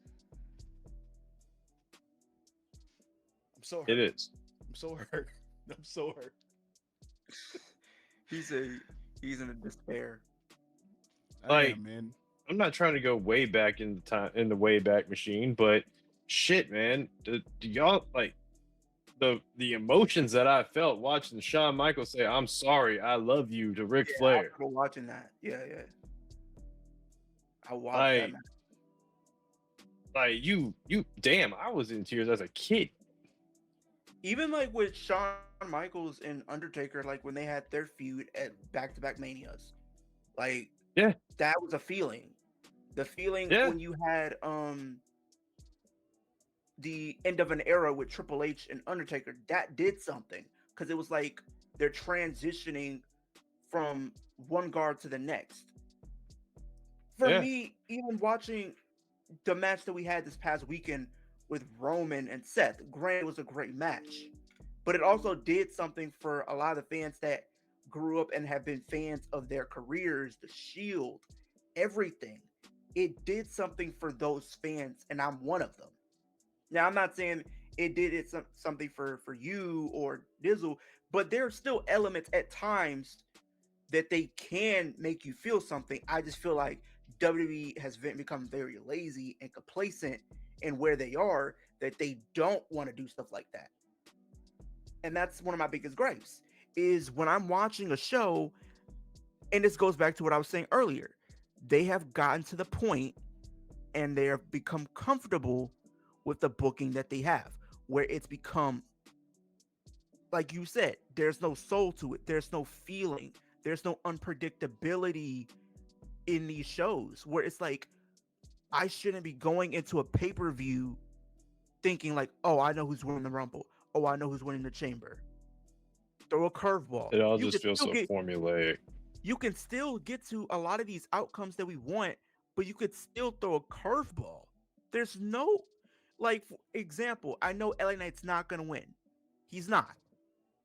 I'm so hurt. It is. I'm so hurt. I'm so hurt. He's in a despair. Like, man, I'm not trying to go way back in the Wayback Machine, but shit, man, do y'all like the emotions that I felt watching Shawn Michaels say "I'm sorry, I love you" to Ric Flair? I remember watching that. Yeah. I watched that. Like you, damn, I was in tears as a kid. Even like with Shawn Michaels and Undertaker, like when they had their feud at back-to-back Manias, like that was a feeling. The feeling when you had the end of an era with Triple H and Undertaker, that did something because it was like they're transitioning from one guard to the next. For me, even watching the match that we had this past weekend with Roman and Seth, granted, it was a great match, but it also did something for a lot of the fans that grew up and have been fans of their careers, the Shield, everything. It did something for those fans, and I'm one of them. Now, I'm not saying it did something for you or Dizzle, but there are still elements at times that they can make you feel something. I just feel like WWE has become very lazy and complacent in where they are, that they don't want to do stuff like that. And that's one of my biggest gripes, is when I'm watching a show, and this goes back to what I was saying earlier, they have gotten to the point and they have become comfortable with the booking that they have, where it's become, like you said, there's no soul to it. There's no feeling. There's no unpredictability in these shows, where it's like, I shouldn't be going into a pay-per-view thinking like, oh, I know who's winning the Rumble. Oh, I know who's winning the Chamber. Throw a curveball. It all just feels so formulaic. You can still get to a lot of these outcomes that we want, but you could still throw a curveball. There's no, like, for example, I know LA Knight's not going to win. He's not.